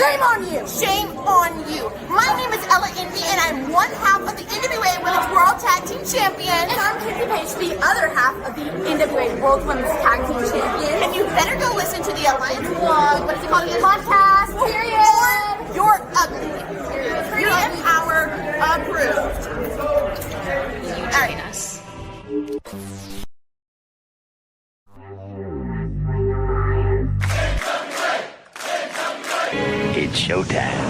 Shame on you! Shame on you! My name is Ella Envy, and I'm one half of the NWA Women's World Tag Team Champion. And I'm Kizzy Page, the other half of the NWA World Women's Tag Team Champion. And you better go listen to the Alliance Vlog, what is it called again? Podcast, period. Or you're ugly, period. Freedom Hour approved. Alright, nice. It's showtime.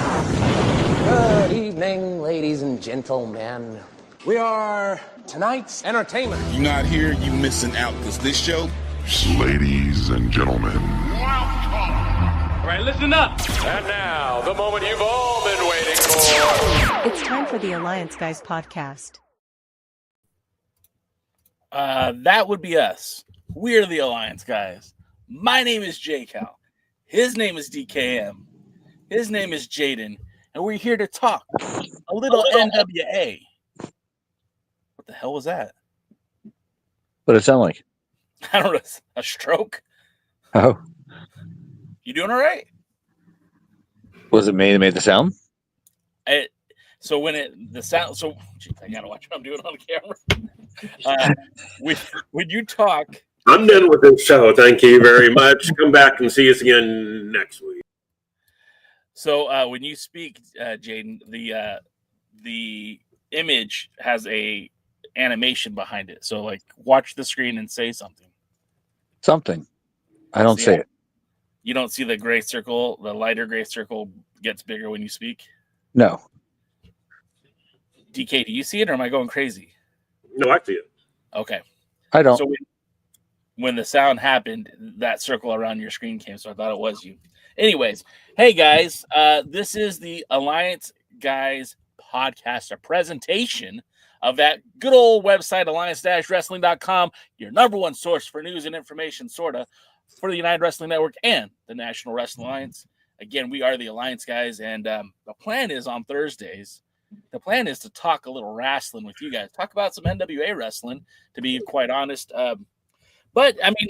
Good evening, ladies and gentlemen. We are tonight's entertainment. You're not here, you missing out, because this show... Ladies and gentlemen. All right, listen up. And now, the moment you've all been waiting for. It's time for the Alliance Guys podcast. That would be us. We're the Alliance Guys. My name is J-Cal. His name is DKM. His name is Jaden. And we're here to talk a little NWA. What the hell was that? What did it sound like? I don't know. A stroke? Oh. You doing all right? Was it me that made the sound? So when the sound, so geez, I gotta watch what I'm doing on camera. When you talk, I'm done with this show. Thank you very much. Come back and see us again next week. So when you speak, Jaden, the image has a animation behind it. So like, watch the screen and say something. Something. I don't say it. You don't see the gray circle. The lighter gray circle gets bigger when you speak. No. DK, do you see it, or am I going crazy? No, I see it. Okay. I don't. So when the sound happened, that circle around your screen came, so I thought it was you. Anyways, hey guys, this is the Alliance Guys podcast, a presentation of that good old website, alliance-wrestling.com, your number one source for news and information, sorta, for the United Wrestling Network and the National Wrestling Alliance. Again, we are the Alliance Guys, and the plan is on Thursdays. The plan is to talk a little wrestling with you guys, talk about some NWA wrestling, to be quite honest. But, I mean,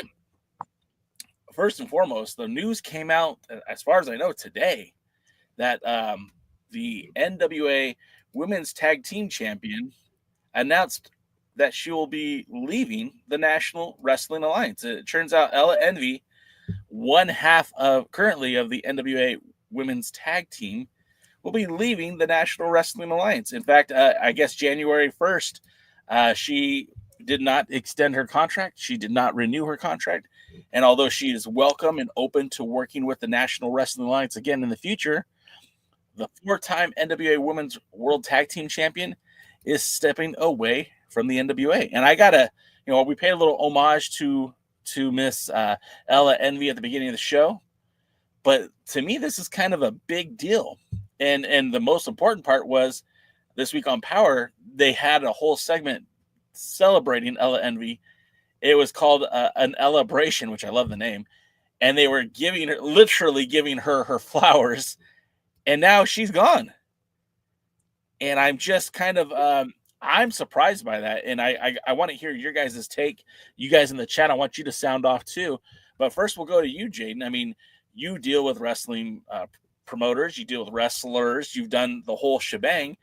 first and foremost, the news came out, as far as I know, today, that the NWA Women's Tag Team Champion announced that she will be leaving the National Wrestling Alliance. It turns out Ella Envy, one half of currently of the NWA Women's Tag Team, will be leaving the National Wrestling Alliance. In fact, I guess January 1st, she did not extend her contract. She did not renew her contract. And although she is welcome and open to working with the National Wrestling Alliance again in the future, the four-time NWA Women's World Tag Team Champion is stepping away from the NWA. And I gotta, we paid a little homage to Miss Ella Envy at the beginning of the show, but to me, this is kind of a big deal. And the most important part was this week on Power, they had a whole segment celebrating Ella Envy. It was called an Ellabration, which I love the name. And they were literally giving her flowers. And now she's gone. And I'm just kind of, I'm surprised by that. And I want to hear your guys' take. You guys in the chat, I want you to sound off too. But first, we'll go to you, Jaden. I mean, you deal with wrestling promoters, you deal with wrestlers, you've done the whole shebang.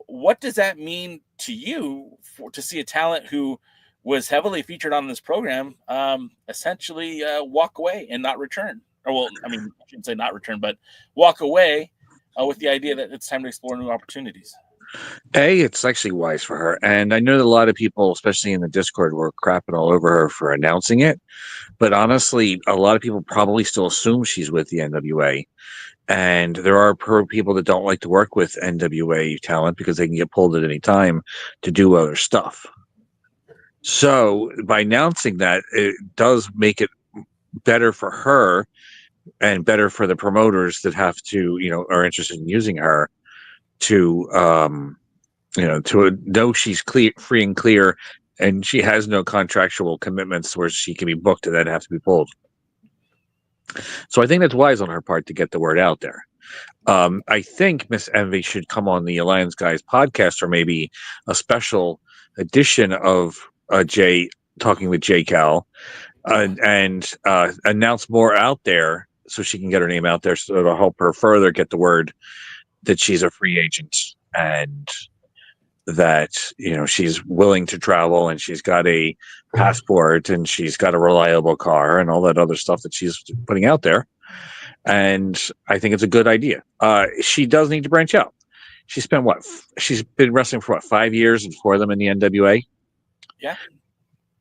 What does that mean to you to see a talent who was heavily featured on this program essentially walk away and not return? Or, well, I mean, I shouldn't say not return, but walk away with the idea that it's time to explore new opportunities. It's actually wise for her. And I know that a lot of people, especially in the Discord, were crapping all over her for announcing it. But honestly, a lot of people probably still assume she's with the NWA. And there are people that don't like to work with NWA talent because they can get pulled at any time to do other stuff. So by announcing that, it does make it better for her and better for the promoters that have to, are interested in using her to, to know she's free and clear, and she has no contractual commitments where she can be booked and then have to be pulled. So I think that's wise on her part to get the word out there. I think Miss Envy should come on the Alliance Guys podcast, or maybe a special edition of Jay talking with J Cal, and announce more out there so she can get her name out there, so it'll help her further get the word that she's a free agent and that she's willing to travel and she's got a passport and she's got a reliable car and all that other stuff that she's putting out there. And I think it's a good idea. She does need to branch out. She's been wrestling for 5 years, and 4 of them in the NWA. Yeah.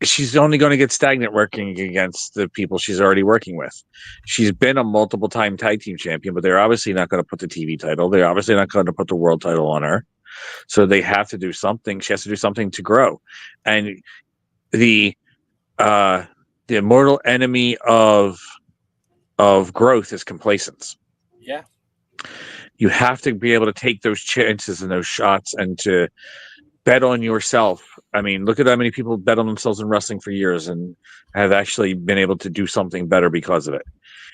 She's only going to get stagnant working against the people she's already working with. She's been a multiple time tag team champion, but they're obviously not going to put the TV title. They're obviously not going to put the world title on her. So they have to do something. She has to do something to grow. And the mortal enemy of growth is complacence. Yeah. You have to be able to take those chances and those shots and to bet on yourself. I mean, look at how many people bet on themselves in wrestling for years and have actually been able to do something better because of it.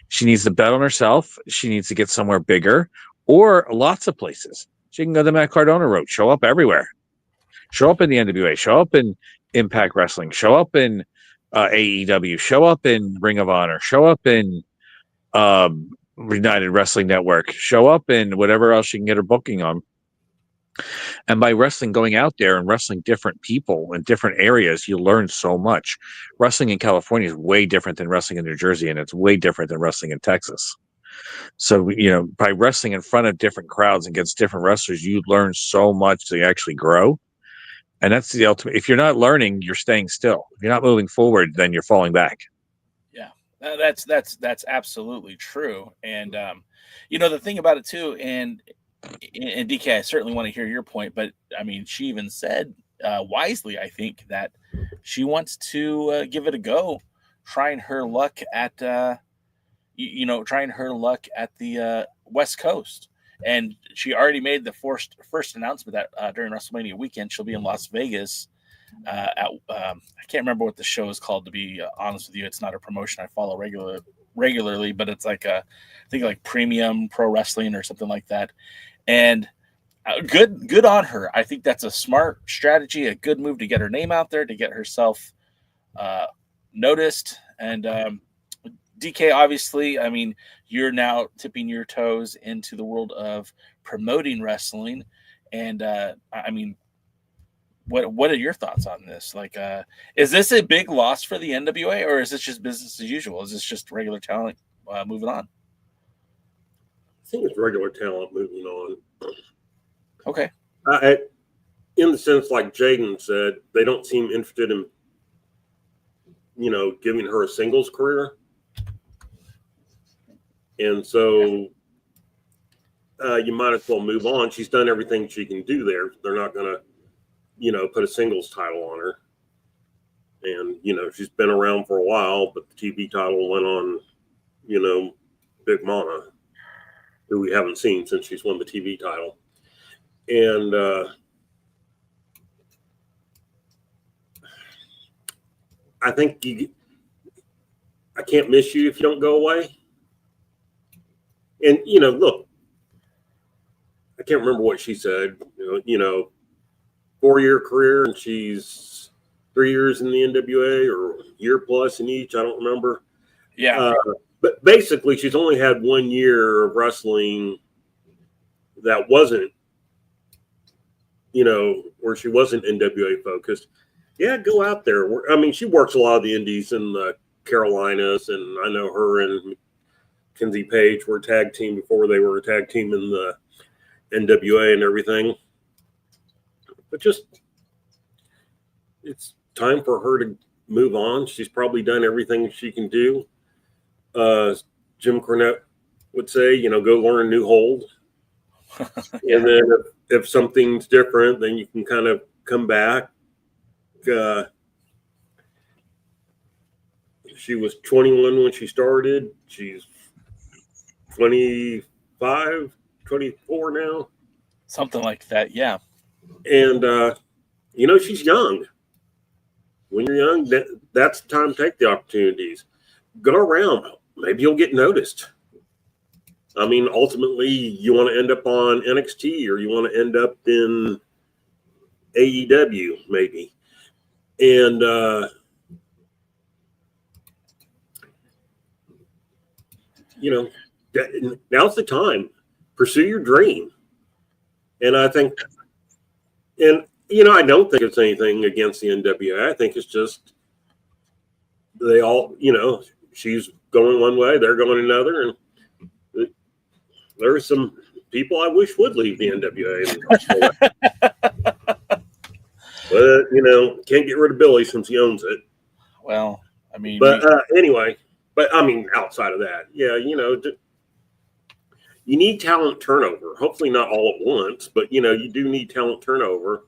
She needs to bet on herself. She needs to get somewhere bigger, or lots of places. She can go the Matt Cardona route, show up everywhere. Show up in the NWA, show up in Impact Wrestling, show up in AEW, show up in Ring of Honor, show up in United Wrestling Network, show up in whatever else she can get her booking on. And by going out there and wrestling different people in different areas, you learn so much. Wrestling in California is way different than wrestling in New Jersey, and it's way different than wrestling in Texas. So, by wrestling in front of different crowds against different wrestlers, you learn so much to actually grow. And that's the ultimate. If you're not learning, you're staying still. If you're not moving forward, then you're falling back. Yeah, that's absolutely true. And, the thing about it too, and DK, I certainly want to hear your point, but I mean, she even said wisely, I think, that she wants to give it a go, trying her luck at the West Coast. And she already made the first announcement that during WrestleMania weekend, she'll be in Las Vegas I can't remember what the show is called, to be honest with you. It's not a promotion I follow regularly, but it's like I think like Premium Pro Wrestling or something like that. And good on her. I think that's a smart strategy, a good move to get her name out there, to get herself noticed. And DK, obviously, I mean, you're now tipping your toes into the world of promoting wrestling. And I mean, what are your thoughts on this? Like, is this a big loss for the NWA, or is this just business as usual? Is this just regular talent moving on? I think it's regular talent moving on. Okay. In the sense, like Jaden said, they don't seem interested in, giving her a singles career. And so you might as well move on. She's done everything she can do there. They're not going to put a singles title on her. And, she's been around for a while, but the TV title went on, Big Mama, who we haven't seen since she's won the TV title. And I think I can't miss you if you don't go away. And, look, I can't remember what she said, 4-year career, and she's 3 years in the NWA or a year plus in each. I don't remember. Yeah. But basically, she's only had 1 year of wrestling that wasn't, where she wasn't NWA focused. Yeah, go out there. She works a lot of the indies in the Carolinas, and I know her and Kenzie Page were a tag team before they were a tag team in the NWA and everything. But just, it's time for her to move on. She's probably done everything she can do. Jim Cornette would say, go learn a new hold. Yeah. And then if something's different, then you can kind of come back. She was 21 when she started. She's 25, 24 now. Something like that, yeah. And, she's young. When you're young, that's the time to take the opportunities. Go around. Maybe you'll get noticed. Ultimately, you want to end up on NXT or you want to end up in AEW, maybe. And now's the time. Pursue your dream. And I think, I don't think it's anything against the NWA. I think it's just they all, she's going one way, they're going another, and there are some people I wish would leave the NWA. But, can't get rid of Billy since he owns it. Well, anyway, outside of that, yeah, you need talent turnover. Hopefully not all at once, but, you do need talent turnover,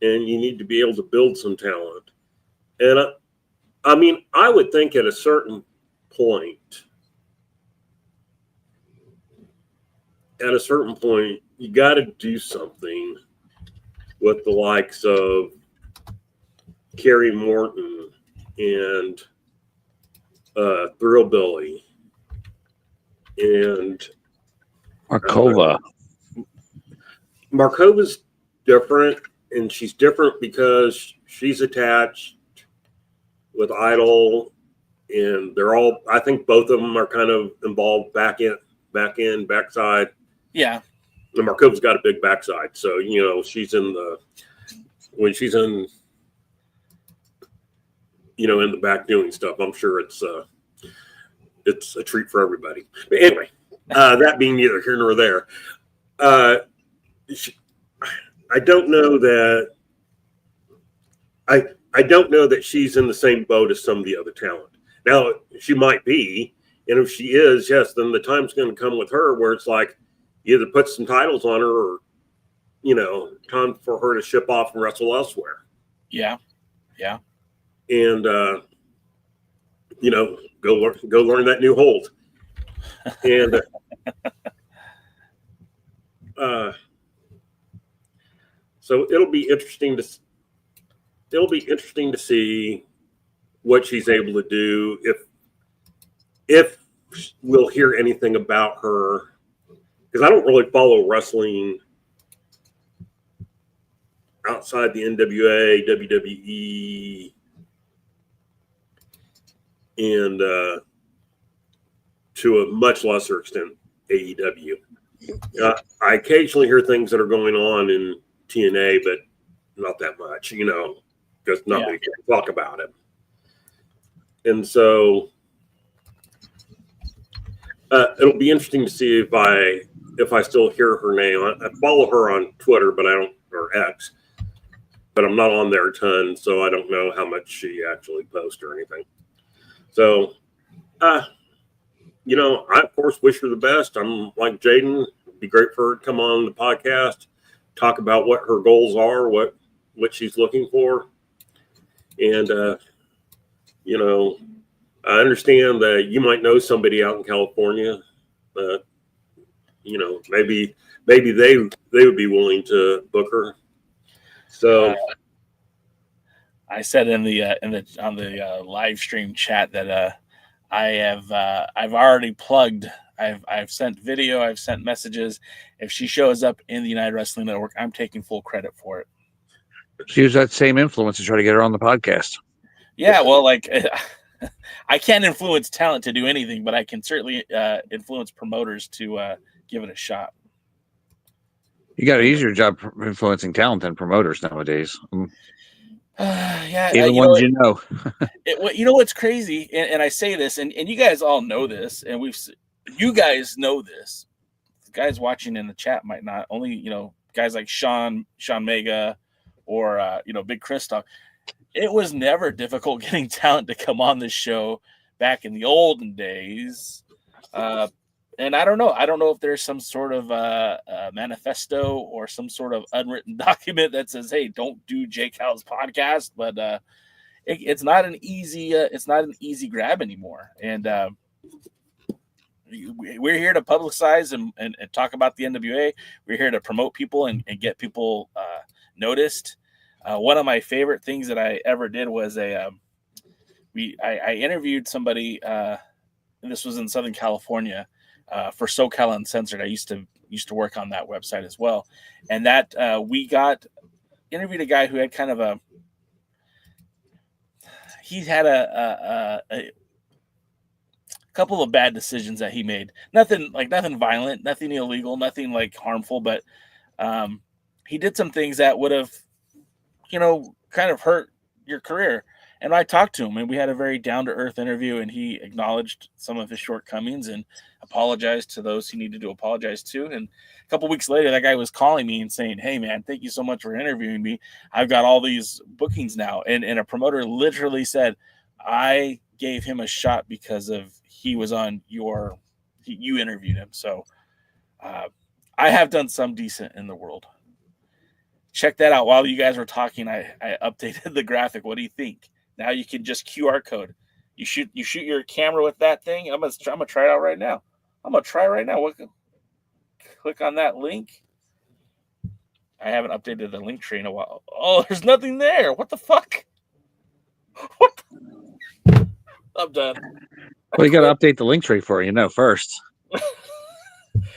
and you need to be able to build some talent. And, I would think at a certain point, you got to do something with the likes of Kerry Morton and Thrill Billy and Markova. Markova's different, and she's different because she's attached with Idol, and they're all, I think both of them are kind of involved back end, backside. Yeah. And Markova's got a big backside. So, she's when she's in, in the back doing stuff, I'm sure it's a treat for everybody. But anyway, that being neither here nor there, I don't know that I don't know that she's in the same boat as some of the other talent. Now, she might be, and if she is, yes, then the time's going to come with her where it's like you either put some titles on her or, time for her to ship off and wrestle elsewhere. Yeah. Yeah. And, go learn that new hold. And, so it'll be interesting to see what she's able to do if we'll hear anything about her, because I don't really follow wrestling outside the NWA, WWE, and to a much lesser extent AEW. I occasionally hear things that are going on in TNA, but not that much, because nobody can talk about it. And so it'll be interesting to see if I still hear her name. I follow her on Twitter, but or X, but I'm not on there a ton, so I don't know how much she actually posts or anything. So, I of course wish her the best. I'm like Jaden. It'd be great for her to come on the podcast, talk about what her goals are, what what she's looking for. And you know, I understand that you might know somebody out in California that, you know, maybe they would be willing to book her. So I said on the live stream chat that I've already plugged. I've sent video. I've sent messages. If she shows up in the United Wrestling Network, I'm taking full credit for it. Use that same influence to try to get her on the podcast. Yeah, well, like I can't influence talent to do anything, but I can certainly influence promoters to give it a shot. You got an easier job influencing talent than promoters nowadays. Yeah, even ones you know. You know what's crazy, and I say this, and you guys all know this, and you guys know this. The guys watching in the chat might not. Only guys like Sean Mega, or Big Christoph. It was never difficult getting talent to come on this show back in the olden days. And I don't know. I don't know if there's some sort of manifesto or some sort of unwritten document that says, "Hey, don't do Jake Hal's podcast." But it's not an easy grab anymore. And we're here to publicize and talk about the NWA. We're here to promote people and get people noticed. One of my favorite things that I ever did was I interviewed somebody, and this was in Southern California, for SoCal Uncensored. I used to work on that website as well, and that we interviewed a guy who had kind of a couple of bad decisions that he made. Nothing violent, nothing illegal, nothing like harmful, but he did some things that would have kind of hurt your career. And I talked to him, and we had a very down-to-earth interview, and he acknowledged some of his shortcomings and apologized to those he needed to apologize to. And a couple weeks later, that guy was calling me and saying, "Hey, man, thank you so much for interviewing me. I've got all these bookings now." And a promoter literally said, "I gave him a shot because of he was on you interviewed him." So I have done some decent in the world. Check that out. While you guys were talking, I updated the graphic. What do you think? Now you can just QR code. You shoot your camera with that thing. I'm gonna try it out right now. Click on that link. I haven't updated the link tree in a while. Oh, there's nothing there. What the fuck? What? I'm done. Well, you got to update the link tree first.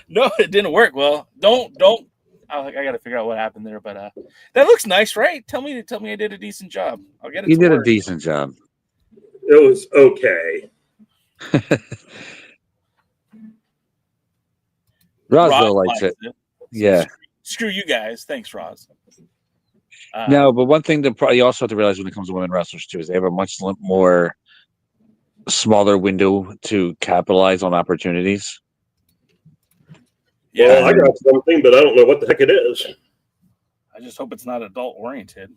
No, it didn't work. Well, don't. I got to figure out what happened there, but that looks nice, right? Tell me I did a decent job. I'll get it. You did a decent job. it was okay. Roswell likes it. Yeah. Screw you guys. Thanks, Roz. No, but one thing that you also have to realize when it comes to women wrestlers too is they have a much more smaller window to capitalize on opportunities. Yeah, well, I got something, but I don't know what the heck it is. I just hope it's not adult oriented.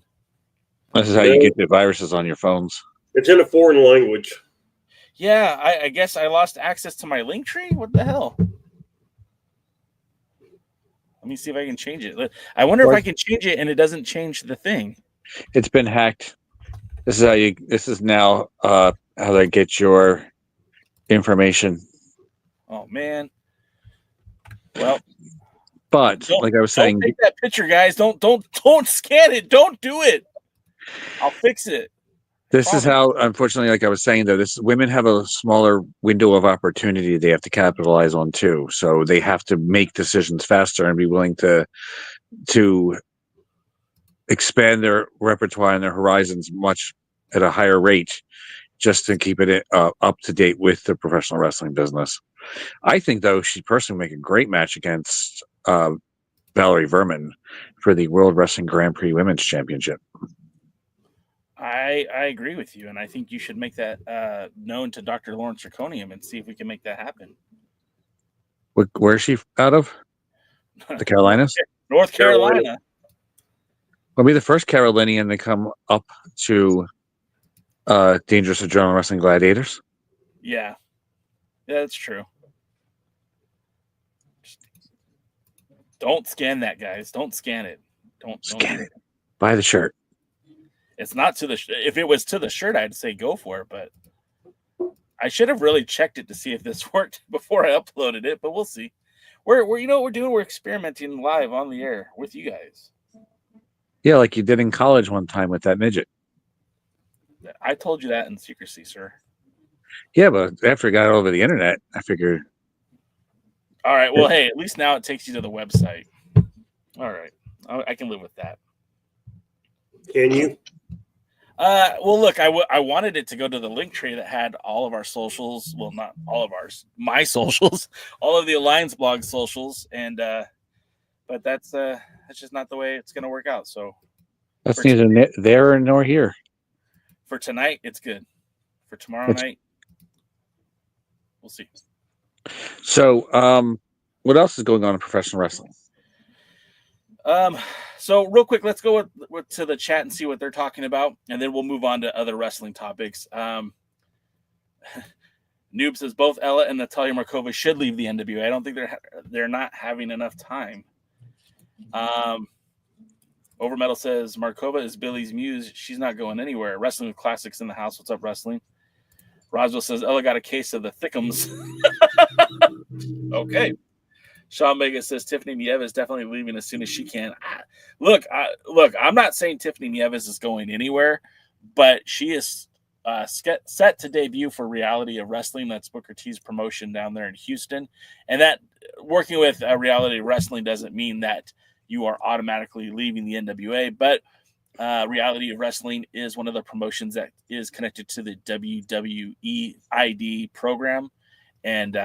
This is how you get the viruses on your phones. It's in a foreign language. Yeah, I guess I lost access to my link tree. What the hell? Let me see if I can change it. I wonder if I can change it and it doesn't change the thing. It's been hacked. This is now how they get your information. Oh man. Well, but like I was saying, don't take that picture, guys. Don't scan it. Don't do it. I'll fix it. This is how, unfortunately, like I was saying, though, women have a smaller window of opportunity they have to capitalize on too. So they have to make decisions faster and be willing to expand their repertoire and their horizons much at a higher rate, just to keep it up to date with the professional wrestling business. I think, though, she'd personally make a great match against Valerie Verman for the World Wrestling Grand Prix Women's Championship. I agree with you, and I think you should make that known to Dr. Lawrence Draconium and see if we can make that happen. Where is she out of? The Carolinas? North Carolina. We'll be the first Carolinian to come up to Dangerous Adrenaline Wrestling Gladiators. Yeah, that's true. Don't scan that, guys. Don't scan it. Don't scan it. Buy the shirt. It's not to the. If it was to the shirt, I'd say go for it. But I should have really checked it to see if this worked before I uploaded it. But we'll see. We're you know what we're doing? We're experimenting live on the air with you guys. Yeah, like you did in college one time with that midget. I told you that in secrecy, sir. Yeah, but after it got over the internet, I figured. All right. Well, hey, at least now it takes you to the website. All right. I can live with that. Can you? Well, look, I wanted it to go to the link tree that had all of our socials. Well, not all of ours, my socials, all of the Alliance blog socials, and but that's just not the way it's going to work out. So That's neither there nor here. For tonight, it's good. For tomorrow night, we'll see. So, what else is going on in professional wrestling? So real quick, let's go to the chat and see what they're talking about, and then we'll move on to other wrestling topics. Noob says both Ella and Natalia Markova should leave the NWA. I don't think they're not having enough time. Overmetal says Markova is Billy's muse. She's not going anywhere. Wrestling with Classics in the house. What's up, wrestling? Roswell says Ella got a case of the thickums. Okay. Sean Vega says Tiffany Nieves is definitely leaving as soon as she can. Look, I'm not saying Tiffany Nieves is going anywhere, but she is set to debut for Reality of Wrestling. That's Booker T's promotion down there in Houston. And that working with Reality of Wrestling doesn't mean that you are automatically leaving the NWA, but Reality of Wrestling is one of the promotions that is connected to the WWE ID program. And,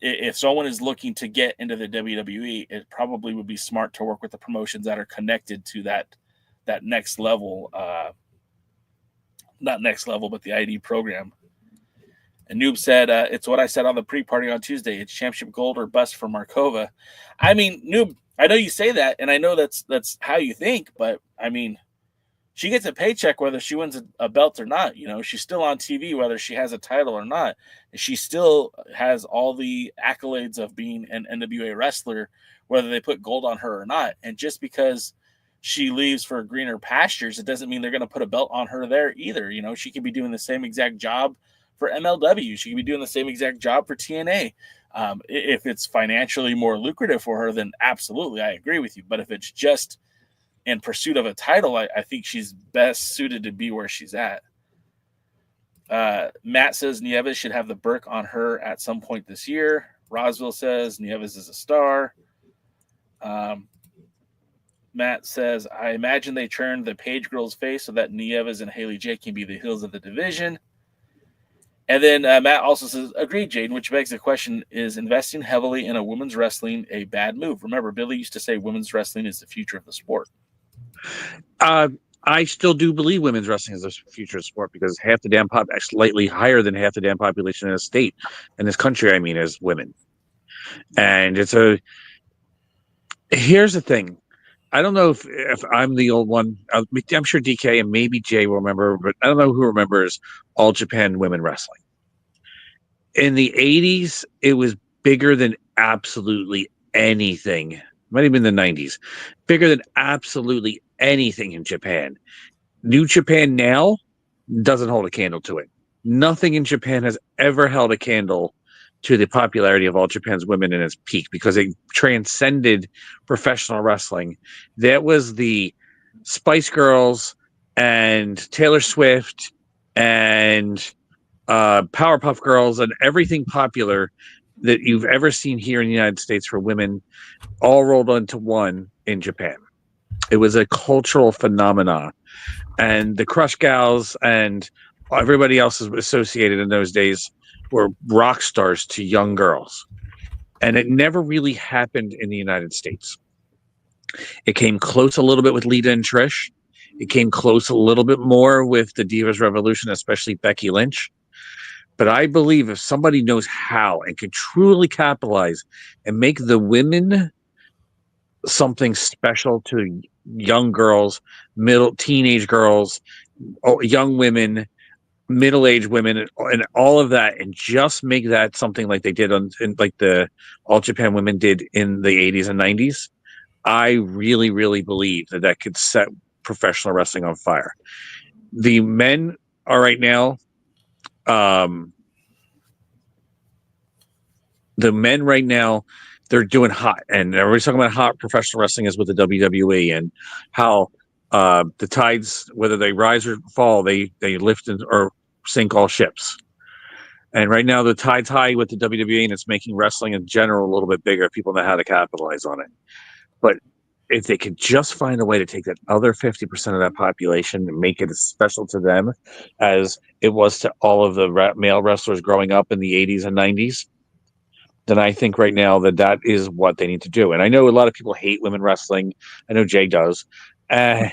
if someone is looking to get into the WWE, it probably would be smart to work with the promotions that are connected to that next level, not next level, but the ID program. And Noob said, it's what I said on the pre-party on Tuesday. It's championship gold or bust for Markova. I mean, Noob, I know you say that, and I know that's how you think, but I mean, she gets a paycheck whether she wins a belt or not. She's still on TV whether she has a title or not. She still has all the accolades of being an NWA wrestler, whether they put gold on her or not. And just because she leaves for greener pastures, it doesn't mean they're going to put a belt on her there either. She could be doing the same exact job for MLW. She could be doing the same exact job for TNA. If it's financially more lucrative for her, then absolutely, I agree with you. But if it's just in pursuit of a title, I think she's best suited to be where she's at. Matt says Nieves should have the Burke on her at some point this year. Roswell says Nieves is a star. Matt says, I imagine they turned the Page Girls face so that Nieves and Haley J can be the heels of the division. And then Matt also says, agreed, Jaden, which begs the question, is investing heavily in a women's wrestling a bad move? Remember, Billy used to say women's wrestling is the future of the sport. I still do believe women's wrestling is the future of sport because half the damn slightly higher than half the damn population in a state in this country, is women. And here's the thing. I don't know if I'm the old one. I'm sure DK and maybe Jay will remember, but I don't know who remembers All Japan Women Wrestling. In the 80s, it was bigger than absolutely anything. It might have been the 90s. Bigger than absolutely anything in Japan. New Japan now doesn't hold a candle to it. Nothing in Japan has ever held a candle to the popularity of All Japan's women in its peak because it transcended professional wrestling. That was the Spice Girls and Taylor Swift and Powerpuff Girls and everything popular that you've ever seen here in the United States for women all rolled into one in Japan. It was a cultural phenomenon. And the Crush Gals and everybody else associated in those days were rock stars to young girls. And it never really happened in the United States. It came close a little bit with Lita and Trish. It came close a little bit more with the Divas Revolution, especially Becky Lynch. But I believe if somebody knows how and can truly capitalize and make the women something special to young girls, teenage girls, young women, middle-aged women, and all of that, and just make that something like they did like the All Japan Women did in the 80s and 90s, I really, really believe that could set professional wrestling on fire. The men are right now, they're doing hot, and everybody's talking about hot professional wrestling is with the WWE and how the tides, whether they rise or fall, they lift or sink all ships. And right now the tide's high with the WWE, and it's making wrestling in general a little bit bigger. People know how to capitalize on it. But if they could just find a way to take that other 50% of that population and make it as special to them as it was to all of the male wrestlers growing up in the 80s and 90s, then I think right now that is what they need to do. And I know a lot of people hate women wrestling. I know Jay does. I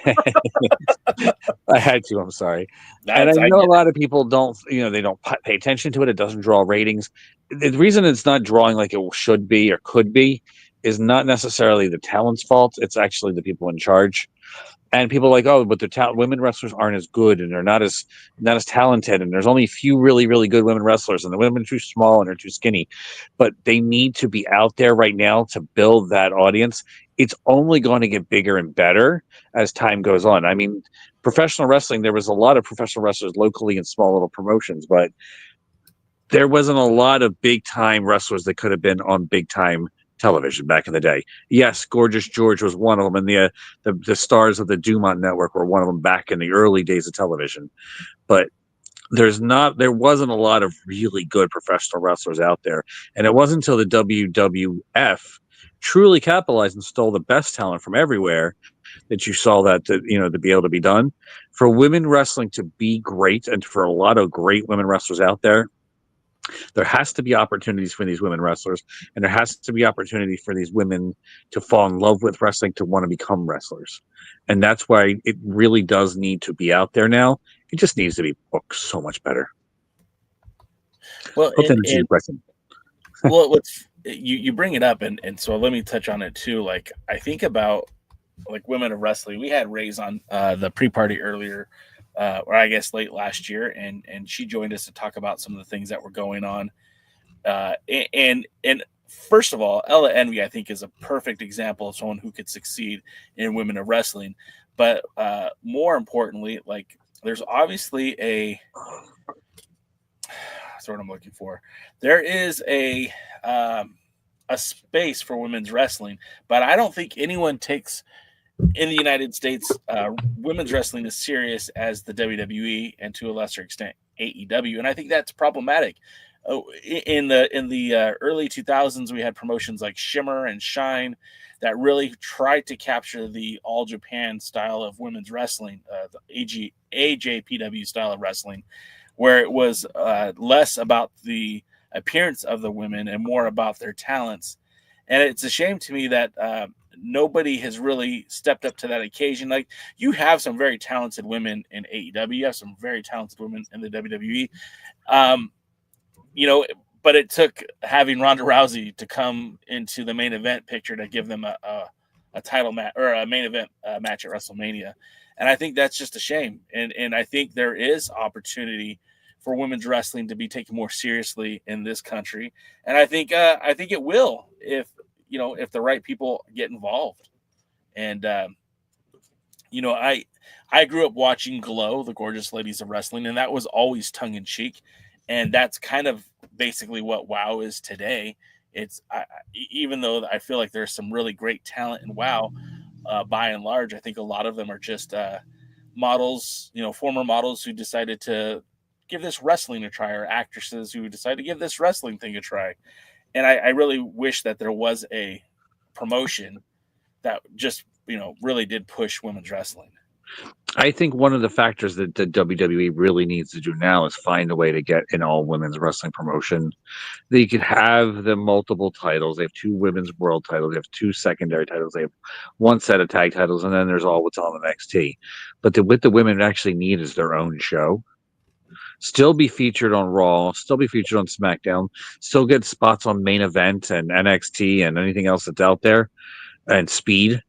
had to. I'm sorry. And I know a lot of people don't. They don't pay attention to it. It doesn't draw ratings. The reason it's not drawing like it should be or could be is not necessarily the talent's fault. It's actually the people in charge. And people are like, oh, but the women wrestlers aren't as good, and they're not as talented, and there's only a few really, really good women wrestlers, and the women are too small and they're too skinny. But they need to be out there right now to build that audience. It's only going to get bigger and better as time goes on. I mean, professional wrestling, there was a lot of professional wrestlers locally in small little promotions, but there wasn't a lot of big time wrestlers that could have been on big time television back in the day. Yes, Gorgeous George was one of them, and the stars of the Dumont Network were one of them back in the early days of television. But there wasn't a lot of really good professional wrestlers out there, and it wasn't until the WWF truly capitalized and stole the best talent from everywhere that you saw that to be able to be done. For women wrestling to be great, and for a lot of great women wrestlers out there has to be opportunities for these women wrestlers, and there has to be opportunity for these women to fall in love with wrestling, to want to become wrestlers. And that's why it really does need to be out there now. It just needs to be booked so much better. Well, question. Well, you bring it up, and so let me touch on it too. Like, I think about like women of wrestling. We had Ray's on the pre-party earlier, or I guess late last year, and she joined us to talk about some of the things that were going on. And first of all, Ella Envy, I think, is a perfect example of someone who could succeed in women of wrestling. But more importantly, like, there's obviously that's what I'm looking for. There is a space for women's wrestling, but I don't think anyone takes in the United States women's wrestling as serious as the WWE and to a lesser extent AEW, and I think that's problematic. In the early 2000s, we had promotions like Shimmer and Shine that really tried to capture the All Japan style of women's wrestling, the AJPW style of wrestling, where it was less about the appearance of the women and more about their talents. And it's a shame to me that nobody has really stepped up to that occasion. Like, you have some very talented women in AEW, you have some very talented women in the WWE, but it took having Ronda Rousey to come into the main event picture to give them a title match or a main event match at WrestleMania. And I think that's just a shame. And I think there is opportunity for women's wrestling to be taken more seriously in this country. And I think it will if the right people get involved. And I grew up watching Glow, the Gorgeous Ladies of Wrestling, and that was always tongue in cheek. And that's kind of basically what WoW is today. It's even though I feel like there's some really great talent in WoW, by and large, I think a lot of them are just models, former models who decided to give this wrestling a try, or actresses who decided to give this wrestling thing a try. And I really wish that there was a promotion that just, really did push women's wrestling. I think one of the factors that the WWE really needs to do now is find a way to get an all women's wrestling promotion. They could have the multiple titles. They have 2 women's world titles. They have 2 secondary titles. They have 1 set of tag titles, and then there's all what's on NXT. But what the women actually need is their own show. Still be featured on Raw, still be featured on SmackDown, still get spots on Main Event and NXT and anything else that's out there, and Speed.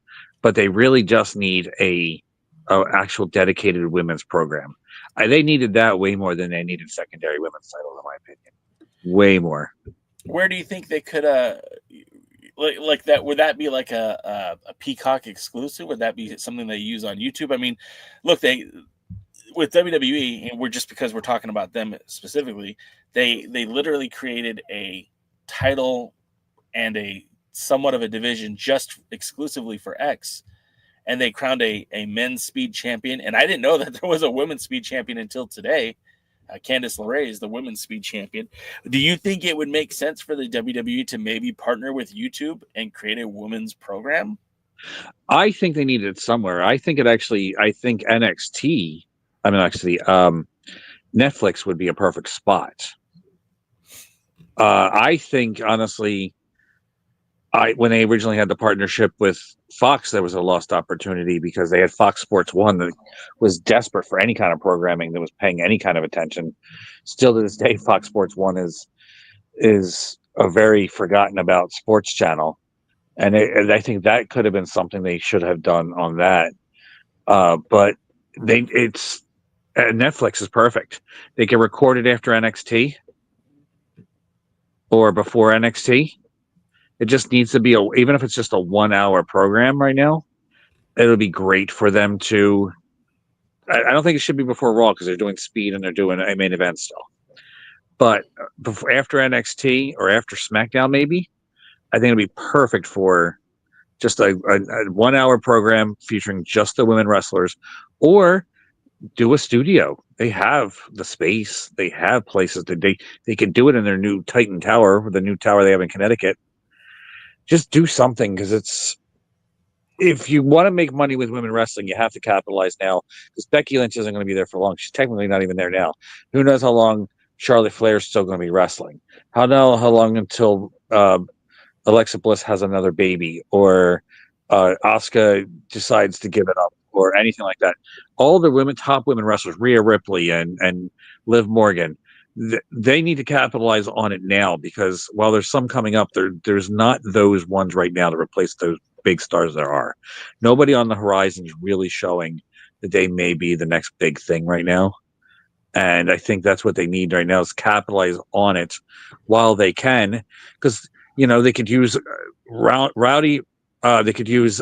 But they really just need a actual dedicated women's program. They needed that way more than they needed secondary women's titles, in my opinion. Way more. Where do you think they could like that, would that be like a Peacock exclusive? Would that be something they use on YouTube? I mean, look, with WWE, and because we're talking about them specifically, they literally created a title and a somewhat of a division just exclusively for X, and they crowned a men's speed champion. And I didn't know that there was a women's speed champion until today. Candice LeRae is the women's speed champion. Do you think it would make sense for the WWE to maybe partner with YouTube and create a women's program? I think they need it somewhere. I think NXT, I mean, actually, Netflix would be a perfect spot. I think, honestly, when they originally had the partnership with Fox, there was a lost opportunity because they had Fox Sports 1 that was desperate for any kind of programming that was paying any kind of attention. Still to this day, Fox Sports 1 is a very forgotten about sports channel. And I think that could have been something they should have done on that. But Netflix is perfect. They can record it after NXT or before NXT. It just needs to be even if it's just a 1 hour program right now, it'll be great for them to. I don't think it should be before Raw because they're doing speed and they're doing a main event still. But after NXT or after SmackDown, maybe, I think it'll be perfect for just a 1 hour program featuring just the women wrestlers, or do a studio. They have the space. They have places that they can do it in their new Titan Tower, the new tower they have in Connecticut. Just do something, because if you want to make money with women wrestling, you have to capitalize now, because Becky Lynch isn't going to be there for long. She's technically not even there now. Who knows how long Charlotte Flair is still going to be wrestling? How long until Alexa Bliss has another baby, or Asuka decides to give it up, or anything like that? All the top women wrestlers, Rhea Ripley and Liv Morgan, they need to capitalize on it now, because while there's some coming up, there's not those ones right now to replace those big stars there are. Nobody on the horizon is really showing that they may be the next big thing right now. And I think that's what they need right now, is capitalize on it while they can, because they could use Rowdy, they could use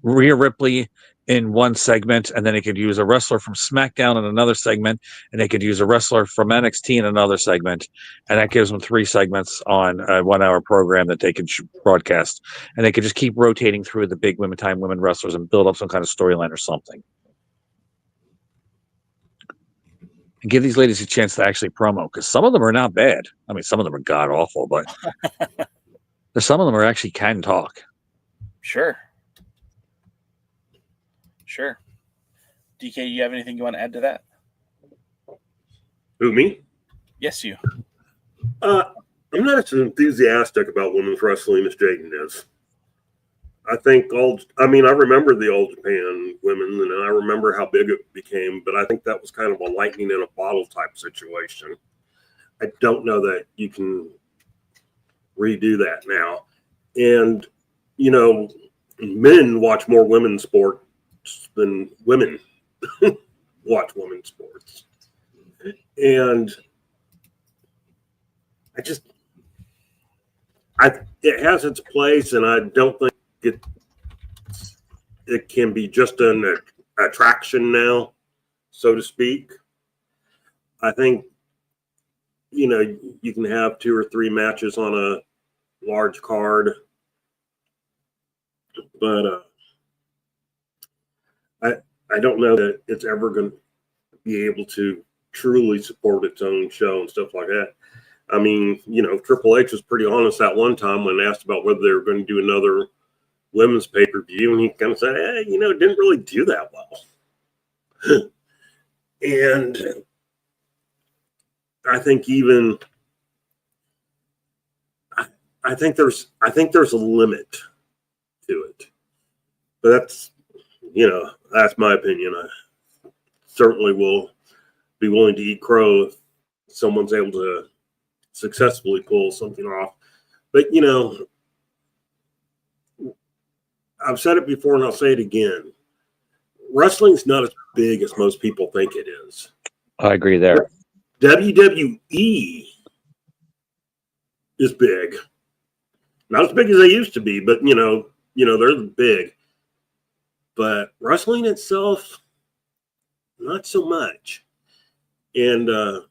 Rhea Ripley in one segment, and then they could use a wrestler from SmackDown in another segment, and they could use a wrestler from NXT in another segment, and that gives them 3 segments on a 1 hour program that they could broadcast, and they could just keep rotating through the big women wrestlers and build up some kind of storyline or something, and give these ladies a chance to actually promo, because some of them are not bad. I mean, some of them are god awful, but some of them are actually can talk. Sure. DK, you have anything you want to add to that? Who, me? Yes, you. I'm not as enthusiastic about women's wrestling as Jaden is. I remember the Old Japan women, and I remember how big it became, but I think that was kind of a lightning in a bottle type situation. I don't know that you can redo that now. And, men watch more women's sports than women watch women's sports. And it has its place, and I don't think it can be just an attraction now, so to speak. I think, you can have 2 or 3 matches on a large card, but I don't know that it's ever going to be able to truly support its own show and stuff like that. I mean, Triple H was pretty honest that one time when asked about whether they were going to do another women's pay-per-view, and he kind of said, it didn't really do that well. And I think I think there's a limit to it, but that's my opinion. I certainly will be willing to eat crow if someone's able to successfully pull something off. But, I've said it before and I'll say it again. Wrestling's not as big as most people think it is. I agree there. WWE is big. Not as big as they used to be, but they're big. But wrestling itself, not so much. And we're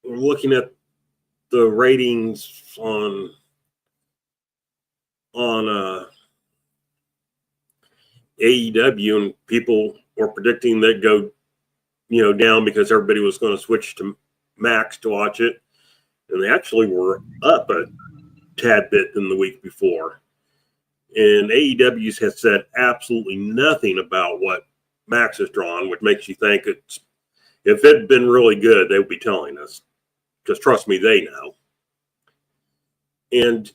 looking at the ratings on AEW, and people were predicting they'd go down because everybody was going to switch to Max to watch it, and they actually were up a tad bit than the week before. And AEW has said absolutely nothing about what Max has drawn, which makes you think if it had been really good, they would be telling us. Because trust me, they know. And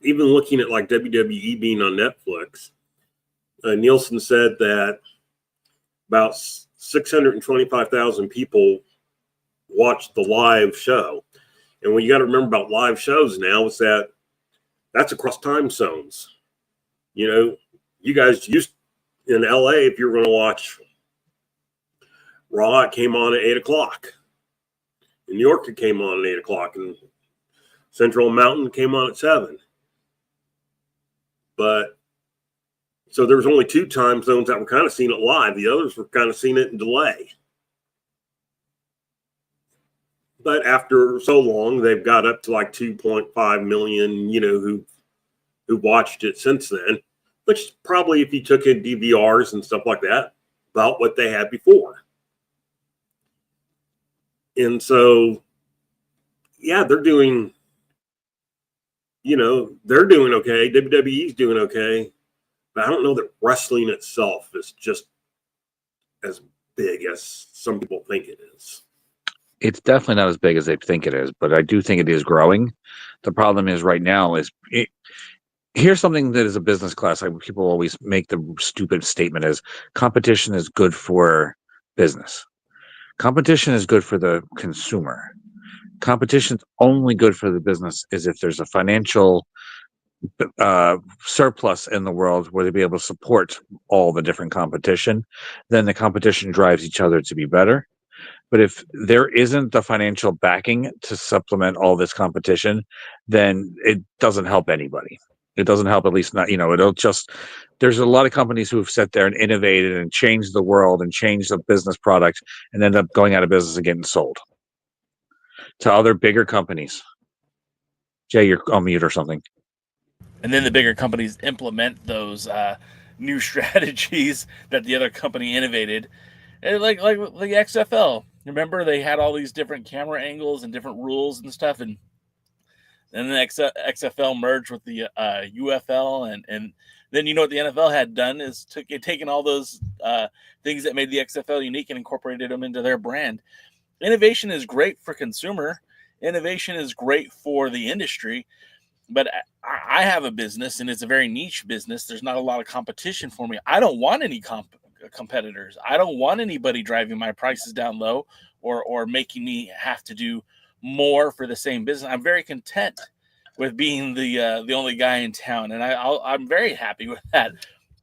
even looking at like WWE being on Netflix, Nielsen said that about 625,000 people watched the live show. And what you got to remember about live shows now is that's across time zones. You guys used in LA, if you were going to watch Raw, it came on at 8 o'clock. In New York, it came on at 8 o'clock. And Central Mountain came on at 7. But so there was only 2 time zones that were kind of seeing it live. The others were kind of seeing it in delay. But after so long, they've got up to like 2.5 million, who watched it since then, which probably, if you took in DVRs and stuff like that, about what they had before. And so, yeah, they're doing okay. WWE's doing okay. But I don't know that wrestling itself is just as big as some people think it is. It's definitely not as big as they think it is, but I do think it is growing. The problem is right now here's something that is a business class. People always make the stupid statement as competition is good for business. Competition is good for the consumer. Competition's only good for the business is if there's a financial surplus in the world where they'll be able to support all the different competition. Then the competition drives each other to be better. But if there isn't the financial backing to supplement all this competition, then it doesn't help anybody. It doesn't help, at least not, there's a lot of companies who have sat there and innovated and changed the world and changed the business product and end up going out of business and getting sold to other bigger companies. Jay, you're on mute or something. And then the bigger companies implement those new strategies that the other company innovated. And like the XFL. Remember, they had all these different camera angles and different rules and stuff, and then the XFL merged with the UFL, and then what the NFL had done is taken all those things that made the XFL unique and incorporated them into their brand. Innovation is great for consumer. Innovation is great for the industry. But I have a business, and it's a very niche business. There's not a lot of competition for me. I don't want any competitors. I don't want anybody driving my prices down low or making me have to do more for the same business. I'm very content with being the only guy in town, and I'm very happy with that.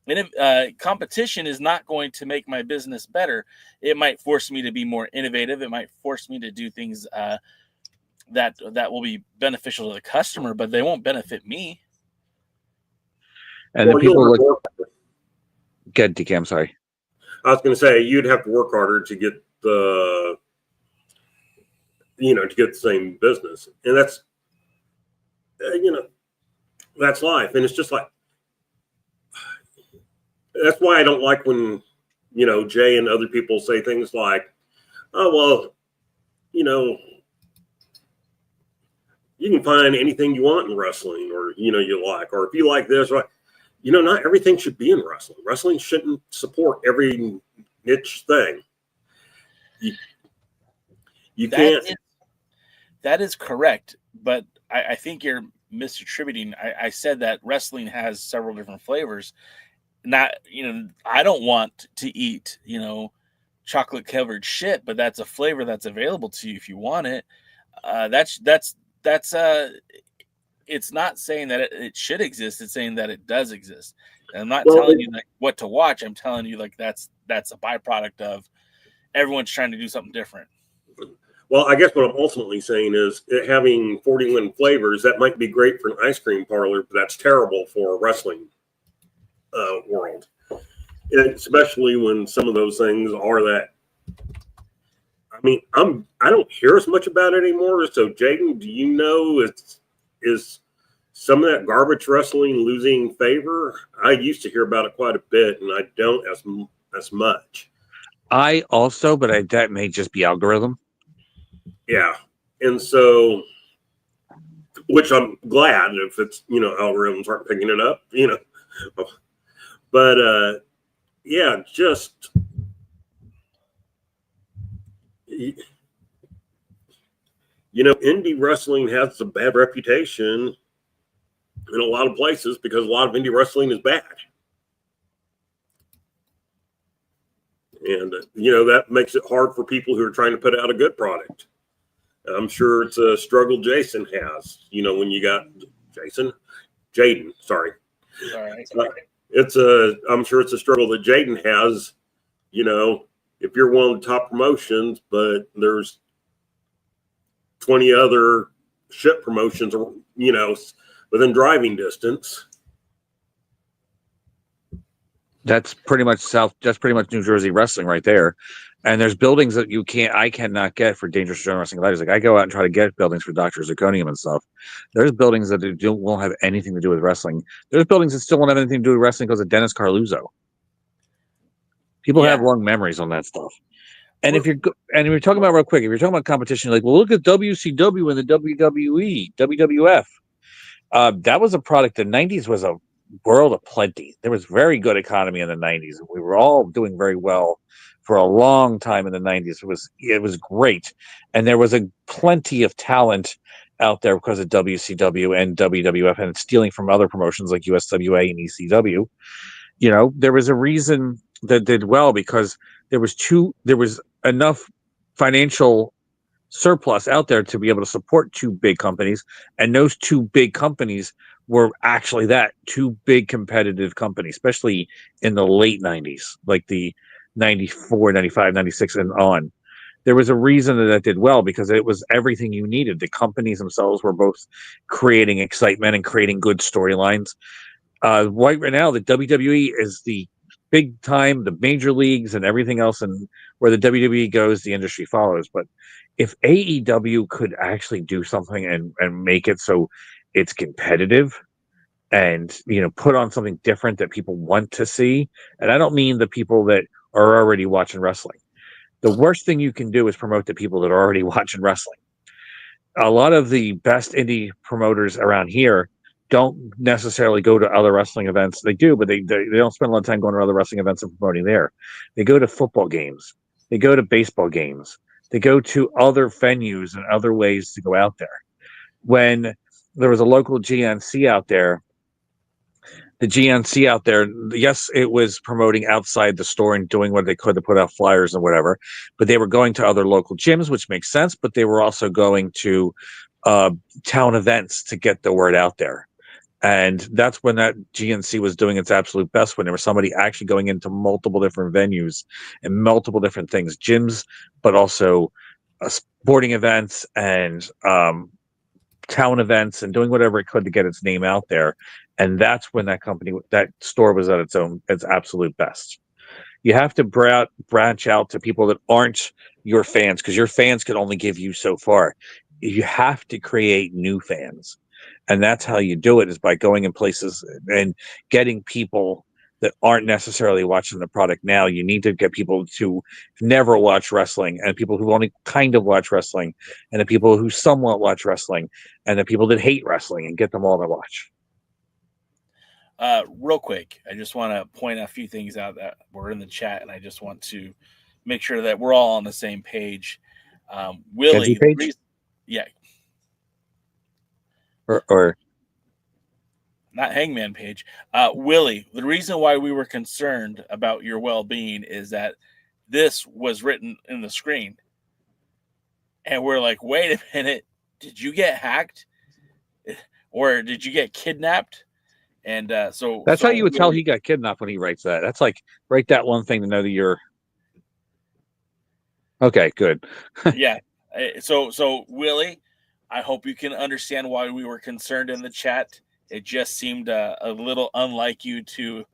And if competition is not going to make my business better, it might force me to be more innovative. It might force me to do things that will be beneficial to the customer, but they won't benefit me. And then people look. Get DK, I'm sorry. I was going to say you'd have to work harder to get to get the same business, and that's that's life, and it's just like that's why I don't like when Jay and other people say things like, "Oh well, you can find anything you want in wrestling, or you like, or if you like this, right." Not everything should be in wrestling. Wrestling shouldn't support every niche thing. You can't. That is correct, but I think you're misattributing. I said that wrestling has several different flavors. Not, I don't want to eat, chocolate covered shit, but that's a flavor that's available to you if you want it. It's not saying that it should exist. It's saying that it does exist. And I'm not telling you what to watch. I'm telling you that's a byproduct of everyone's trying to do something different. Well, I guess what I'm ultimately saying is it having 41 flavors, that might be great for an ice cream parlor, but that's terrible for a wrestling world. And especially when some of those things are that. I mean, I don't hear as much about it anymore. So, Jaden, do you know is some of that garbage wrestling losing favor? I used to hear about it quite a bit, and I don't as much. I also, but that may just be algorithm. Yeah, and so, which I'm glad if it's algorithms aren't picking it up, but yeah, just indie wrestling has a bad reputation in a lot of places because a lot of indie wrestling is bad. And, that makes it hard for people who are trying to put out a good product. I'm sure it's a struggle Jason has, when you got Jaden, sorry. All right. I'm sure it's a struggle that Jaden has, if you're one of the top promotions, but there's 20 other ship promotions, within driving distance. That's pretty much New Jersey wrestling right there. And there's buildings that I cannot get for Dangerous General Wrestling Ladies. Like I go out and try to get buildings for Dr. Zirconium and stuff. There's buildings that won't have anything to do with wrestling. There's buildings that still won't have anything to do with wrestling because of Dennis Carluzzo. People have long memories on that stuff. And if you're talking about real quick, if you're talking about competition, you're like, well, look at WCW and the WWE, WWF. That was a product. The 90s was a world of plenty. There was very good economy in the 90s. We were all doing very well for a long time in the 90s. It was great. And there was a plenty of talent out there because of WCW and WWF and stealing from other promotions like USWA and ECW. There was a reason that did well because there was enough financial surplus out there to be able to support two big companies, and those two big companies were actually two big competitive companies, especially in the late 90s, like the 94, 95, 96 and on. There was a reason that did well because it was everything you needed. The companies themselves were both creating excitement and creating good storylines. Right now, the WWE is the big time, the major leagues and everything else, and where the WWE goes, the industry follows. But if AEW could actually do something and make it so it's competitive and put on something different that people want to see, and I don't mean the people that are already watching wrestling. The worst thing you can do is promote the people that are already watching wrestling. A lot of the best indie promoters around here don't necessarily go to other wrestling events. They do, but they don't spend a lot of time going to other wrestling events and promoting there. They go to football games. They go to baseball games. They go to other venues and other ways to go out there. When there was a local GNC out there, yes, it was promoting outside the store and doing what they could to put out flyers and whatever, but they were going to other local gyms, which makes sense, but they were also going to town events to get the word out there. And that's when that GNC was doing its absolute best, when there was somebody actually going into multiple different venues and multiple different things, gyms, but also sporting events and town events and doing whatever it could to get its name out there. And that's when that store was at its absolute best. You have to branch out to people that aren't your fans, because your fans can only give you so far. You have to create new fans. And that's how you do it, is by going in places and getting people that aren't necessarily watching the product now. You need to get people to never watch wrestling, and people who only kind of watch wrestling, and the people who somewhat watch wrestling, and the people that hate wrestling, and get them all to watch. Real quick, I just want to point a few things out that were in the chat, and I just want to make sure that we're all on the same page. Willie, yeah. Or not Hangman Page. Willie, the reason why we were concerned about your well-being is that this was written in the screen. And we're like, wait a minute, did you get hacked? Or did you get kidnapped? And so that's how you would tell he got kidnapped when he writes that. That's like, write that one thing to know that you're okay. Good. Yeah. So Willie, I hope you can understand why we were concerned in the chat. It just seemed a little unlike you to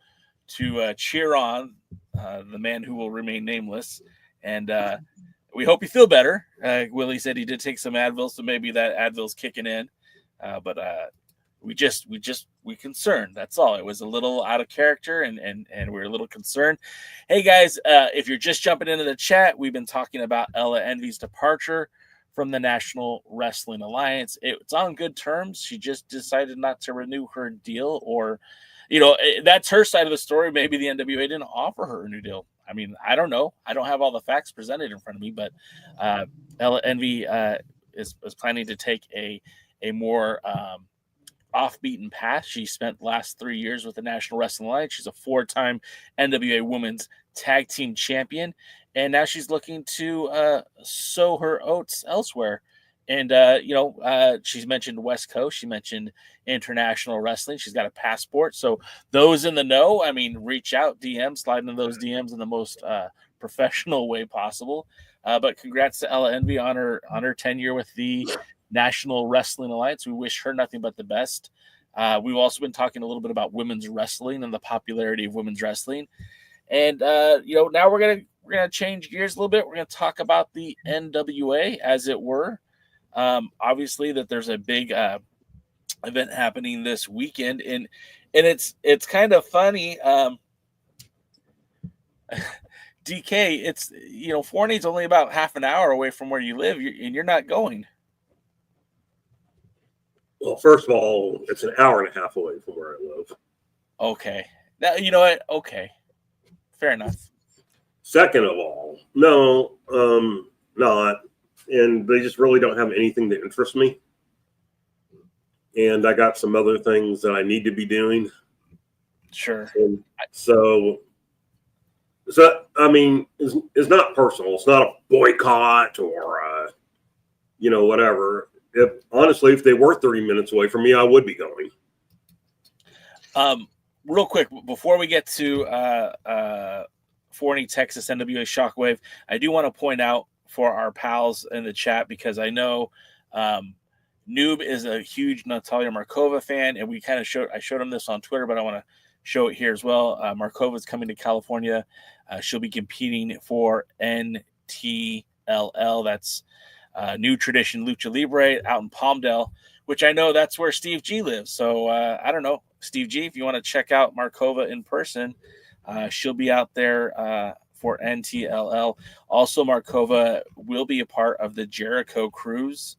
cheer on the man who will remain nameless, and we hope you feel better. Willie said he did take some Advil, so maybe that Advil's kicking in, but we concerned. That's all. It was a little out of character, and we're a little concerned. Hey guys, if you're just jumping into the chat, we've been talking about Ella Envy's departure from the National Wrestling Alliance. It's on good terms. She just decided not to renew her deal, or, that's her side of the story. Maybe the NWA didn't offer her a new deal. I mean, I don't know. I don't have all the facts presented in front of me, but Ella Envy is planning to take a more off-beaten path. She spent the last 3 years with the National Wrestling Alliance. She's a 4-time NWA Women's Tag Team Champion, and now she's looking to sow her oats elsewhere. And she's mentioned West Coast. She mentioned international wrestling. She's got a passport. So those in the know, I mean, reach out, slide into those DMs in the most professional way possible. But congrats to Ella Envy on her tenure with the National Wrestling Alliance. We wish her nothing but the best. We've also been talking a little bit about women's wrestling and the popularity of women's wrestling. And now we're gonna change gears a little bit. We're gonna talk about the NWA, as it were. Obviously, that there's a big event happening this weekend, and it's kind of funny. DK, it's Forney's only about half an hour away from where you live, and you're not going. Well, first of all, it's an hour and a half away from where I live. Okay. Now, you know what? Okay. Fair enough. Second of all, no, not. And they just really don't have anything that interests me. And I got some other things that I need to be doing. Sure. And so I mean, it's not personal. It's not a boycott or, whatever. Honestly, if they were 30 minutes away from me, I would be going. Real quick, before we get to Forney, Texas, NWA Shockwave, I do want to point out for our pals in the chat, because I know Noob is a huge Natalia Markova fan, and I showed him this on Twitter, but I want to show it here as well. Markova is coming to California. She'll be competing for NTLL. That's New Tradition Lucha Libre out in Palmdale, which I know that's where Steve G lives. So I don't know, Steve G, if you want to check out Markova in person, she'll be out there for NTLL. Also, Markova will be a part of the Jericho cruise.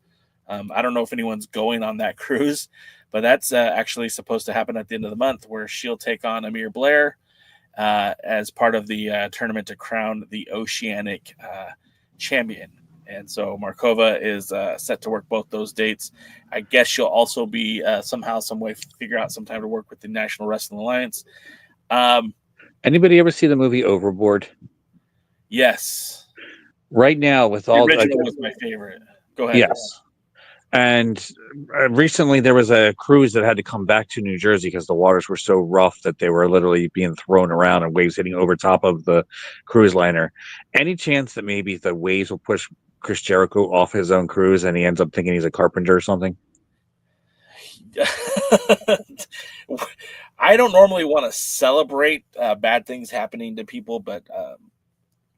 I don't know if anyone's going on that cruise, but that's actually supposed to happen at the end of the month, where she'll take on Amir Blair as part of the tournament to crown the Oceanic champion. And so Markova is set to work both those dates. I guess she'll also be somehow, some way, figure out some time to work with the National Wrestling Alliance. Anybody ever see the movie Overboard? Yes. Right now, with all the original was my favorite. Go ahead. Yes. And recently there was a cruise that had to come back to New Jersey because the waters were so rough that they were literally being thrown around and waves hitting over top of the cruise liner. Any chance that maybe the waves will push Chris Jericho off his own cruise and he ends up thinking he's a carpenter or something? I don't normally want to celebrate bad things happening to people, but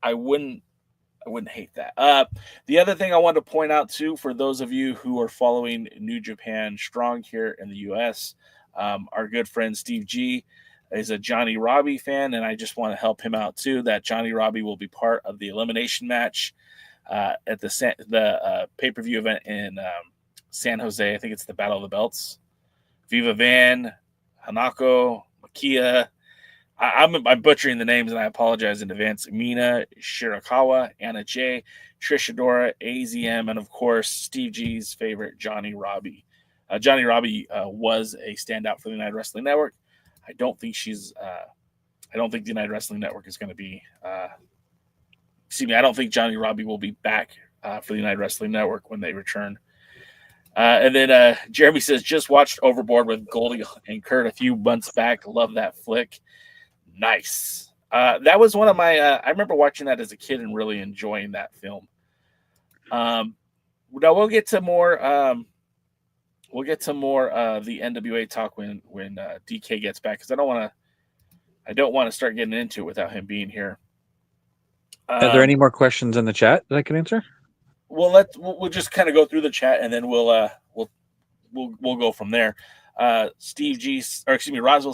I wouldn't hate that. The other thing I wanted to point out too, for those of you who are following New Japan Strong here in the U.S., our good friend Steve G is a Johnny Robbie fan, and I just want to help him out too. That Johnny Robbie will be part of the elimination match at the pay-per-view event in San Jose. I think it's the Battle of the Belts. Viva Van, Hanako, Makia. I'm butchering the names, and I apologize in advance. Mina Shirakawa, Anna J, Trish Adora, AZM, and of course Steve G's favorite, Johnny Robbie. Johnny Robbie was a standout for the United Wrestling Network. I don't think the United Wrestling Network is going to be. I don't think Johnny Robbie will be back for the United Wrestling Network when they return. And then Jeremy says, just watched Overboard with Goldie and Kurt a few months back. Love that flick. Nice. That was one of my I remember watching that as a kid and really enjoying that film. Now we'll get to more. We'll get to more the NWA talk when DK gets back, because I don't want to start getting into it without him being here. Are there any more questions in the chat that I can answer? Well, we'll just kind of go through the chat, and then we'll go from there. Roswell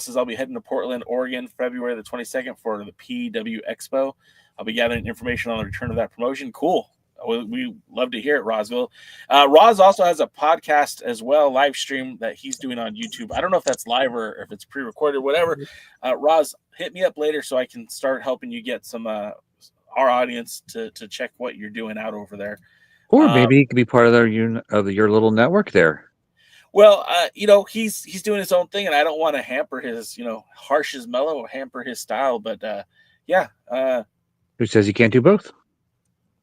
says, I'll be heading to Portland, Oregon, February the 22nd for the PW Expo. I'll be gathering information on the return of that promotion. Cool. We love to hear it, Roswell. Roz also has a podcast as well, live stream that he's doing on YouTube. I don't know if that's live or if it's pre-recorded, whatever. Roz, hit me up later so I can start helping you get some our audience to check what you're doing out over there. Or maybe he could be part of your little network there. Well, he's doing his own thing, and I don't want to hamper his, harsh as mellow, hamper his style. But who says you can't do both?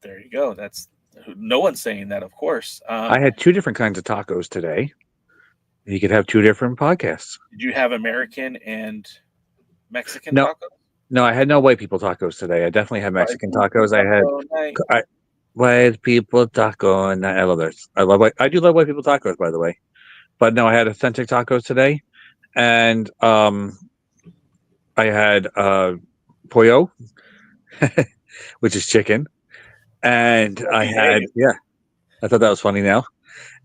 There you go. That's no one's saying that, of course. I had 2 different kinds of tacos today. You could have 2 different podcasts. Did you have American and Mexican tacos? No, I had no white people tacos today. I definitely had Mexican tacos. I had white people taco, and I love those. I do love white people tacos, by the way. But no, I had authentic tacos today, and I had pollo, which is chicken, and I thought that was funny now,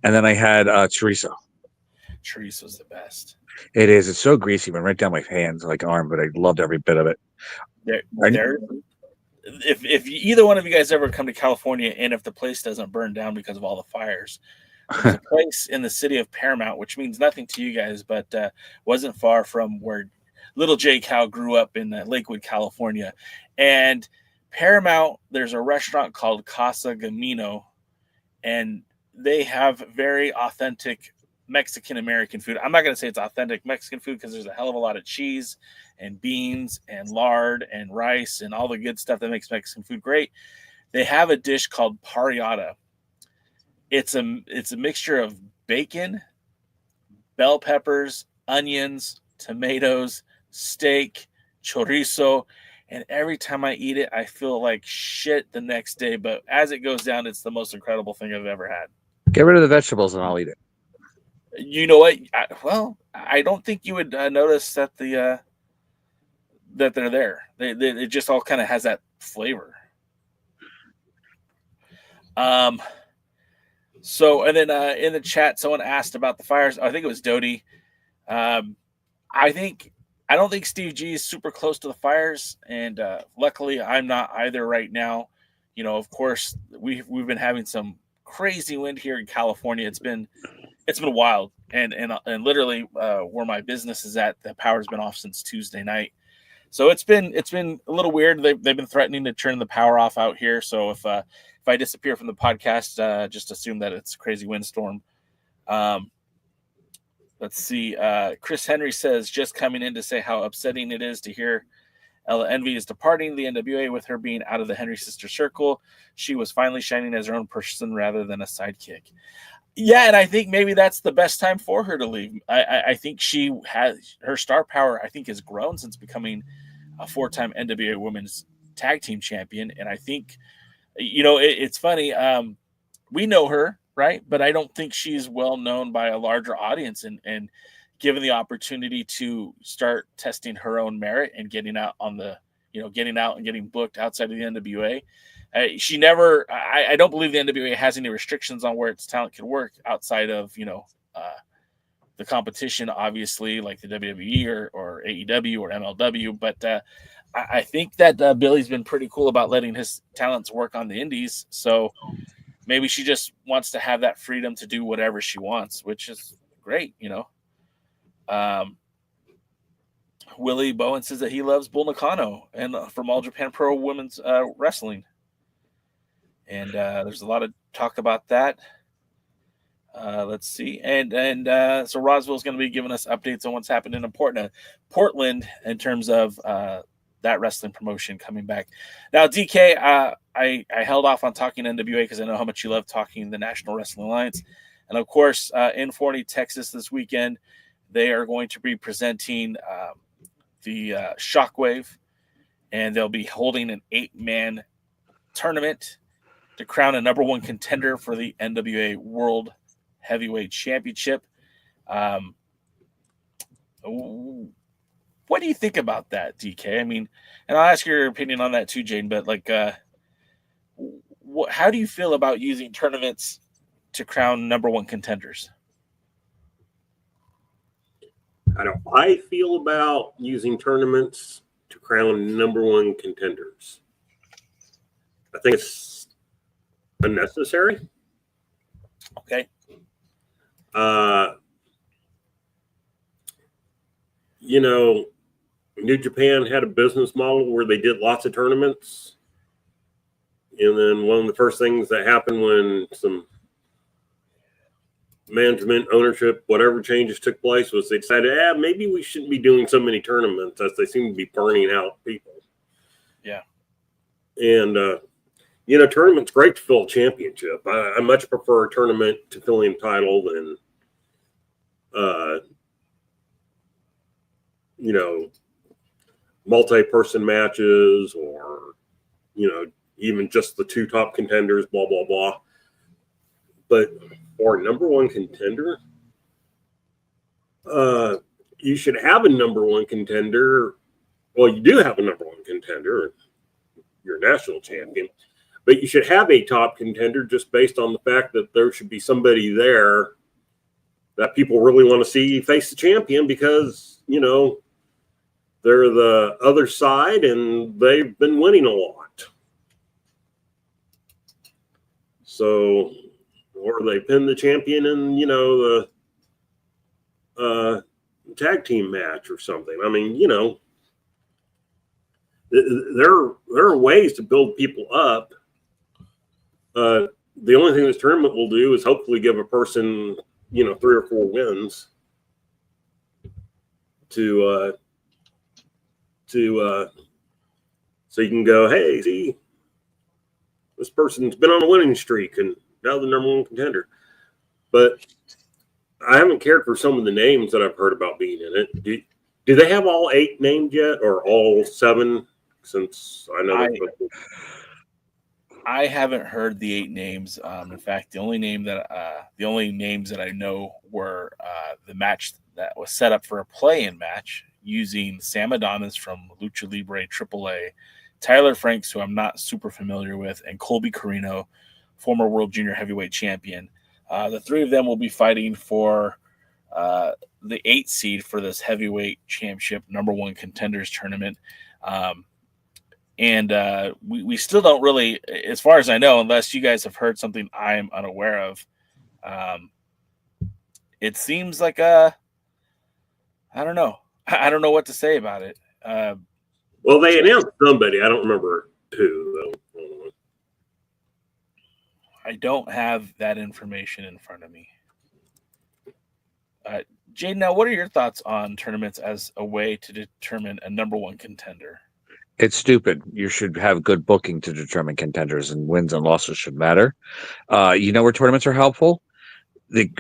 and then I had chorizo. Chorizo's the best. It is. It's so greasy, went right down my hands, like arm, but I loved every bit of it. If either one of you guys ever come to California, and if the place doesn't burn down because of all the fires, there's a place in the city of Paramount, which means nothing to you guys, but wasn't far from where little J. Cow grew up in Lakewood, California. And Paramount, there's a restaurant called Casa Gamino, and they have very authentic Mexican-American food. I'm not going to say it's authentic Mexican food because there's a hell of a lot of cheese and beans and lard and rice and all the good stuff that makes Mexican food great. They have a dish called parrillada. It's a mixture of bacon, bell peppers, onions, tomatoes, steak, chorizo, and every time I eat it, I feel like shit the next day. But as it goes down, it's the most incredible thing I've ever had. Get rid of the vegetables and I'll eat it. You know what? I don't think you would notice that that they're there. It just all kind of has that flavor. So, and then in the chat, someone asked about the fires. I think it was Dodie. I don't think Steve G is super close to the fires, and luckily I'm not either right now. Of course, we've been having some crazy wind here in California. It's been wild, and literally where my business is at, the power's been off since Tuesday night. So it's been a little weird. They've been threatening to turn the power off out here. So if I disappear from the podcast, just assume that it's a crazy windstorm. Let's see. Chris Henry says, just coming in to say how upsetting it is to hear Ella Envy is departing the NWA with her being out of the Henry sister circle. She was finally shining as her own person rather than a sidekick. Yeah, and I think maybe that's the best time for her to leave. I think she has her star power, I think, has grown since becoming a 4-time NWA Women's Tag Team Champion. And I think, it's funny. We know her, right? But I don't think she's well known by a larger audience, and given the opportunity to start testing her own merit and getting out and getting booked outside of the NWA. I don't believe the NWA has any restrictions on where its talent can work outside of, the competition, obviously, like the WWE or AEW or MLW. But I think that Billy's been pretty cool about letting his talents work on the indies. So maybe she just wants to have that freedom to do whatever she wants, which is great, Willie Bowen says that he loves Bull Nakano and from All Japan Pro Women's Wrestling. And there's a lot of talk about that. Let's see. And so Roswell's going to be giving us updates on what's happening in Portland in terms of that wrestling promotion coming back. Now, DK, I held off on talking NWA because I know how much you love talking the National Wrestling Alliance. And, of course, in Forney, Texas this weekend, they are going to be presenting the Shockwave, and they'll be holding an 8-man tournament to crown a number one contender for the NWA World Heavyweight Championship. What do you think about that, DK? I mean, and I'll ask your opinion on that too, Jane, but like, how do you feel about using tournaments to crown number one contenders? How do I feel about using tournaments to crown number one contenders? I think it's unnecessary. Okay. You know, New Japan had a business model where they did lots of tournaments. And then one of the first things that happened when some management, ownership, whatever changes took place was they decided, maybe we shouldn't be doing so many tournaments as they seem to be burning out people. Yeah. And, you know, tournament's great to fill a championship. I much prefer a tournament to filling a title than, you know, multi-person matches or, you know, even just the two top contenders, blah, blah, blah. But for a number one contender, you should have a number one contender. Well, you do have a number one contender. You're a national champion. But you should have a top contender just based on the fact that there should be somebody there that people really want to see face the champion because, you know, they're the other side and they've been winning a lot. So, or they pin the champion in, you know, the tag team match or something. I mean, you know, there are ways to build people up. The only thing this tournament will do is hopefully give a person, you know, 3 or 4 wins to so you can go, hey, see, this person's been on a winning streak and now the number one contender. But I haven't cared for some of the names that I've heard about being in it. Do they have all 8 named yet, or all 7? Since I know I haven't heard the 8 names. In fact, the only names that I know were the match that was set up for a play-in match using Sam Adonis from Lucha Libre AAA, Tyler Franks, who I'm not super familiar with, and Colby Carino, former World Junior Heavyweight Champion. The 3 of them will be fighting for the 8 seed for this heavyweight championship number one contenders tournament. And we still don't really, as far as I know, unless you guys have heard something I'm unaware of, it seems like I don't know. I don't know what to say about it. Well, they announced somebody. I don't remember who, though. I don't have that information in front of me. Jade, now, what are your thoughts on tournaments as a way to determine a number one contender? It's stupid. You should have good booking to determine contenders, and wins and losses should matter. You know where tournaments are helpful?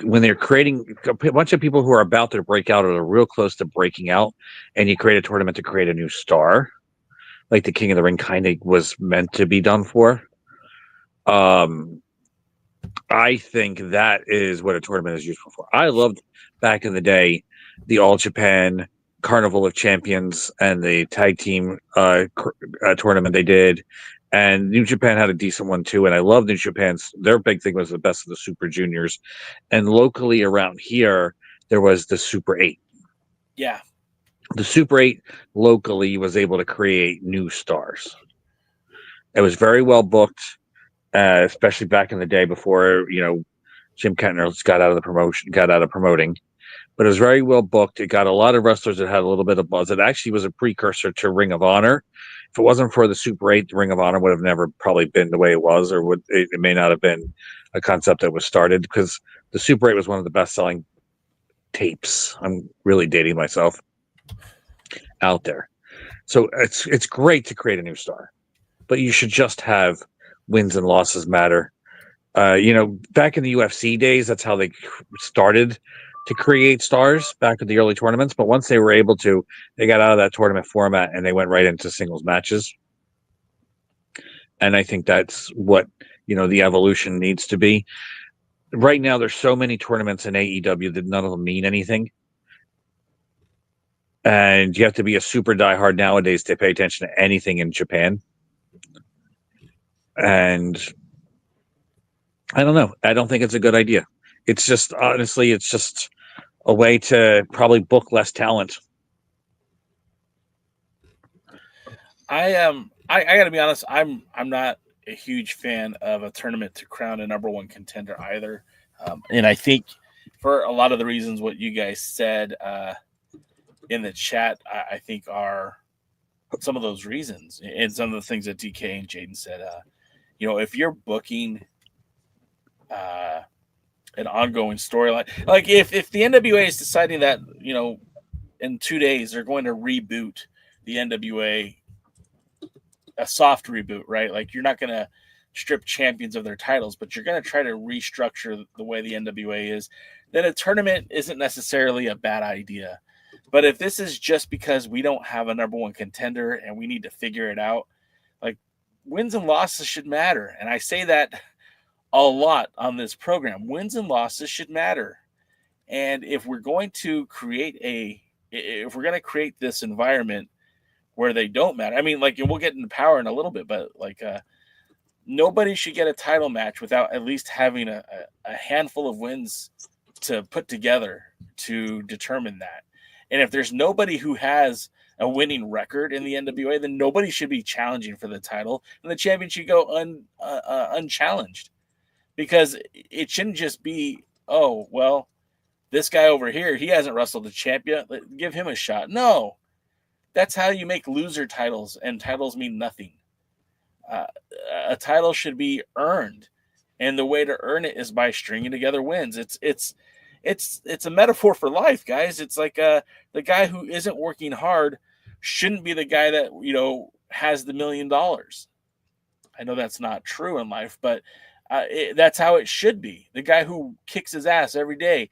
When they're creating a bunch of people who are about to break out or are real close to breaking out, and you create a tournament to create a new star, like the King of the Ring kind of was meant to be done for. I think that is what a tournament is useful for. I loved back in the day the All Japan Carnival of Champions and the tag team tournament they did. And New Japan had a decent one too. And I love New Japan's. Their big thing was the best of the Super Juniors. And locally around here, there was the Super 8. Yeah. The Super 8 locally was able to create new stars. It was very well booked, especially back in the day before, you know, Jim Kettner got out of promoting. But it was very well booked. It got a lot of wrestlers that had a little bit of buzz. It actually was a precursor to Ring of Honor. If it wasn't for the Super 8, the Ring of Honor would have never probably been the way it was, or it may not have been a concept that was started, because the Super 8 was one of the best-selling tapes. I'm really dating myself out there. So it's great to create a new star, but you should just have wins and losses matter. You know, back in the UFC days, that's how they started to create stars back in the early tournaments. But once they were able to, they got out of that tournament format and they went right into singles matches. And I think that's what the evolution needs to be. Right now, there's so many tournaments in AEW that none of them mean anything. And you have to be a super diehard nowadays to pay attention to anything in Japan. And I don't know. I don't think it's a good idea. It's just, honestly, it's just a way to probably book less talent. I gotta be honest, I'm not a huge fan of a tournament to crown a number one contender either. And I think for a lot of the reasons what you guys said in the chat, I think are some of those reasons, and some of the things that DK and Jaden said. If you're booking an ongoing storyline, like if the NWA is deciding that in 2 days they're going to reboot the NWA, a soft reboot, right? Like you're not going to strip champions of their titles, but you're going to try to restructure the way the NWA is, then a tournament isn't necessarily a bad idea. But if this is just because we don't have a number one contender and we need to figure it out, like wins and losses should matter. And I say that a lot on this program. Wins and losses should matter. And if we're going to create this environment where they don't matter, I mean, like, and we'll get into power in a little bit, but like nobody should get a title match without at least having a handful of wins to put together to determine that. And if there's nobody who has a winning record in the NWA, then nobody should be challenging for the title, and the champion should go unchallenged, because it shouldn't just be, oh, well, this guy over here, he hasn't wrestled the champion, give him a shot. No, that's how you make loser titles, and titles mean nothing. A title should be earned, and the way to earn it is by stringing together wins. It's a metaphor for life, guys. It's like the guy who isn't working hard shouldn't be the guy that has the $1 million. I know that's not true in life, but that's how it should be. The guy who kicks his ass every day,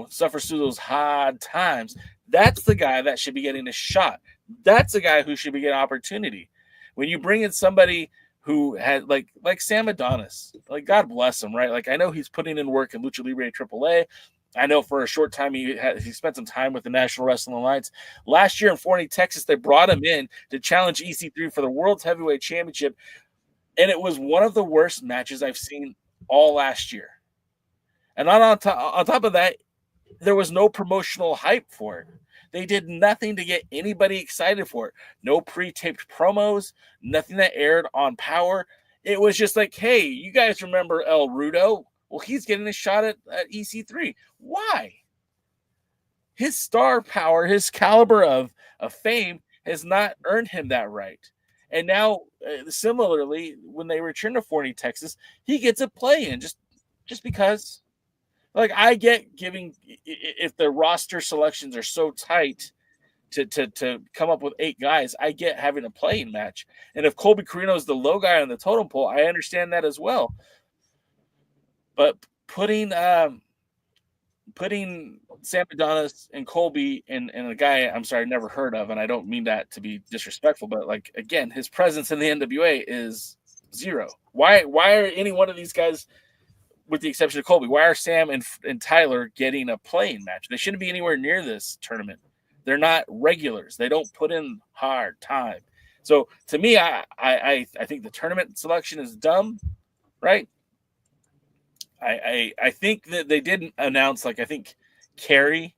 suffers through those hard times, that's the guy that should be getting a shot. That's the guy who should be getting an opportunity. When you bring in somebody who had like Sam Adonis, like, God bless him, right? Like, I know he's putting in work in Lucha Libre AAA. I know for a short time he spent some time with the National Wrestling Alliance. Last year in Forney, Texas, they brought him in to challenge EC3 for the World's Heavyweight Championship, and it was one of the worst matches I've seen all last year. And on top of that, there was no promotional hype for it. They did nothing to get anybody excited for it. No pre-taped promos, nothing that aired on Power. It was just like, hey, you guys remember El Rudo? Well, he's getting a shot at EC3. Why? His star power, his caliber of fame has not earned him that right. And now, similarly, when they return to Forney, Texas, he gets a play-in just because. Like, I get giving, if the roster selections are so tight to come up with 8 guys, I get having a play-in match. And if Colby Corino is the low guy on the totem pole, I understand that as well. But putting Sam Adonis and Colby and a guy I never heard of, and I don't mean that to be disrespectful, but like, again, his presence in the NWA is zero. Why are any one of these guys, with the exception of Colby, why are Sam and Tyler getting a playing match? They shouldn't be anywhere near this tournament. They're not regulars. They don't put in hard time. So to me, I think the tournament selection is dumb, right? I think that they didn't announce, like, I think Kerry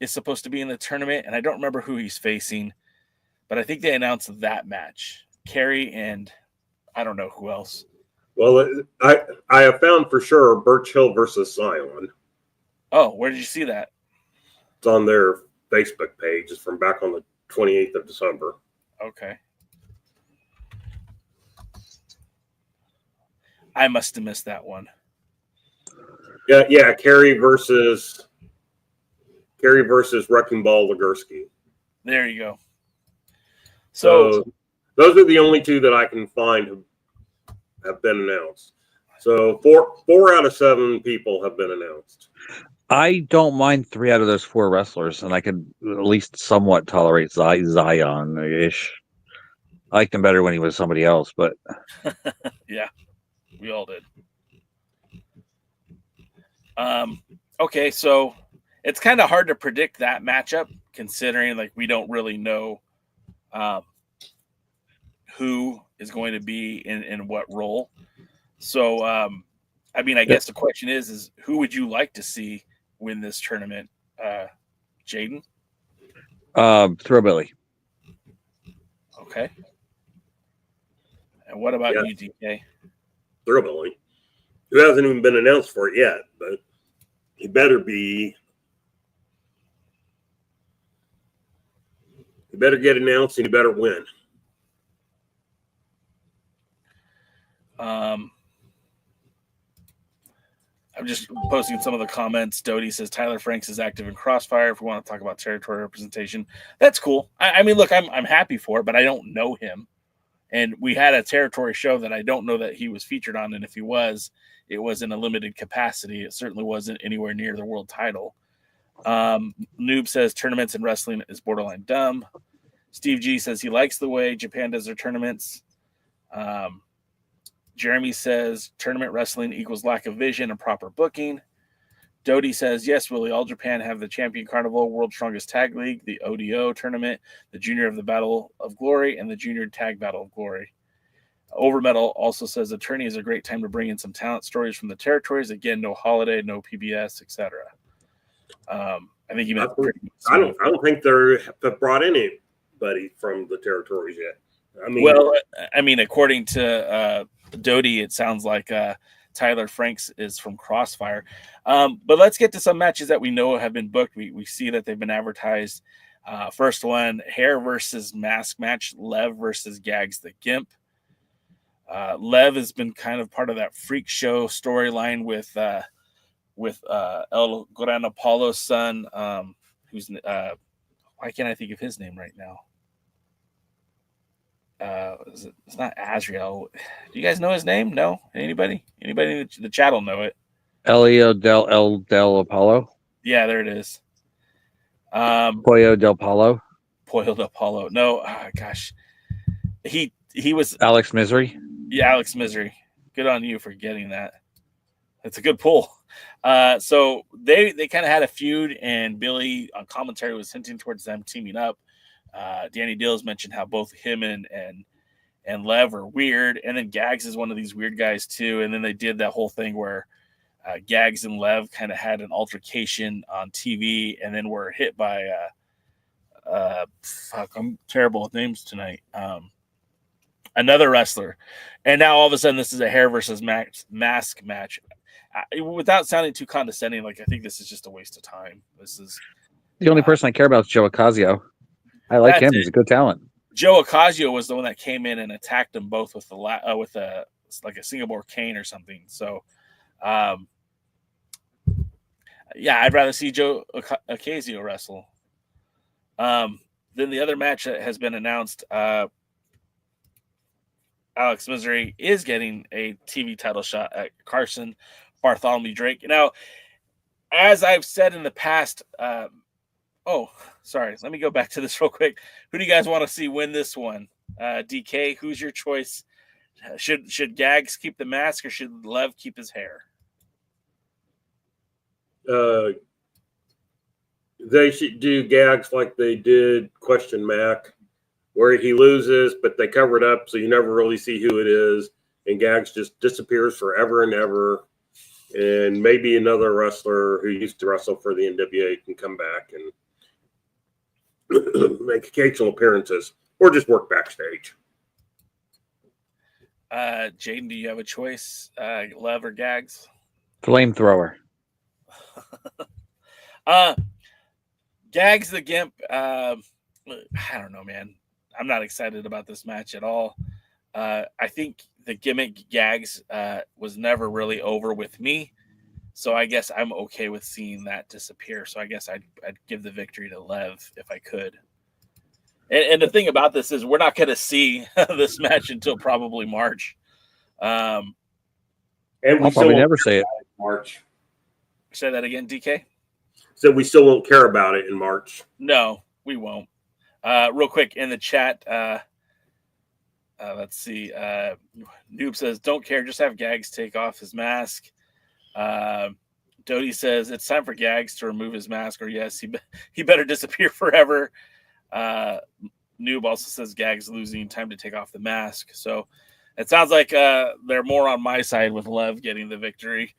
is supposed to be in the tournament, and I don't remember who he's facing, but I think they announced that match. Kerry and I don't know who else. Well, I have found for sure Birch Hill versus Zion. Oh, where did you see that? It's on their Facebook page. It's from back on the 28th of December. Okay. I must have missed that one. Yeah, Kerry versus Wrecking Ball Legursky. There you go. So those are the only 2 that I can find have been announced. So 4 out of 7 people have been announced. I don't mind 3 out of those 4 wrestlers, and I could at least somewhat tolerate Zion-ish. I liked him better when he was somebody else, but yeah, We all did. Okay, so it's kind of hard to predict that matchup, considering like we don't really know who is going to be in what role. So, I mean, I guess the question is who would you like to see win this tournament, Jaden? Throwbilly. Okay. And what about you, DK? Throwbilly, who hasn't even been announced for it yet, but he better be. He better get announced and he better win. I'm just posting some of the comments. Doty says Tyler Franks is active in Crossfire. If we want to talk about territory representation, that's cool. I mean, look, I'm happy for it, but I don't know him. And we had a territory show that I don't know that he was featured on. And if he was, it was in a limited capacity. It certainly wasn't anywhere near the world title. Noob says tournaments in wrestling is borderline dumb. Steve G says he likes the way Japan does their tournaments. Jeremy says tournament wrestling equals lack of vision and proper booking. Doty says, yes, Willie, all Japan have the Champion Carnival, World Strongest Tag League, the ODO tournament, the Junior of the Battle of Glory, and the Junior Tag Battle of Glory. Overmetal also says attorney is a great time to bring in some talent stories from the territories. Again, no holiday, no PBS, etc. I think you meant I don't think they've brought anybody from the territories yet. I mean, according to Doty, it sounds like Tyler Franks is from Crossfire. But let's get to some matches that we know have been booked. We see that they've been advertised. First one, hair versus mask match, Lev versus Gags the Gimp. Lev has been kind of part of that freak show storyline with El Gran Apollo's son, who's why can't I think of his name right now? It's not Azrael. Do you guys know his name? No? Anybody in the chat will know it. Elio del Apollo. Yeah, there it is. Pollo del Palo. Pollo del Palo. No, gosh. He was Alex Misery. Yeah, Alex Misery. Good on you for getting that. That's a good pull. So they kind of had a feud, and Billy on commentary was hinting towards them teaming up. Danny Dills mentioned how both him and Lev are weird, and then Gags is one of these weird guys too. And then they did that whole thing where Gags and Lev kind of had an altercation on TV, and then were hit by I'm terrible with names tonight. Another wrestler, and now all of a sudden this is a hair versus mask match. Without sounding too condescending, like I think this is just a waste of time. This is the only person I care about is Joe Ocasio. I like him; he's a good talent. Joe Ocasio was the one that came in and attacked them both with with a Singapore cane or something. So, yeah, I'd rather see Joe Ocasio wrestle. Then the other match that has been announced. Alex Misery is getting a TV title shot at Carson Bartholomew Drake. Now, as I've said in the past, let me go back to this real quick. Who do you guys want to see win this one? DK, who's your choice? Should Gags keep the mask or should Lev keep his hair? They should do Gags like they did Question Mac, where he loses, but they cover it up so you never really see who it is, and Gags just disappears forever and ever. And maybe another wrestler who used to wrestle for the NWA can come back and make occasional appearances or just work backstage. Jaden, do you have a choice? Lev or Gags? Flamethrower. Gags the Gimp. I don't know, man. I'm not excited about this match at all. I think the gimmick Gags was never really over with me. So I guess I'm okay with seeing that disappear. So I guess I'd give the victory to Lev if I could. And the thing about this is we're not going to see this match until probably March. And I'll probably never say it. March. Say that again, DK? So we still won't care about it in March. No, we won't. Real quick in the chat, Let's see. Noob says, "Don't care. Just have Gags take off his mask." Dodie says, "It's time for Gags to remove his mask, or yes, he better disappear forever." Noob also says, "Gags losing, time to take off the mask." So it sounds like they're more on my side with Lev getting the victory.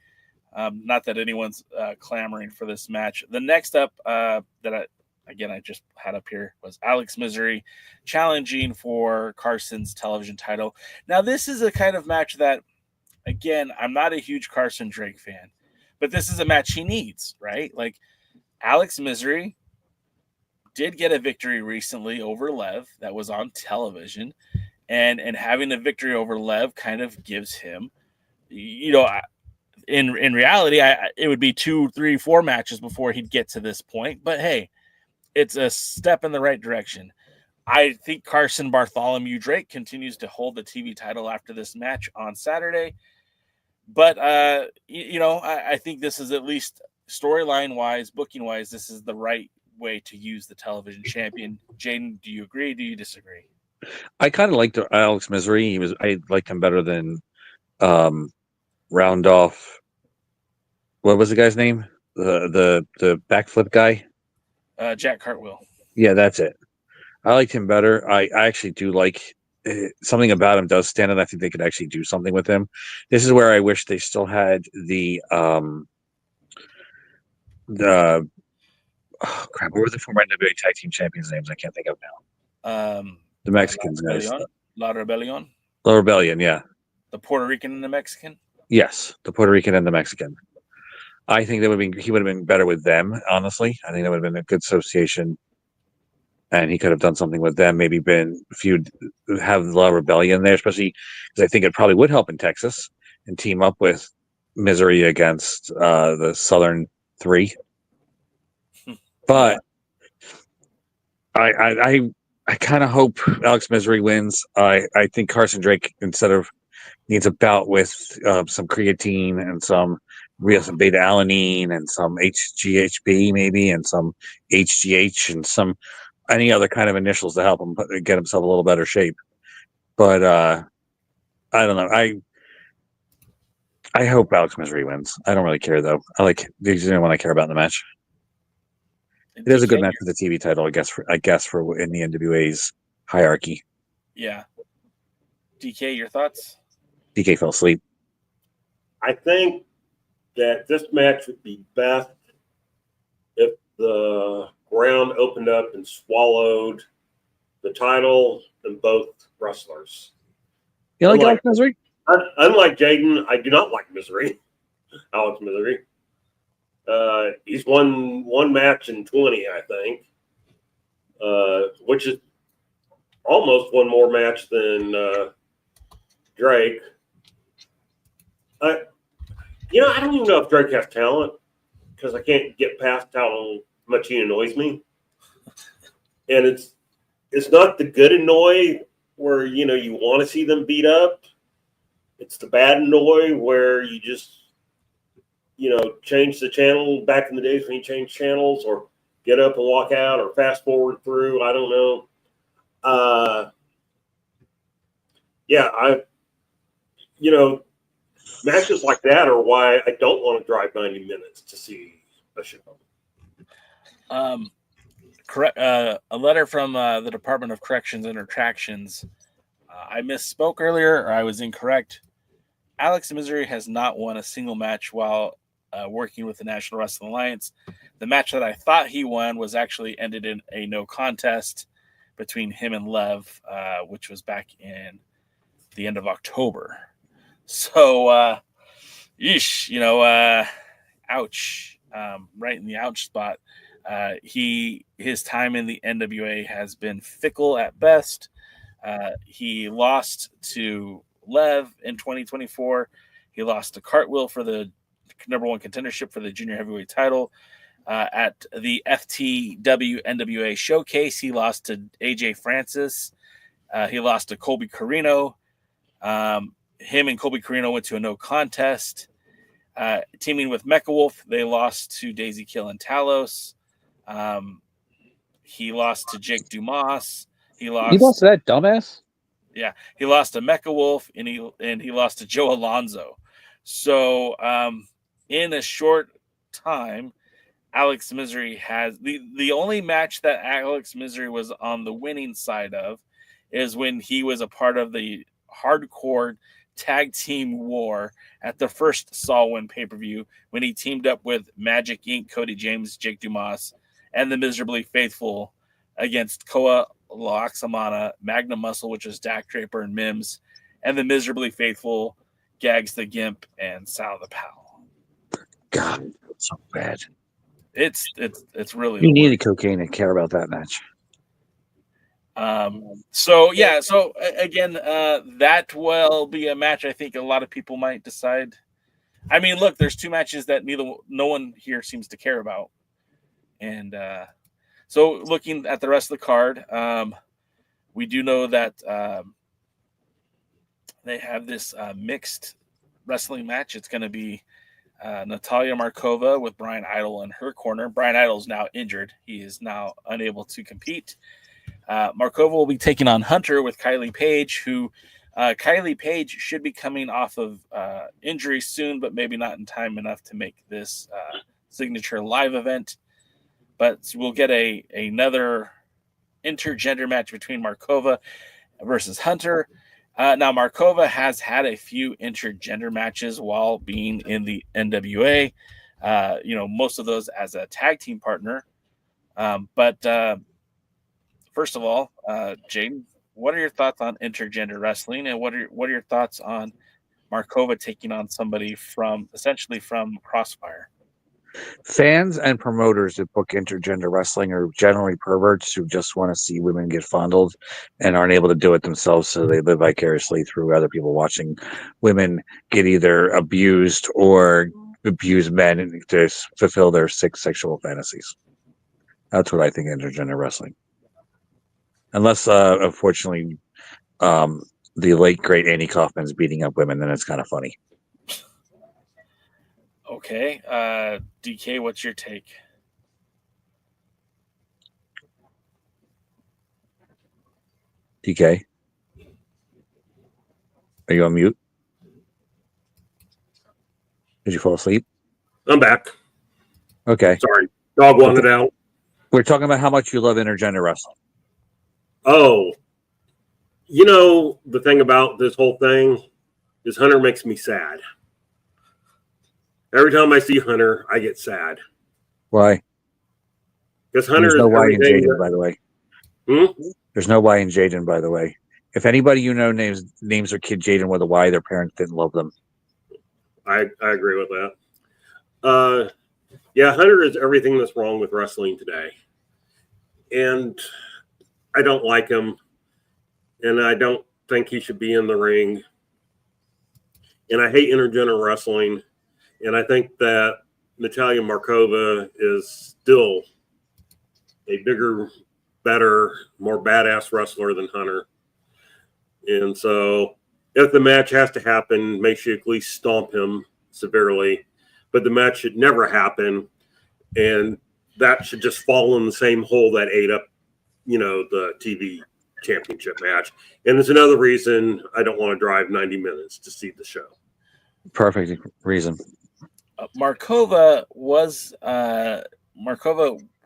Not that anyone's clamoring for this match. The next up that I just had up here was Alex Misery challenging for Carson's television title. Now, this is a kind of match that, again, I'm not a huge Carson Drake fan, but this is a match he needs, right? Like, Alex Misery did get a victory recently over Lev that was on television, and having a victory over Lev kind of gives him, in reality, it would be 2, 3, 4 matches before he'd get to this point. But hey, it's a step in the right direction. I think Carson Bartholomew Drake continues to hold the TV title after this match on Saturday. But, I think this is, at least storyline-wise, booking-wise, this is the right way to use the television champion. Jaden, do you agree? Do you disagree? I kind of liked Alex Misery. I liked him better than Roundoff. What was the guy's name? The backflip guy? Jack Cartwheel. Yeah, that's it. I liked him better. I actually do like something about him does stand out. I think they could actually do something with him. This is where I wish they still had the crap. What were the former NWA Tag Team Champions' names? I can't think of now. The Mexicans guys. La Rebellion. La Rebellion, yeah. The Puerto Rican and the Mexican. Yes, the Puerto Rican and the Mexican. I think he would have been better with them. Honestly, I think that would have been a good association, and he could have done something with them. Maybe have La Rebellion there, especially because I think it probably would help in Texas and team up with Misery against the Southern Three. But I kind of hope Alex Misery wins. I think Carson Drake needs a bout with some creatine and some beta alanine and some HGHB maybe and some HGH and some any other kind of initials to help him get himself a little better shape. But I don't know. I hope Alex Misery wins. I don't really care though. These are the only one I care about in the match. It is a good match for the TV title, I guess for in the NWA's hierarchy. Yeah. DK, your thoughts? DK fell asleep. I think that this match would be best if the ground opened up and swallowed the title and both wrestlers. You like Alex Misery? Unlike Jaden, I do not like Misery. Alex Misery. He's won one match in 20, I think, which is almost one more match than Drake. I don't even know if Drake has talent because I can't get past how much he annoys me. And it's not the good annoy where, you want to see them beat up. It's the bad annoy where you just, change the channel back in the days when you changed channels or get up and walk out or fast forward through. I don't know. Matches like that are why I don't want to drive 90 minutes to see a show. Correct. A letter from the Department of Corrections and Retractions. I misspoke earlier, or I was incorrect. Alex Misery has not won a single match while working with the National Wrestling Alliance. The match that I thought he won was actually ended in a no contest between him and Lev, which was back in the end of October. So, ouch, right in the ouch spot. His time in the NWA has been fickle at best. He lost to Lev in 2024. He lost to Cartwheel for the number one contendership for the junior heavyweight title. At the FTW NWA Showcase, he lost to AJ Francis. He lost to Colby Carino. Him and Colby Carino went to a no contest. Teaming with Mecha Wolf, they lost to Daisy Kill and Talos. He lost to Jake Dumas. He lost to that dumbass? Yeah, he lost to Mecha Wolf and he lost to Joe Alonzo. So in a short time, Alex Misery has the only match that Alex Misery was on the winning side of is when he was a part of the hardcore tag team war at the first Solwyn pay-per-view when he teamed up with Magic Inc., Cody James, Jake Dumas, and the Miserably Faithful against Koa Loxamana, Magnum Muscle, which was Dak Draper and Mims, and the Miserably Faithful, Gags the Gimp, and Sal the Pal. God, it's so bad. It's really you needed cocaine to care about that match. So again, that will be a match I think a lot of people might decide. I mean, look, there's two matches that no one here seems to care about, and so looking at the rest of the card, we do know that they have this mixed wrestling match. It's going to be Natalia Markova with Brian Idol in her corner. Brian Idol is now injured. He is now unable to compete. Markova will be taking on Hunter with Kylie Page, who Kylie Page should be coming off of injury soon, but maybe not in time enough to make this signature live event. But we'll get another intergender match between Markova versus Hunter. Now, Markova has had a few intergender matches while being in the NWA. Most of those as a tag team partner. But first of all, Jaden, what are your thoughts on intergender wrestling, and what are your thoughts on Markova taking on somebody essentially from Crossfire? Fans and promoters that book intergender wrestling are generally perverts who just want to see women get fondled and aren't able to do it themselves, so they live vicariously through other people watching women get either abused or abuse men to fulfill their sick sexual fantasies. That's what I think intergender wrestling. Unless, unfortunately, the late great Andy Kaufman's beating up women, then it's kind of funny. Okay, DK, what's your take? DK, are you on mute? Did you fall asleep? I'm back. Okay. Sorry. Dog wanted out. We're talking about how much you love intergender wrestling. Oh, the thing about this whole thing is Hunter makes me sad. Every time I see Hunter, I get sad. Why? Because Hunter There's no is Y in everything. Jaden, by the way. Hmm? There's no Y in Jaden, by the way. If anybody names their kid Jaden with a Y, their parents didn't love them. I agree with that. Hunter is everything that's wrong with wrestling today. And I don't like him. And I don't think he should be in the ring. And I hate intergender wrestling. And I think that Natalia Markova is still a bigger, better, more badass wrestler than Hunter. And so if the match has to happen, make sure you at least stomp him severely. But the match should never happen. And that should just fall in the same hole that ate up, the TV championship match. And it's another reason I don't want to drive 90 minutes to see the show. Perfect reason. Markova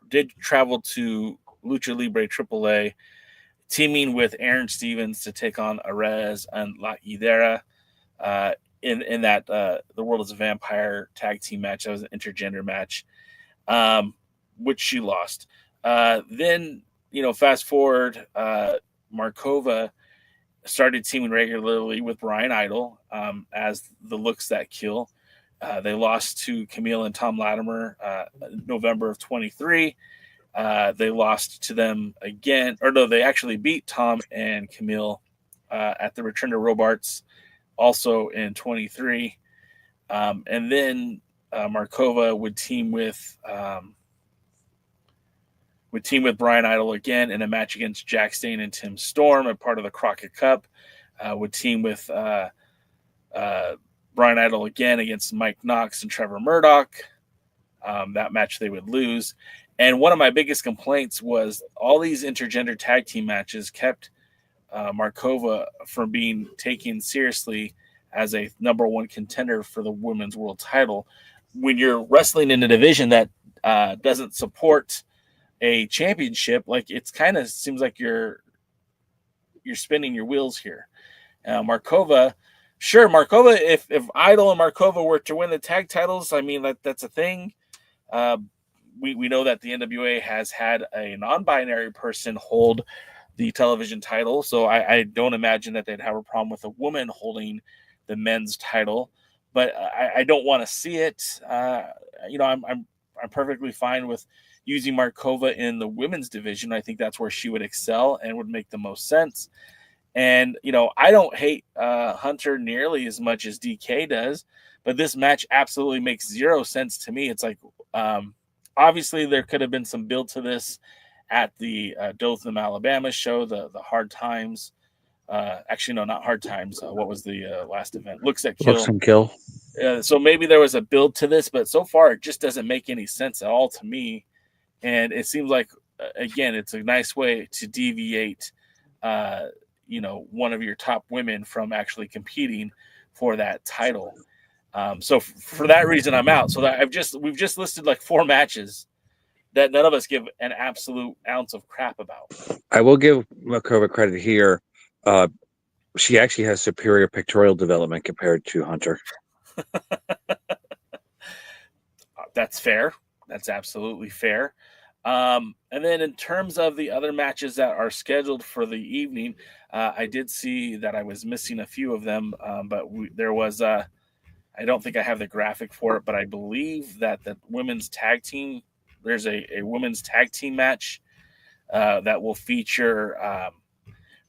did travel to Lucha Libre AAA, teaming with Aaron Stevens to take on Arez and La Hidera in that the World is a Vampire tag team match. That was an intergender match, which she lost. Then, fast forward, Markova started teaming regularly with Brian Idol as the Looks That Kill. They lost to Camille and Tom Latimer November of 23. They lost to them again. Or no, they actually beat Tom and Camille at the Return to Robarts also in 23. And then Markova would team with Brian Idol again in a match against Jack Stain and Tim Storm, a part of the Crockett Cup. Would team with Brian Idol again against Mike Knox and Trevor Murdoch. That match they would lose. And one of my biggest complaints was all these intergender tag team matches kept Markova from being taken seriously as a number one contender for the women's world title when you're wrestling in a division that doesn't support a championship. Like, it's kind of seems like you're spinning your wheels here. Markova, if Idol and Markova were to win the tag titles, I mean, that's a thing. We know that the NWA has had a non-binary person hold the television title, so I don't imagine that they'd have a problem with a woman holding the men's title, but I don't want to see it. I'm perfectly fine with using Markova in the women's division. I think that's where she would excel and would make the most sense. And, I don't hate Hunter nearly as much as DK does, but this match absolutely makes zero sense to me. It's like, obviously there could have been some build to this at the Dothan, Alabama show, the Hard Times. Actually, no, not Hard Times. What was the last event? Looks at Kill. Looks and Kill. So maybe there was a build to this, but so far it just doesn't make any sense at all to me. And it seems like, again, it's a nice way to deviate, one of your top women from actually competing for that title. So for that reason, I'm out. So that we've just listed like 4 matches that none of us give an absolute ounce of crap about. I will give Markova credit here. She actually has superior pictorial development compared to Hunter. That's fair. That's absolutely fair. And then in terms of the other matches that are scheduled for the evening, I did see that I was missing a few of them, but there was I don't think I have the graphic for it, but I believe that the women's tag team, there's a women's tag team match that will feature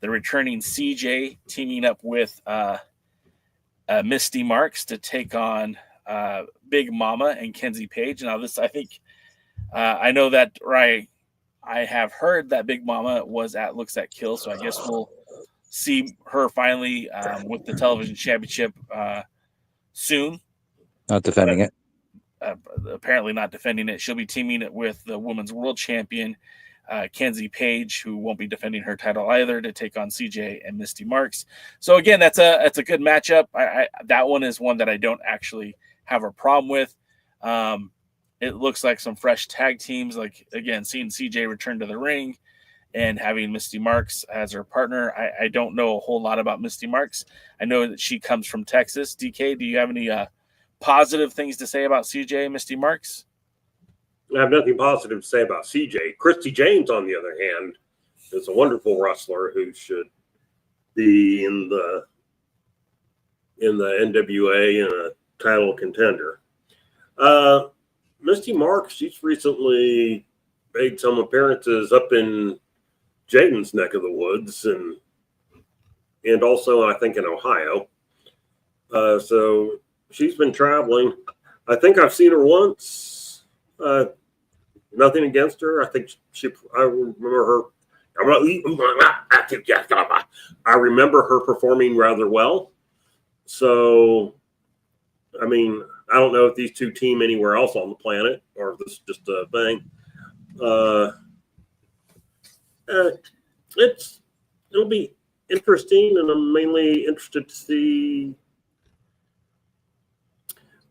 the returning CJ teaming up with Misty Marks to take on Big Mama and Kenzie Page. Now this, I think, I know that I have heard that Big Mama was at Looks at Kill, so I guess we'll see her finally with the television championship soon. Not defending it. Apparently not defending it. She'll be teaming it with the women's world champion, Kenzie Page, who won't be defending her title either, to take on CJ and Misty Marks. So again, that's a good matchup. That one is one that I don't actually have a problem with. It looks like some fresh tag teams, like, again, seeing CJ return to the ring and having Misty Marks as her partner. I don't know a whole lot about Misty Marks. I know that she comes from Texas. DK, do you have any positive things to say about CJ and Misty Marks? I have nothing positive to say about CJ. Christy James, on the other hand, is a wonderful wrestler who should be in the NWA and a title contender. Misty Marks, she's recently made some appearances up in Jaden's neck of the woods and also, I think, in Ohio. So she's been traveling. I think I've seen her once. Nothing against her. I think I remember her. I remember her performing rather well. So, I mean, I don't know if these two team anywhere else on the planet or if this is just a thing. It'll be interesting, and I'm mainly interested to see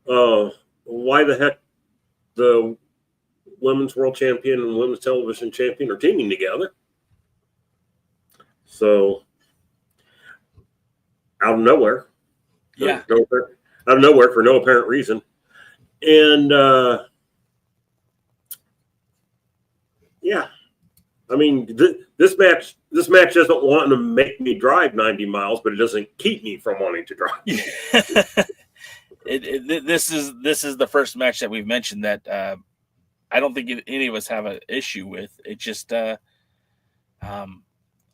why the heck the women's world champion and women's television champion are teaming together. So, out of nowhere. Yeah. Out of nowhere for no apparent reason. And, yeah. I mean, this match doesn't want to make me drive 90 miles, but it doesn't keep me from wanting to drive. This is the first match that we've mentioned that I don't think any of us have an issue with. It just,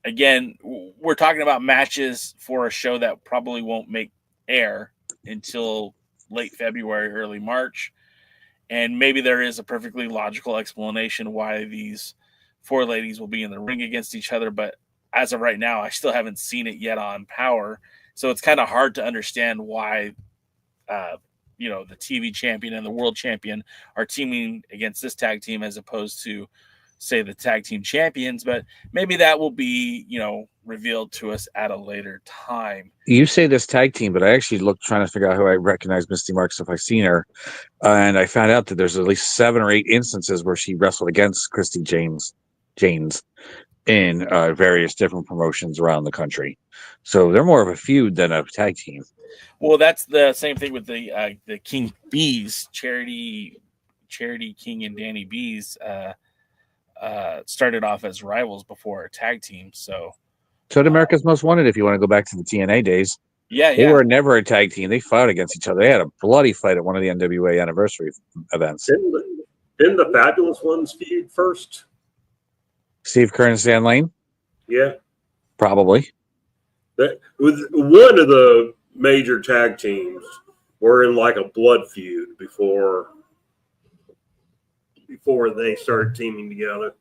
again, we're talking about matches for a show that probably won't make air until late February, early March. And maybe there is a perfectly logical explanation why these 4 ladies will be in the ring against each other. But as of right now, I still haven't seen it yet on Power. So it's kind of hard to understand why, the TV champion and the world champion are teaming against this tag team as opposed to say the tag team champions, but maybe that will be, revealed to us at a later time. You say this tag team, but I actually looked trying to figure out who I recognize Misty Marks if I've seen her. And I found out that there's at least 7 or 8 instances where she wrestled against Christy Janes in various different promotions around the country. So they're more of a feud than a tag team. Well, that's the same thing with the King Bees, Charity King and Danny Bees started off as rivals before a tag team. So did America's Most Wanted, if you want to go back to the TNA days. Yeah. They were never a tag team. They fought against each other. They had a bloody fight at one of the NWA anniversary events. Didn't the Fabulous Ones feud first? Steve Kerr and Stan Lane? Yeah. Probably. That was one of the major tag teams were in like a blood feud before they started teaming together.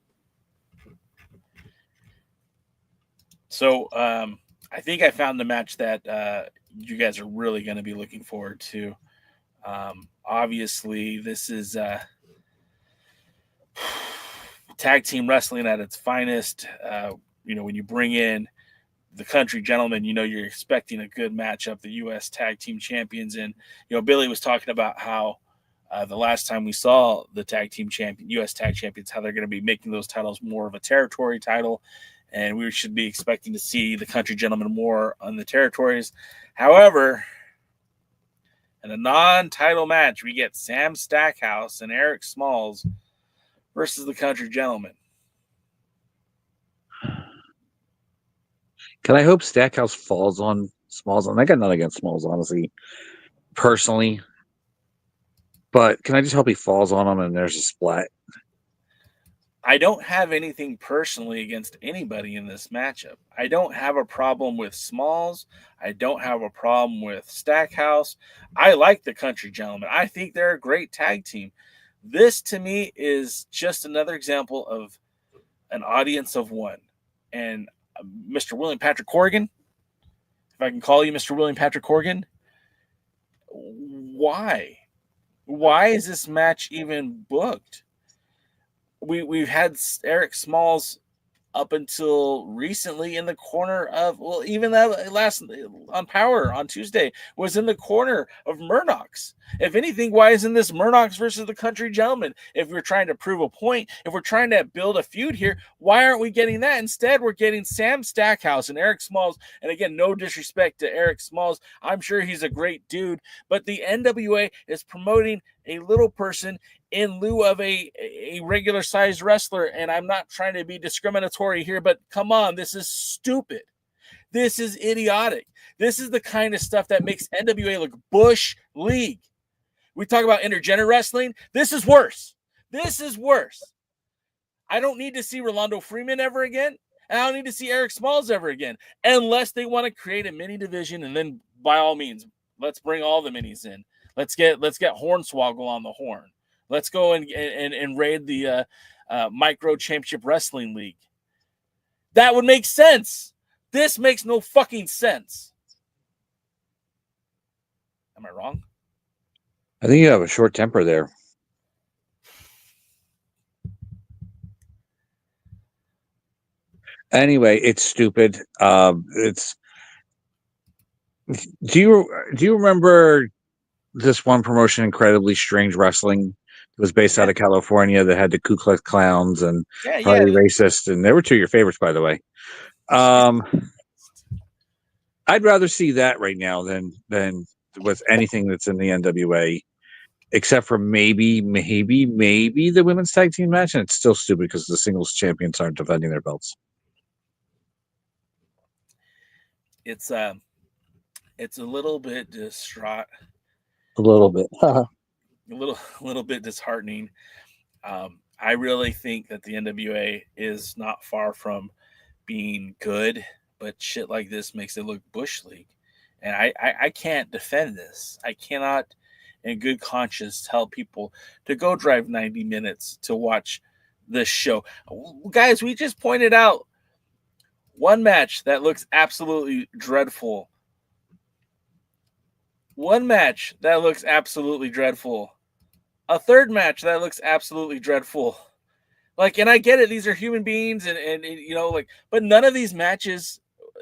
So I think I found the match that you guys are really going to be looking forward to. Obviously, this is tag team wrestling at its finest. When you bring in the country gentlemen, you're expecting a good matchup, the U.S. tag team champions. And, Billy was talking about how the last time we saw the tag team champion, U.S. tag champions, how they're going to be making those titles more of a territory title. And we should be expecting to see the country gentlemen more on the territories. However, in a non-title match, we get Sam Stackhouse and Eric Smalls versus the country gentlemen. Can I hope Stackhouse falls on Smalls? I got nothing against Smalls, honestly, personally. But can I just hope he falls on him and there's a splat? I don't have anything personally against anybody in this matchup. I don't have a problem with Smalls. I don't have a problem with Stackhouse. I like the country gentlemen. I think they're a great tag team. This, to me, is just another example of an audience of one. And Mr. William Patrick Corrigan, if I can call you Mr. William Patrick Corrigan, why? Why is this match even booked? We've had Eric Smalls up until recently in the corner of, even that last on Power on Tuesday was in the corner of Murdoch's. If anything, why isn't this Murdoch's versus the country gentlemen? If we're trying to prove a point, if we're trying to build a feud here, why aren't we getting that? Instead, we're getting Sam Stackhouse and Eric Smalls. And again, no disrespect to Eric Smalls. I'm sure he's a great dude, but the NWA is promoting a little person in lieu of a regular sized wrestler. And I'm not trying to be discriminatory here, but come on, this is stupid. This is idiotic. This is the kind of stuff that makes NWA look Bush League. We talk about intergender wrestling. This is worse. This is worse. I don't need to see Rolando Freeman ever again. And I don't need to see Eric Smalls ever again, unless they want to create a mini division. And then by all means, let's bring all the minis in. Let's get Hornswoggle on the horn. Let's go and raid the Micro Championship Wrestling League. That would make sense. This makes no fucking sense. Am I wrong? I think you have a short temper there. Anyway, it's stupid. It's. Do you remember this one promotion, Incredibly Strange Wrestling? It was based out of California that had the Ku Klux Klans and Highly Racist, and they were two of your favorites, by the way. I'd rather see that right now than with anything that's in the NWA, except for maybe the women's tag team match, and it's still stupid because the singles champions aren't defending their belts. It's a little bit distraught. A little bit. A little bit disheartening. I really think that the NWA is not far from being good, but shit like this makes it look Bush League. And I can't defend this. I cannot, in good conscience, tell people to go drive 90 minutes to watch this show. Guys, we just pointed out one match that looks absolutely dreadful. One match that looks absolutely dreadful. A third match that looks absolutely dreadful. Like, and I get it; these are human beings, and you know, like, but none of these matches,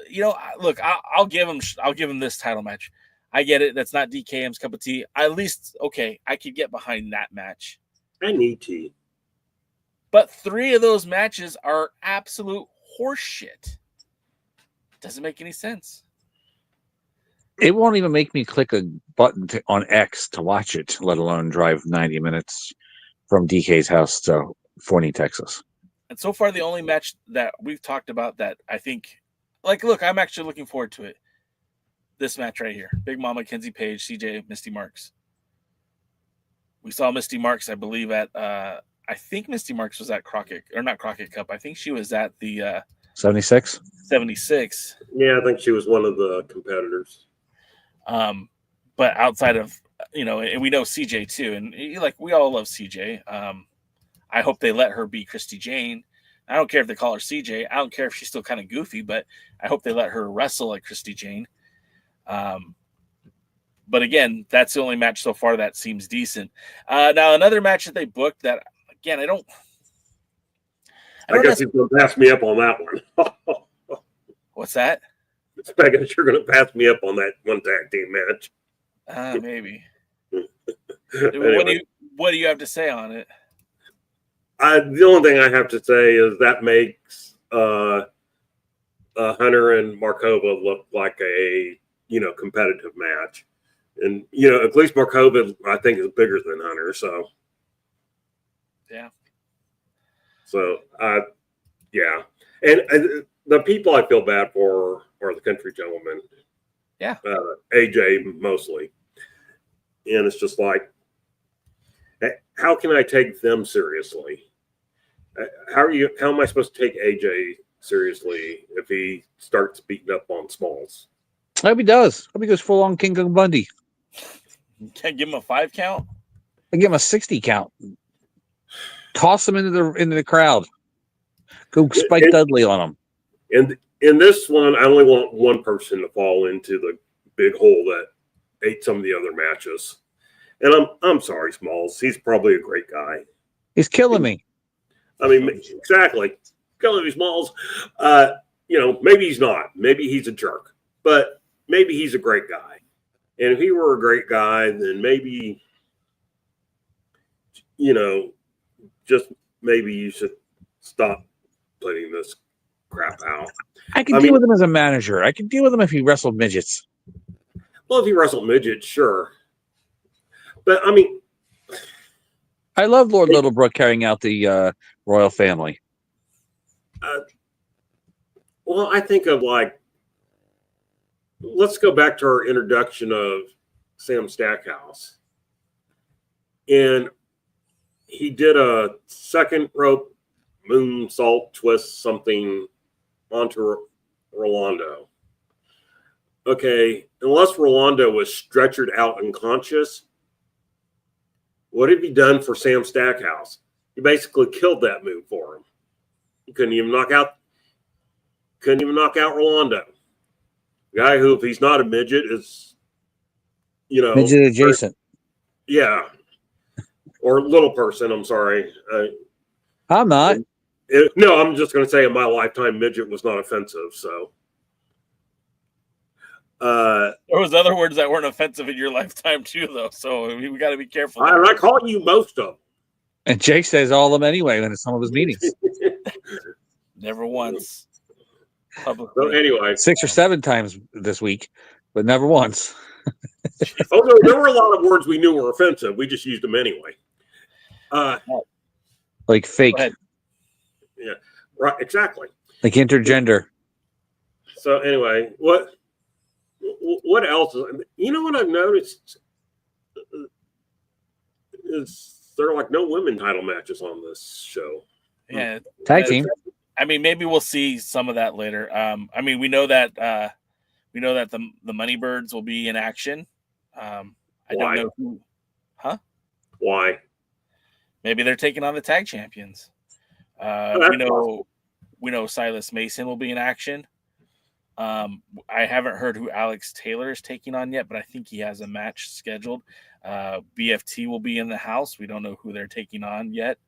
you know, look, I'll give them this title match. I get it; that's not DKM's cup of tea. At least, okay, I could get behind that match. I need tea. But 3 of those matches are absolute horseshit. Doesn't make any sense. It won't even make me click a button on X to watch it, let alone drive 90 minutes from DK's house to Forney, Texas. And so far, the only match that we've talked about that I think, like, look, I'm actually looking forward to it. This match right here. Big Mama, Kenzie Page, CJ, Misty Marks. We saw Misty Marks, I believe, at I think Misty Marks was at Crockett, or not Crockett Cup. I think she was at the 76. 76. Yeah, I think she was one of the competitors. But outside of, you know, and we know CJ too, and like we all love CJ. I hope they let her be Christy Jane. I don't care if they call her CJ. I don't care if she's still kind of goofy, but I hope they let her wrestle like Christy Jane. But again, that's the only match so far that seems decent. Now another match that they booked that, again, I guess he's going to pass me up on that one. What's that? I guess you're going to pass me up on that one tag team match. Maybe. Anyway. What do you have to say on it? The only thing I have to say is that makes Hunter and Markova look like a, you know, competitive match. And, you know, at least Markova, I think, is bigger than Hunter. So, yeah. So, yeah. And the people I feel bad for are the country gentlemen. Yeah. AJ mostly. And it's just like, how can I take them seriously? How am I supposed to take AJ seriously if he starts beating up on Smalls? I hope he does. I hope he goes full on King Kong Bundy. Can't give him a 5 count. I give him a 60 count. Toss him into the crowd. Go Spike Dudley on him. And in this one, I only want one person to fall into the big hole that ate some of the other matches. And I'm sorry, Smalls. He's probably a great guy. He's killing me. I mean, exactly. Killing me, Smalls. You know, maybe he's not. Maybe he's a jerk. But maybe he's a great guy. And if he were a great guy, then maybe, you know, just maybe you should stop putting this crap out. I can deal with him as a manager. I can deal with him if he wrestled midgets. Well, if he wrestled midgets, sure. But, I mean, I love Lord Littlebrook carrying out the royal family. Well, I think of, like, let's go back to our introduction of Sam Stackhouse. And he did a second rope moonsault twist something onto Rolando. Okay, unless Rolando was stretchered out unconscious, what have you done for Sam Stackhouse? You basically killed that move for him. You couldn't even knock out Rolando. A guy who, if he's not a midget, is, you know, Midget adjacent. Yeah. Or little person, I'm sorry. I'm not. No, I'm just going to say in my lifetime, midget was not offensive. So, there was other words that weren't offensive in your lifetime too, though. So we got to be careful. I call you most of them. And Jake says all of them anyway in some of his meetings. Never once. Publicly. So anyway, 6 or 7 times this week, but never once. Oh no, there were a lot of words we knew were offensive. We just used them anyway. Like fake. Yeah, right. Exactly. Like intergender. So anyway, what else? You know what I've noticed is there are like no women title matches on this show. Yeah, tag team. I mean, maybe we'll see some of that later. I mean, we know that the Money Birds will be in action. I don't know who. Huh? Why? Maybe they're taking on the tag champions. We know Silas Mason will be in action. I haven't heard who Alex Taylor is taking on yet, but I think he has a match scheduled. BFT will be in the house. We don't know who they're taking on yet.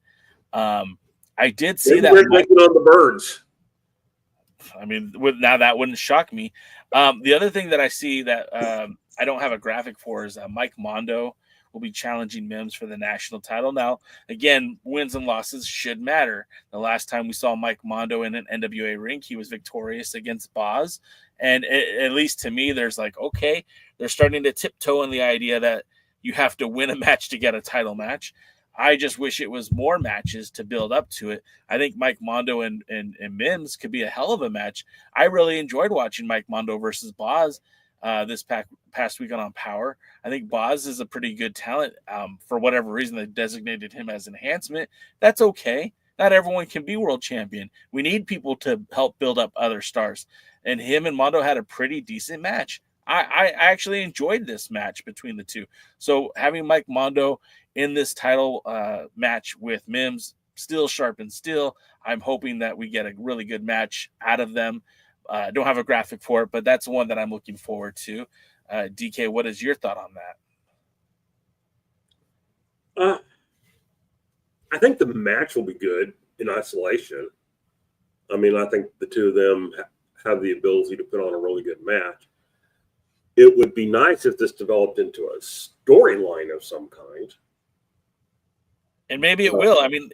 I did see that. They're making on the birds. I mean, now that wouldn't shock me. The other thing that I see that I don't have a graphic for is Mike Mondo will be challenging Mims for the national title. Now, again, wins and losses should matter. The last time we saw Mike Mondo in an NWA ring, he was victorious against Boz. And at least to me, there's like, okay, they're starting to tiptoe in the idea that you have to win a match to get a title match. I just wish it was more matches to build up to it. I think Mike Mondo and Mims could be a hell of a match. I really enjoyed watching Mike Mondo versus Boz this past weekend on Power. I think Boz is a pretty good talent. For whatever reason, they designated him as enhancement. That's okay. Not everyone can be world champion. We need people to help build up other stars. And him and Mondo had a pretty decent match. I actually enjoyed this match between the two. So having Mike Mondo in this title match with Mims, still sharp and still, I'm hoping that we get a really good match out of them. Don't have a graphic for it, but that's one that I'm looking forward to. DK, what is your thought on that? I think the match will be good in isolation. I mean, I think the two of them have the ability to put on a really good match. It would be nice if this developed into a storyline of some kind. And maybe it will. I mean,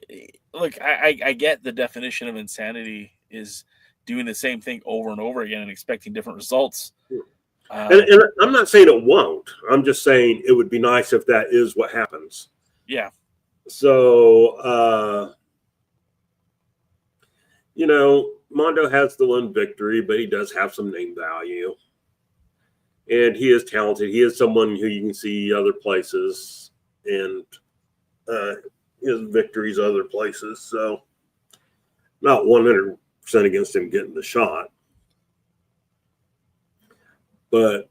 look, I get the definition of insanity is doing the same thing over and over again and expecting different results. And I'm not saying it won't. I'm just saying it would be nice if that is what happens. Yeah. So, Mondo has the one victory, but he does have some name value. And he is talented. He is someone who you can see other places and his victories other places. So, not 100% against him getting the shot. But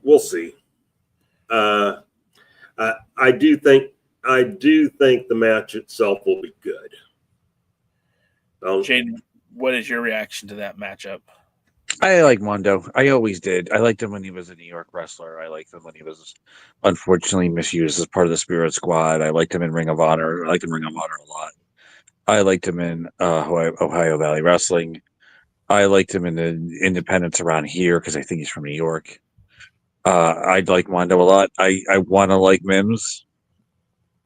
we'll see. I do think the match itself will be good. Shane, what is your reaction to that matchup? I like Mondo. I always did. I liked him when he was a New York wrestler. I liked him when he was unfortunately misused as part of the Spirit Squad. I liked him in Ring of Honor. I liked him in Ring of Honor a lot. I liked him in Ohio Valley Wrestling. I liked him in the independents around here because I think he's from New York. I like Mondo a lot. I want to like Mims.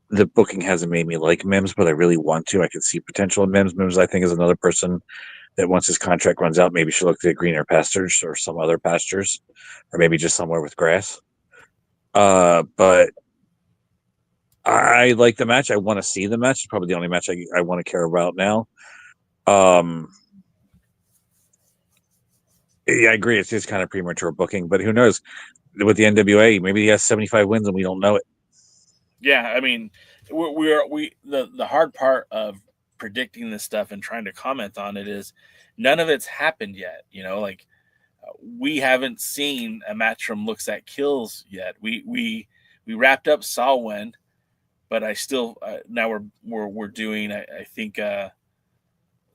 The booking hasn't made me like Mims, but I really want to. I can see potential in Mims. Mims, I think, is another person that once his contract runs out, maybe should look to greener pastures or some other pastures, or maybe just somewhere with grass. But I like the match. I want to see the match. It's probably the only match I want to care about now. Yeah, I agree. It's just kind of premature booking, but who knows? With the NWA, maybe he has 75 wins and we don't know it. Yeah, I mean, the hard part of predicting this stuff and trying to comment on it is none of it's happened yet. Like we haven't seen a match from Looks at Kills yet. We wrapped up Salwen, but I still now we're doing I think the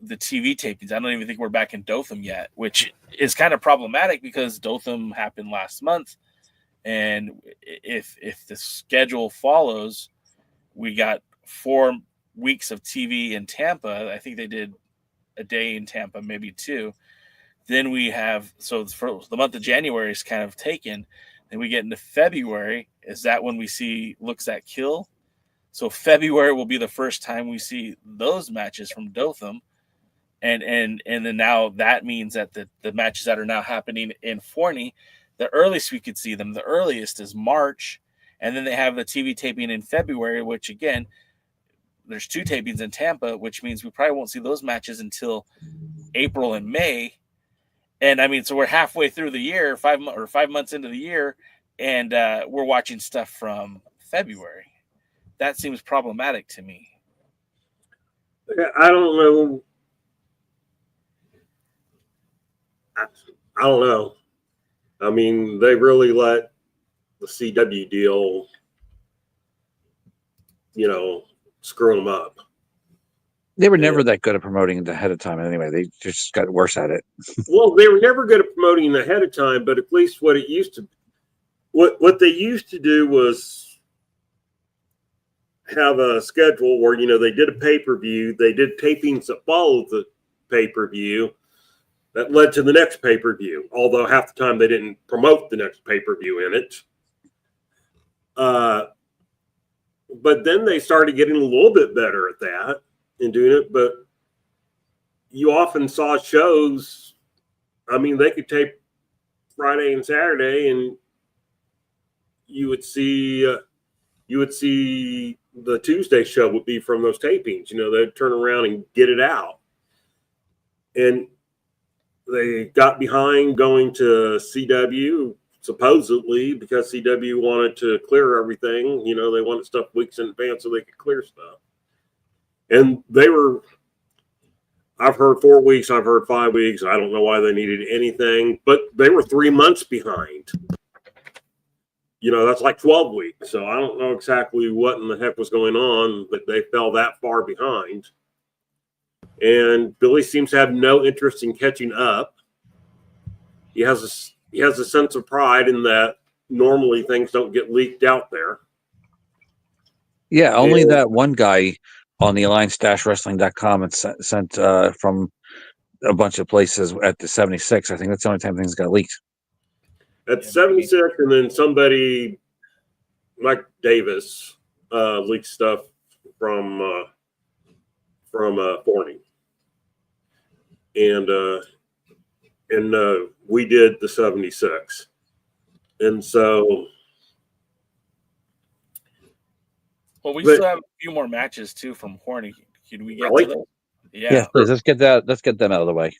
TV tapings. I don't even think we're back in Dothan yet, which is kind of problematic because Dothan happened last month. And if the schedule follows, we got 4 weeks of TV in Tampa. I think they did a day in Tampa, maybe 2. Then we have, so for the month of January is kind of taken. Then we get into February. Is that when we see Looks at Kill? So February will be the first time we see those matches from Dothan. And then now that means that the matches that are now happening in Forney, the earliest we could see them, the earliest is March. And then they have the TV taping in February, which again, there's 2 tapings in Tampa, which means we probably won't see those matches until April and May. And I mean, so we're halfway through the year, 5 months into the year, and we're watching stuff from February. That seems problematic to me. I don't know. I don't know. I mean, they really let the CW deal, screw them up. They were never that good at promoting it ahead of time anyway. They just got worse at it. Well, they were never good at promoting ahead of time, but at least what they used to do was have a schedule where, they did a pay-per-view, they did tapings that followed the pay-per-view that led to the next pay-per-view, although half the time they didn't promote the next pay-per-view in it. But then they started getting a little bit better at that and doing it. But you often saw shows, they could tape Friday and Saturday, and you would see the Tuesday show would be from those tapings. They'd turn around and get it out. And they got behind going to CW, supposedly, because CW wanted to clear everything. They wanted stuff weeks in advance so they could clear stuff. And I've heard 4 weeks, I've heard 5 weeks. I don't know why they needed anything, but they were 3 months behind. That's like 12 weeks. So I don't know exactly what in the heck was going on, but they fell that far behind. And Billy seems to have no interest in catching up. He has a sense of pride in that normally things don't get leaked out there. Yeah, only that one guy on the Alliance-Wrestling.com and sent from a bunch of places at the 76. I think that's the only time things got leaked. At 76, and then somebody, Mike Davis, leaked stuff from Forney. And we did the 76. And so... Well, we still have a few more matches, too, from Horny. Could we get to those? Yeah, please, let's get them out of the way.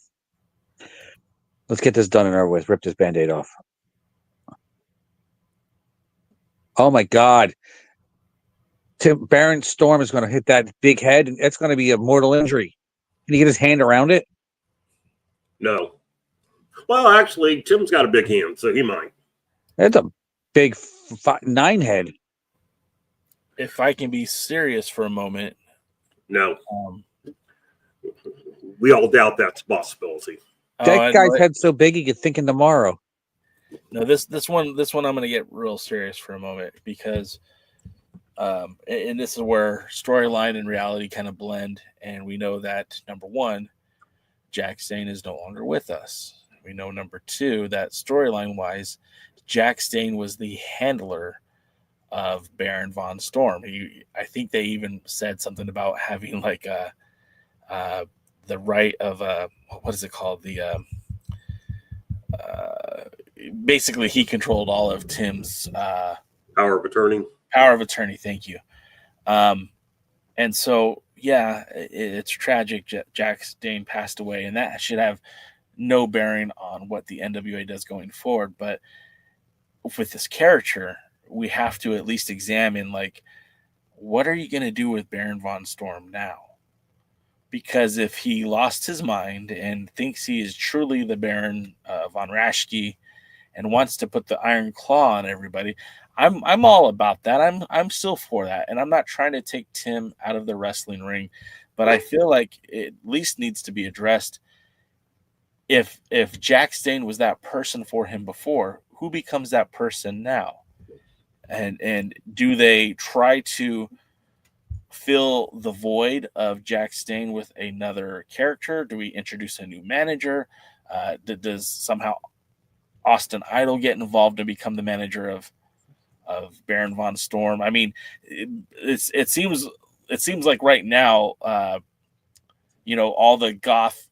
Let's get this done and over with. Rip this Band-Aid off. Oh, my God. Baron Storm is going to hit that big head, and it's going to be a mortal injury. Can he get his hand around it? No. Well, actually, Tim's got a big hand, so he might. It's a big 9 head. If I can be serious for a moment. No. We all doubt that's a possibility. That guy's head's so big he could think in tomorrow. No, this one I'm going to get real serious for a moment because, and this is where storyline and reality kind of blend, and we know that number one, Jack Stane is no longer with us. We know number two that storyline wise, Jack Stane was the handler of Baron von Storm. I think they even said something about having like the right of what is it called? Basically he controlled all of Tim's power of attorney. Power of attorney, thank you. And so yeah, it's tragic. Jack Stane passed away, and that should have no bearing on what the NWA does going forward. But with this character, we have to at least examine, like, what are you going to do with Baron von Storm now? Because if he lost his mind and thinks he is truly the Baron von Raschke and wants to put the iron claw on everybody, I'm all about that. I'm still for that, and I'm not trying to take Tim out of the wrestling ring, but I feel like it at least needs to be addressed. If Jack Stane was that person for him before, who becomes that person now? And do they try to fill the void of Jack Stane with another character? Do we introduce a new manager? Does somehow Austin Idol get involved and become the manager of Baron von Storm? I mean, it seems like right now, all the goth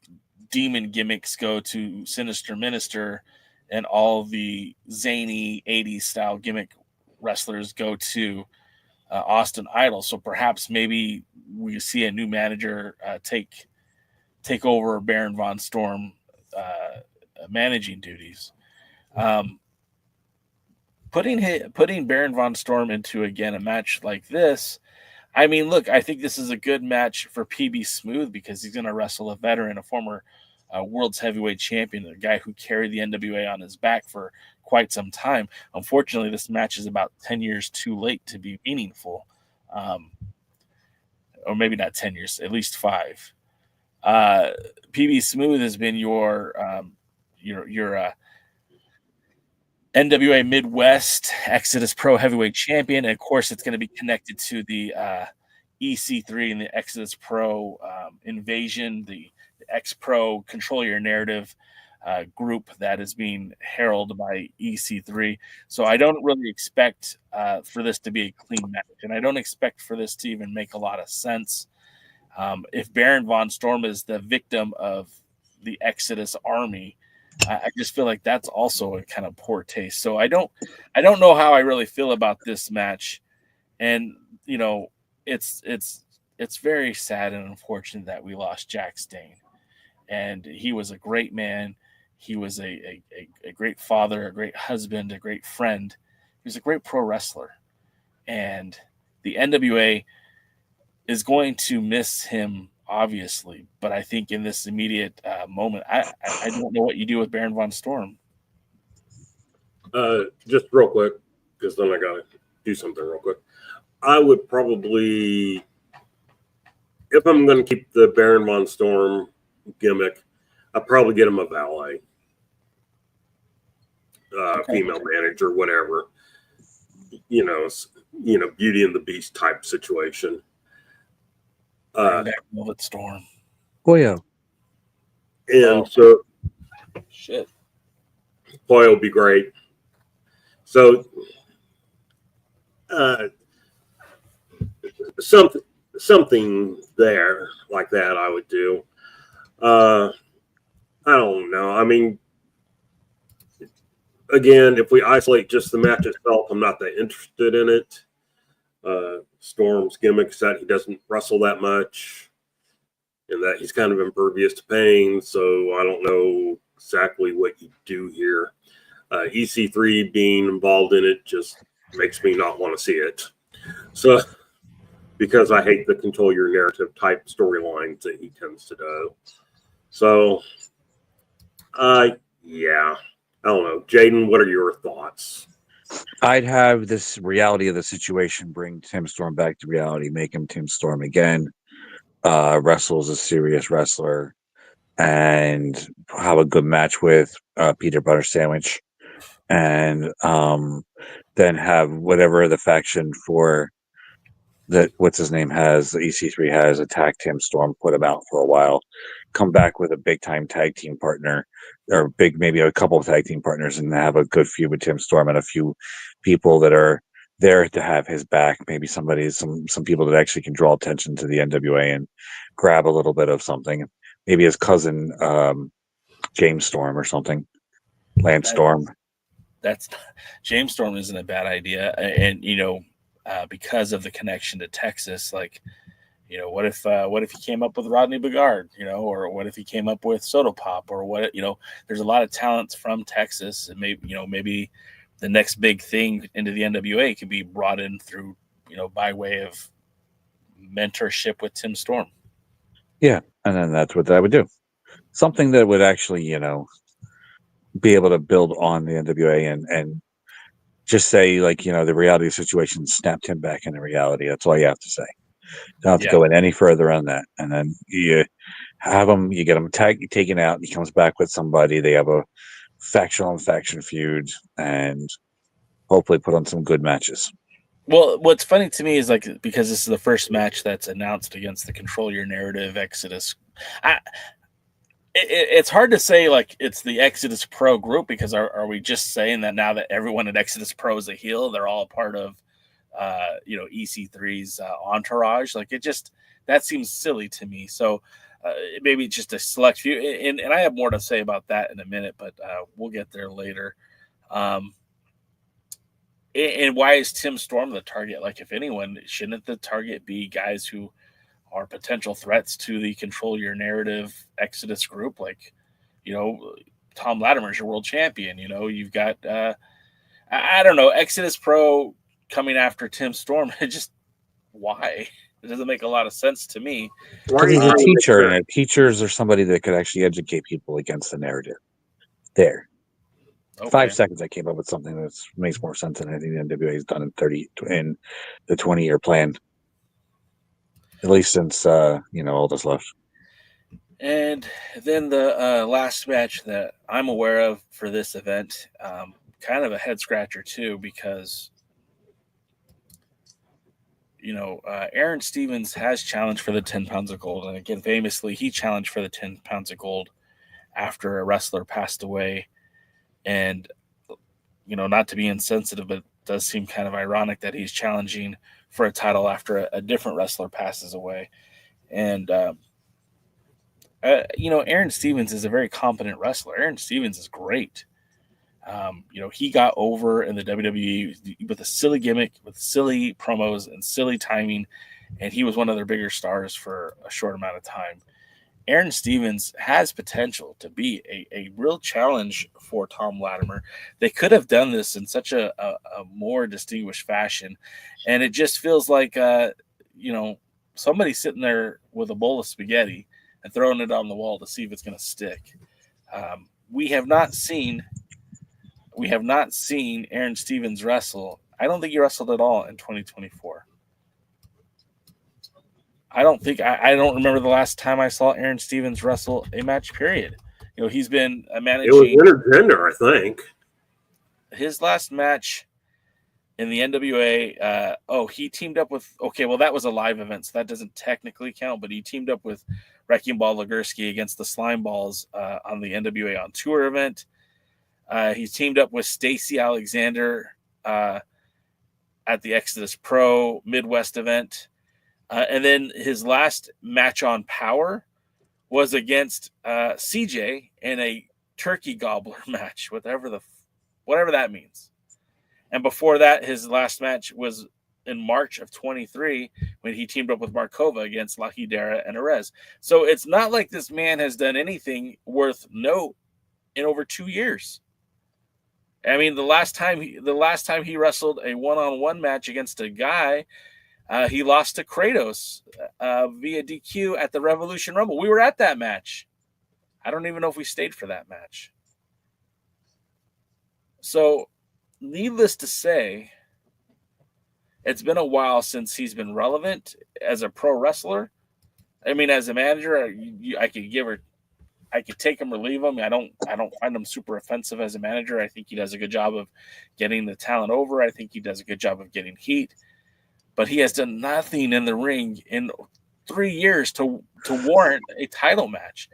demon gimmicks go to Sinister Minister, and all the zany 80s style gimmick wrestlers go to Austin Idol. So perhaps maybe we see a new manager take over Baron von Storm managing duties. Putting Baron von Storm into, again, a match like this, I mean, look, I think this is a good match for PB Smooth because he's going to wrestle a veteran, a former world's heavyweight champion, a guy who carried the NWA on his back for quite some time. Unfortunately, this match is about 10 years too late to be meaningful. Or maybe not 10 years, at least 5. PB Smooth has been your NWA Midwest Exodus Pro Heavyweight Champion. And of course, it's going to be connected to the EC3 and the Exodus Pro Invasion, the X Pro Control Your Narrative group that is being heralded by EC3. So I don't really expect for this to be a clean match, and I don't expect for this to even make a lot of sense. If Baron Von Storm is the victim of the Exodus army, I just feel like that's also a kind of poor taste. So I don't know how I really feel about this match, and you know, it's very sad and unfortunate that we lost Jack Stain, and he was a great man. He was a great father, a great husband, a great friend. He was a great pro wrestler, and the NWA is going to miss him, obviously. But I think in this immediate moment, I don't know what you do with Baron Von Storm. Just real quick, because then I got to do something real quick. I would probably, if I'm going to keep the Baron Von Storm gimmick, I'd probably get him a valet, female manager, whatever. You know, Beauty and the Beast type situation. Velvet Storm. Boyo. And so, shit, Boy will be great. So, something there like that I would do. I don't know. I mean, again, if we isolate just the match itself, I'm not that interested in it. Storm's gimmick is that he doesn't wrestle that much and that he's kind of impervious to pain. So I don't know exactly what you do here. EC3 being involved in it just makes me not want to see it. So, because I hate the control your narrative type storylines that he tends to do. So, yeah, I don't know. Jaden, what are your thoughts? I'd have this reality of the situation bring Tim Storm back to reality, make him Tim Storm again, wrestles a serious wrestler, and have a good match with Peter Butter Sandwich, and then have whatever the faction for that what's his name has, the EC3 has, attacked Tim Storm, put him out for a while, come back with a big time tag team partner, or maybe a couple of tag team partners, and have a good feud with Tim Storm and a few people that are there to have his back. Maybe some people that actually can draw attention to the NWA and grab a little bit of something. Maybe his cousin James Storm or something, Lance Storm. That's James Storm isn't a bad idea, and you know, because of the connection to Texas, like, you know, what if he came up with Rodney Bigard, you know, or what if he came up with Soda Pop, or what, you know, there's a lot of talents from Texas, and maybe the next big thing into the NWA could be brought in through, you know, by way of mentorship with Tim Storm. Yeah, and then that's what I would do. Something that would actually, you know, be able to build on the NWA and just say, like, you know, the reality of the situation snapped him back into reality. That's all you have to say. Don't have to go in any further on that. And then you have him, you get him taken out, he comes back with somebody, they have a faction on faction feud, and hopefully put on some good matches. Well, what's funny to me is, like, because this is the first match that's announced against the Control Your Narrative Exodus. It's hard to say, like, it's the Exodus Pro group, because are we just saying that now that everyone at Exodus Pro is a heel, they're all a part of, you know, EC3's entourage? Like, that seems silly to me. So maybe just a select few, and I have more to say about that in a minute, but we'll get there later. And why is Tim Storm the target? Like, if anyone, shouldn't the target be guys who are potential threats to the Control Your Narrative Exodus group? Like, you know, Tom Latimer's your world champion. You know, you've got, I don't know, Exodus Pro coming after Tim Storm. Why? It doesn't make a lot of sense to me. Because he's a teacher, and teachers are somebody that could actually educate people against the narrative. There. Okay. 5 seconds I came up with something that makes more sense than anything the NWA has done in the 20-year plan. At least since, you know, all this left. And then the last match that I'm aware of for this event kind of a head scratcher too, because Aaron Stevens has challenged for the 10 pounds of gold, and again, famously, he challenged for the 10 pounds of gold after a wrestler passed away. And not to be insensitive, but it does seem kind of ironic that he's challenging for a title after a different wrestler passes away. And Aaron Stevens is a very competent wrestler. Aaron Stevens is great. He got over in the WWE with a silly gimmick, with silly promos and silly timing, and he was one of their bigger stars for a short amount of time. Aaron Stevens has potential to be a real challenge for Tom Latimer. They could have done this in such a more distinguished fashion, and it just feels like somebody sitting there with a bowl of spaghetti and throwing it on the wall to see if it's going to stick. We have not seen Aaron Stevens wrestle. I don't think he wrestled at all in 2024. I don't remember the last time I saw Aaron Stevens wrestle a match, period. He's been managing. It was Intergender, I think. His last match in the NWA, he teamed up with, that was a live event, so that doesn't technically count, but he teamed up with Wrecking Ball Legursky against the Slime Balls on the NWA on Tour event. He teamed up with Stacey Alexander at the Exodus Pro Midwest event. And then his last match on Power was against CJ in a turkey gobbler match, whatever that means. And before that, his last match was in March of 23 when he teamed up with Markova against Lucky Dara and Arez. So it's not like this man has done anything worth note in over 2 years. I mean, the last time he wrestled a one-on-one match against a guy, he lost to Kratos via DQ at the Revolution Rumble. We were at that match. I don't even know if we stayed for that match. So, needless to say, it's been a while since he's been relevant as a pro wrestler. I mean, as a manager, I could take him or leave him. I don't find him super offensive as a manager. I think he does a good job of getting the talent over. I think he does a good job of getting heat. But he has done nothing in the ring in 3 years to warrant a title match.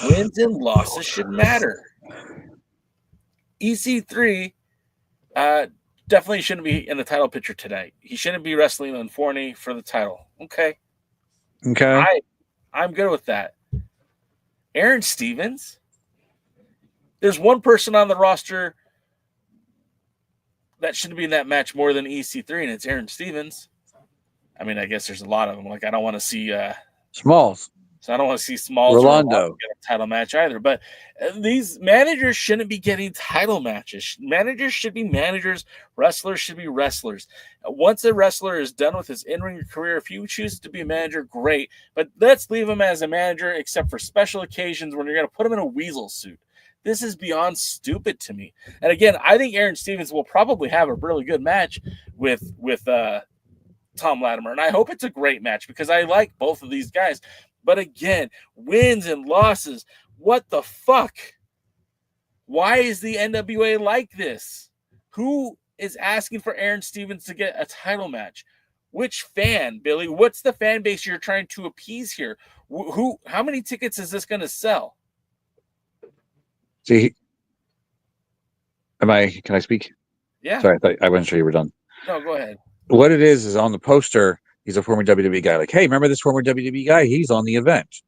Wins and losses should matter. EC3 definitely shouldn't be in the title picture tonight. He shouldn't be wrestling on Forney for the title. Okay. I'm good with that. Aaron Stevens, there's one person on the roster that shouldn't be in that match more than EC3, and it's Aaron Stevens. I mean, I guess there's a lot of them. Like, I don't want to see Smalls. So I don't want to see Smalls Rolando get a title match either. But these managers shouldn't be getting title matches. Managers should be managers. Wrestlers should be wrestlers. Once a wrestler is done with his in-ring career, if you choose to be a manager, great. But let's leave him as a manager, except for special occasions when you're going to put him in a weasel suit. This is beyond stupid to me. And again, I think Aaron Stevens will probably have a really good match with Tom Latimer. And I hope it's a great match because I like both of these guys. But again, wins and losses. What the fuck? Why is the NWA like this? Who is asking for Aaron Stevens to get a title match? Which fan, Billy? What's the fan base you're trying to appease here? How many tickets is this going to sell? See, can I speak? Yeah. Sorry, I wasn't sure you were done. No, go ahead. What it is on the poster, he's a former WWE guy. Like, hey, remember this former WWE guy? He's on the event.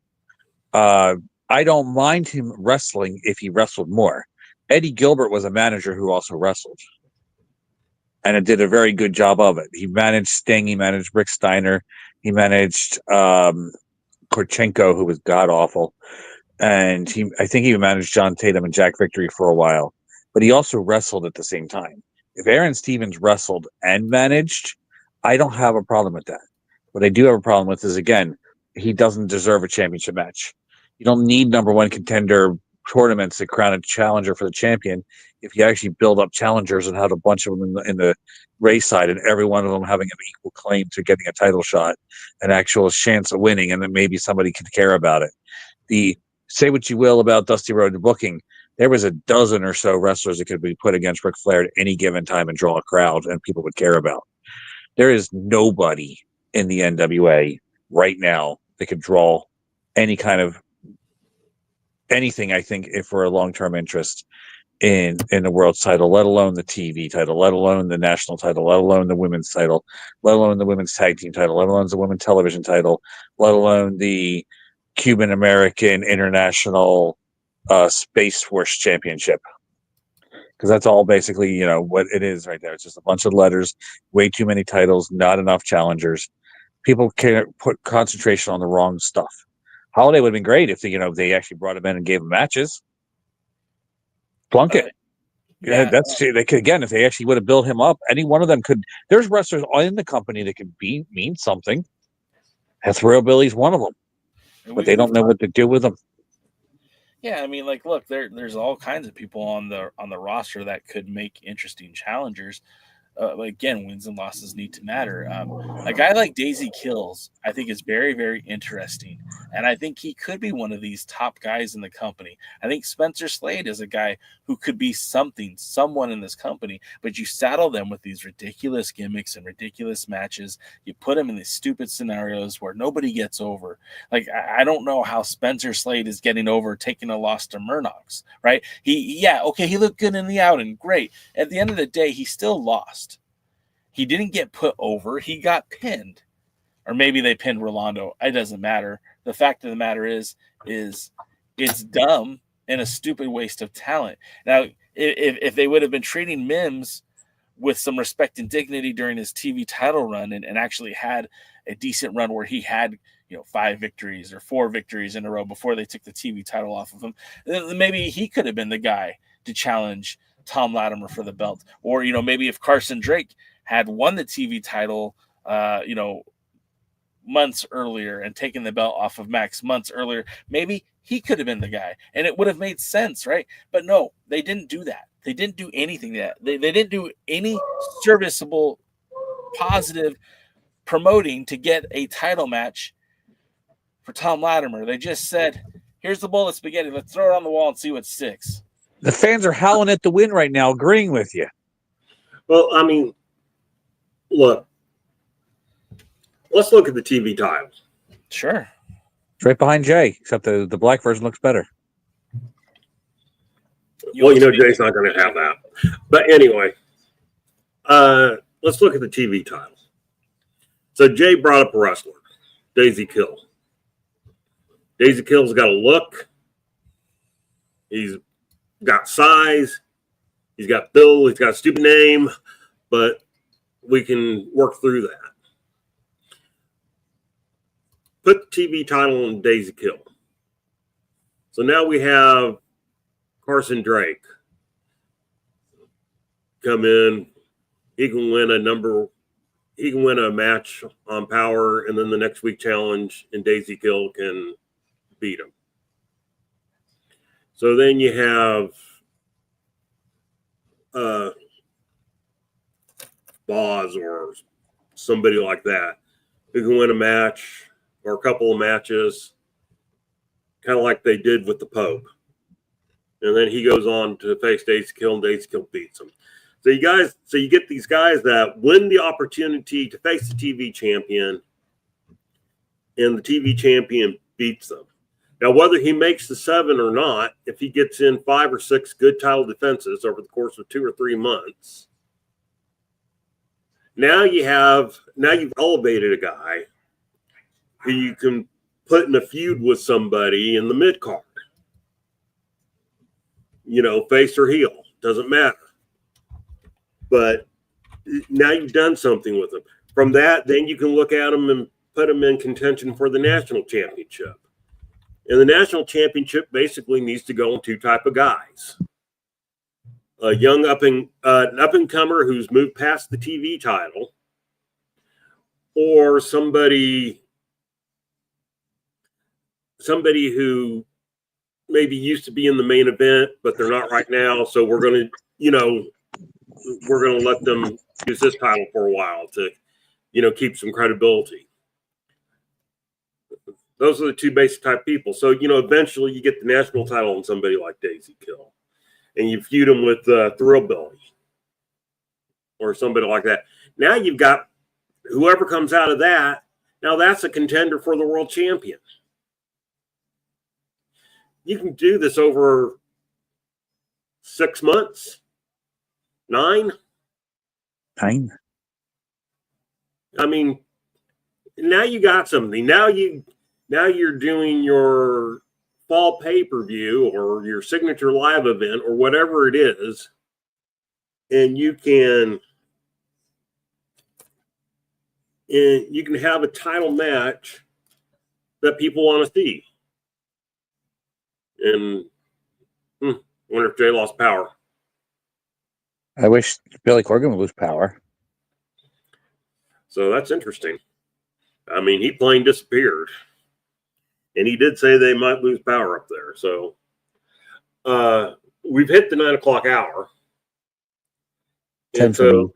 I don't mind him wrestling if he wrestled more. Eddie Gilbert was a manager who also wrestled. And it did a very good job of it. He managed Sting. He managed Rick Steiner. He managed Korchenko, who was god-awful. And I think he managed John Tatum and Jack Victory for a while. But he also wrestled at the same time. If Aaron Stevens wrestled and managed, I don't have a problem with that. What I do have a problem with is, again, he doesn't deserve a championship match. You don't need number one contender tournaments to crown a challenger for the champion if you actually build up challengers and have a bunch of them in the race side and every one of them having an equal claim to getting a title shot, an actual chance of winning, and then maybe somebody could care about it. Say what you will about Dusty Rhodes booking, there was a dozen or so wrestlers that could be put against Ric Flair at any given time and draw a crowd and people would care about. There is nobody in the NWA right now that could draw any kind of anything, I think, if for a long-term interest in the world's title, let alone the TV title, let alone the national title, let alone the women's title, let alone the women's tag team title, let alone the women's television title, let alone the Cuban American International Space Force Championship. Because that's all basically, what it is right there. It's just a bunch of letters, way too many titles, not enough challengers. People can put concentration on the wrong stuff. Holiday would have been great if they actually brought him in and gave him matches. Plunkett. Yeah, they could, again, if they actually would have built him up, any one of them could. There's wrestlers in the company that could mean something. Thrill-Billy's one of them, but they don't know what to do with them. Yeah, I mean, look, there's all kinds of people on the roster that could make interesting challengers. Again, wins and losses need to matter. A guy like Daisy Kills, I think, is very, very interesting. And I think he could be one of these top guys in the company. I think Spencer Slade is a guy who could be someone in this company, but you saddle them with these ridiculous gimmicks and ridiculous matches. You put them in these stupid scenarios where nobody gets over. I don't know how Spencer Slade is getting over taking a loss to Murnox, right? He looked good in the outing, great. At the end of the day, he still lost. He didn't get put over. He got pinned. Or maybe they pinned Rolando. It doesn't matter. The fact of the matter is it's dumb and a stupid waste of talent. Now, if they would have been treating Mims with some respect and dignity during his TV title run and actually had a decent run where he had 5 victories or 4 victories in a row before they took the TV title off of him, then maybe he could have been the guy to challenge Tom Latimer for the belt. Or, maybe if Carson Drake had won the TV title, months earlier and taken the belt off of Max months earlier, maybe he could have been the guy and it would have made sense, right? But no, they didn't do that. They didn't do anything that they didn't do any serviceable, positive promoting to get a title match for Tom Latimer. They just said, here's the bowl of spaghetti. Let's throw it on the wall and see what sticks. The fans are howling at the win right now, agreeing with you. Well, I mean, look, let's look at the TV titles. Sure. It's right behind Jay, except the black version looks better. Jay's not going to have that. But anyway, let's look at the TV titles. So Jay brought up a wrestler, Daisy Kill. Daisy Kill's got a look. He's got size. He's got build. He's got a stupid name. But we can work through that. Put the TV title on Daisy Kill. So now we have Carson Drake come in. He can win a match on Power, and then the next week challenge, and Daisy Kill can beat him. So then you have Boz or somebody like that who can win a match or a couple of matches, kind of like they did with the Pope. And then he goes on to face Daisy Kill, and Daisy Kill beats him. So you get these guys that win the opportunity to face the TV champion, and the TV champion beats them. Now, whether he makes the 7 or not, if he gets in 5 or 6 good title defenses over the course of 2 or 3 months, now you've elevated a guy who you can put in a feud with somebody in the mid card. Face or heel, doesn't matter. But now you've done something with them. From that, then you can look at them and put them in contention for the national championship. And the national championship basically needs to go on 2 type of guys. A young an up-and-comer who's moved past the TV title, or somebody who maybe used to be in the main event, but they're not right now. So we're going to let them use this title for a while to, keep some credibility. Those are the 2 basic type people. So, eventually you get the national title on somebody like Daisy Kill. and you feud them with Thrillbilly or somebody like that. Now you've got whoever comes out of that. Now that's a contender for the world champion. You can do this over 6 months, 9. Fine. I mean, now you got something. Now you're doing your fall pay-per-view or your signature live event or whatever it is, and you can have a title match that people want to see. And wonder if Jay lost power. I wish Billy Corgan would lose power. So that's interesting. I mean, he plain disappeared. And he did say they might lose power up there. So we've hit the 9 o'clock hour. And so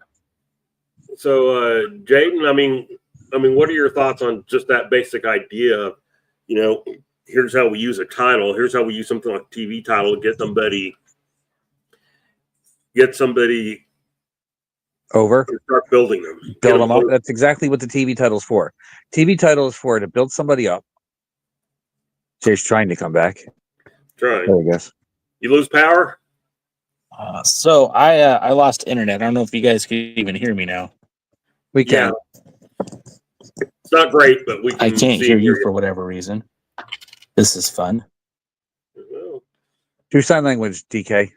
Jaden, I mean, what are your thoughts on just that basic idea of, here's how we use a title. Here's how we use something like a TV title to get somebody over. Start building them. Build them up. That's exactly what the TV title's for. TV title is for to build somebody up. Jay's trying to come back. Trying. There he goes. You lose power? So I lost internet. I don't know if you guys can even hear me now. We can. Yeah. It's not great, but we can. I can't hear you for whatever reason. This is fun. Well, do sign language, DK.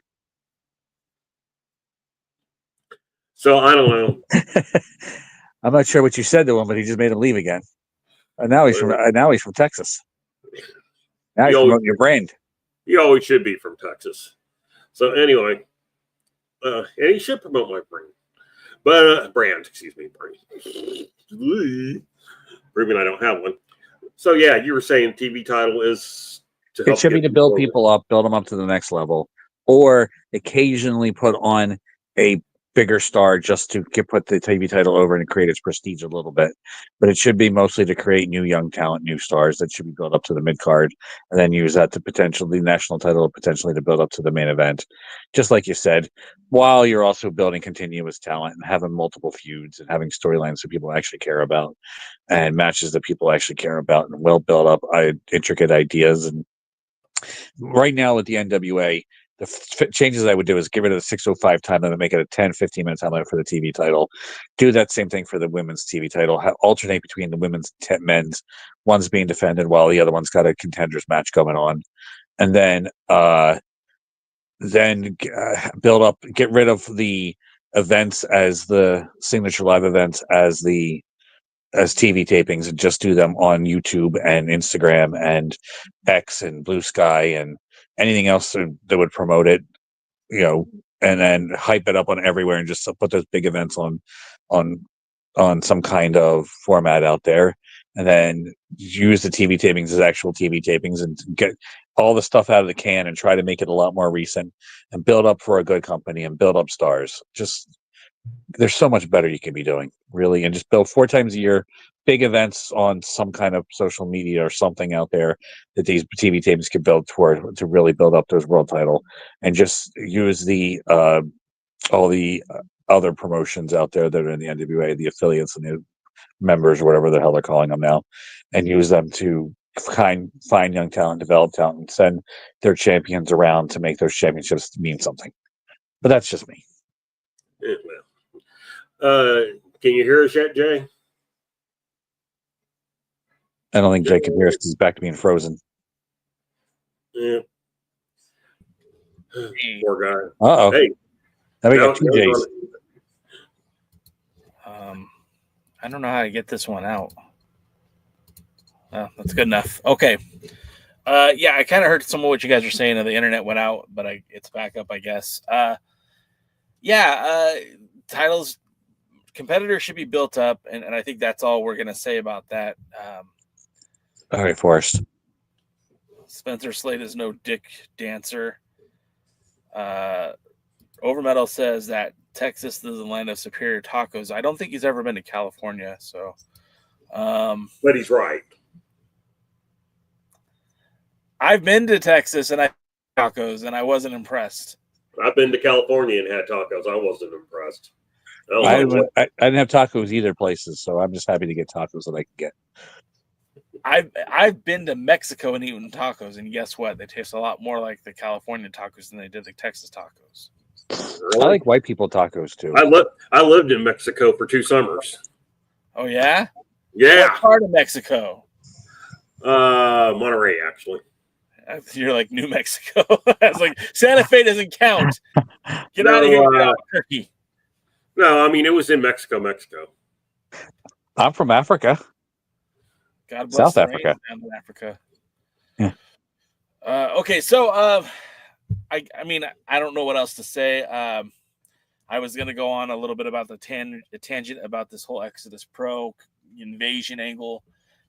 So I don't know. I'm not sure what you said to him, but he just made him leave again. And now he's from Texas. Now he's promoting your brand. He always should be from Texas. So anyway, and he should promote my brand. But brand. Proving I don't have one. So yeah, you were saying TV title is to help. It should be to build people up, build them up to the next level, or occasionally put on a bigger star just to put the TV title over and create its prestige a little bit. But it should be mostly to create new young talent, new stars that should be built up to the mid card, and then use that to potentially national title, potentially to build up to the main event. Just like you said, while you're also building continuous talent and having multiple feuds and having storylines that people actually care about and matches that people actually care about and well built up intricate ideas. And right now with the NWA, the changes I would do is get rid of the 6:05 time limit, make it a 10-15 minute time limit for the TV title. Do that same thing for the women's TV title. Alternate between the women's men's. One's being defended while the other one's got a contenders match going on. And then build up, get rid of the events as the signature live events as TV tapings and just do them on YouTube and Instagram and X and Blue Sky and anything else that would promote it, and then hype it up on everywhere and just put those big events on some kind of format out there, and then use the TV tapings as actual TV tapings and get all the stuff out of the can and try to make it a lot more recent and build up for a good company and build up stars. Just there's so much better you can be doing, really, and just build 4 times a year big events on some kind of social media or something out there that these TV tapings can build toward to really build up those world title, and just use the all the other promotions out there that are in the NWA, the affiliates and the members or whatever the hell they're calling them now, and use them to find young talent, develop talent, and send their champions around to make those championships mean something. But that's just me. Yeah, well. Can you hear us yet, Jay? I don't think Jay can hear us because he's back to being frozen. Yeah. Poor guy. Uh-oh. Hey. Now we got 2 Jays. I don't know how to get this one out. That's good enough. Okay. Yeah, I kind of heard some of what you guys were saying, and the internet went out, but it's back up, I guess. Titles, competitors should be built up, and I think that's all we're going to say about that. All right, Forrest. Spencer Slade is no dick dancer. Overmetal says that Texas is the land of superior tacos. I don't think he's ever been to California, so. But he's right. I've been to Texas and I tacos, and I wasn't impressed. I've been to California and had tacos. I wasn't impressed. I didn't have tacos either places, so I'm just happy to get tacos that I can get. I've been to Mexico and eaten tacos, and guess what? They taste a lot more like the California tacos than they did the Texas tacos. Really? I like white people tacos too. I lived in Mexico for 2 summers. Oh yeah? Yeah. What part of Mexico? Monterey, actually. You're like New Mexico. I was like, Santa Fe doesn't count. Get out of here, Albuquerque. No, I mean it was in Mexico. I'm from Africa. God bless South the Africa. rains down in Africa. Yeah. Okay, so I mean I don't know what else to say. I was gonna go on a little bit about the tangent about this whole Exodus Pro invasion angle.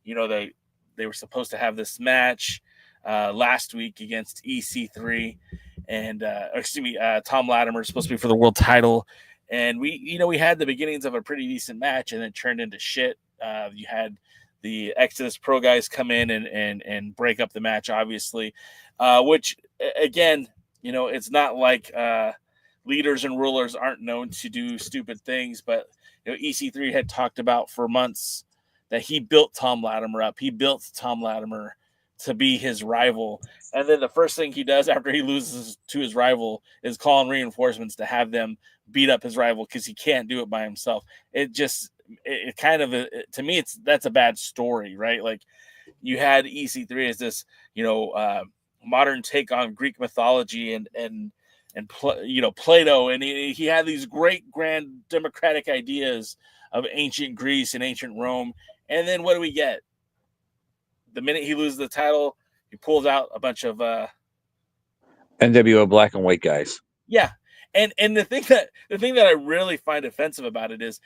You know, they were supposed to have this match last week against EC3 and Tom Latimer, supposed to be for the world title. And we had the beginnings of a pretty decent match, and it turned into shit. You had the Exodus Pro guys come in and break up the match, obviously, which again, it's not like leaders and rulers aren't known to do stupid things, but EC3 had talked about for months that he built Tom Latimer up. He built Tom Latimer to be his rival. And then the first thing he does after he loses to his rival is call in reinforcements to have them beat up his rival because he can't do it by himself. It kind of, to me, that's a bad story, right? Like you had EC3 as this, modern take on Greek mythology and Plato, and he had these great grand democratic ideas of ancient Greece and ancient Rome. And then what do we get? The minute he loses the title, he pulls out a bunch of NWO black and white guys. Yeah. And the thing that I really find offensive about it is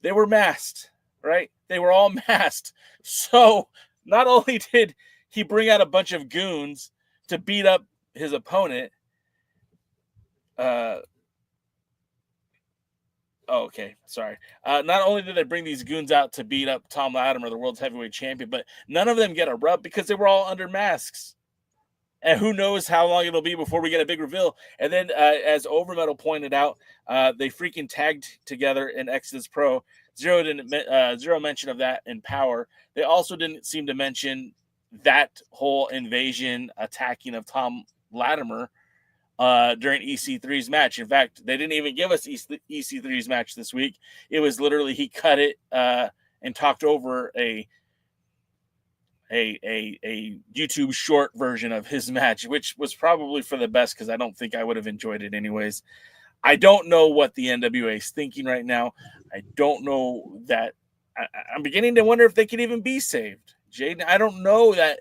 they were masked, right? They were all masked. So not only did he bring out a bunch of goons to beat up his opponent, okay, sorry. Not only did they bring these goons out to beat up Tom Latimer, the world's heavyweight champion, but none of them get a rub because they were all under masks. And who knows how long it'll be before we get a big reveal. And then, as Overmetal pointed out, they freaking tagged together in Exodus Pro. Zero mention of that in Power. They also didn't seem to mention that whole invasion attacking of Tom Latimer during EC3's match. In fact, they didn't even give us EC3's match this week. It was literally he cut it and talked over a YouTube short version of his match, which was probably for the best because I don't think I would have enjoyed it anyways. I don't know what the NWA is thinking right now. I don't know that. I'm beginning to wonder if they could even be saved. Jaden, I don't know that,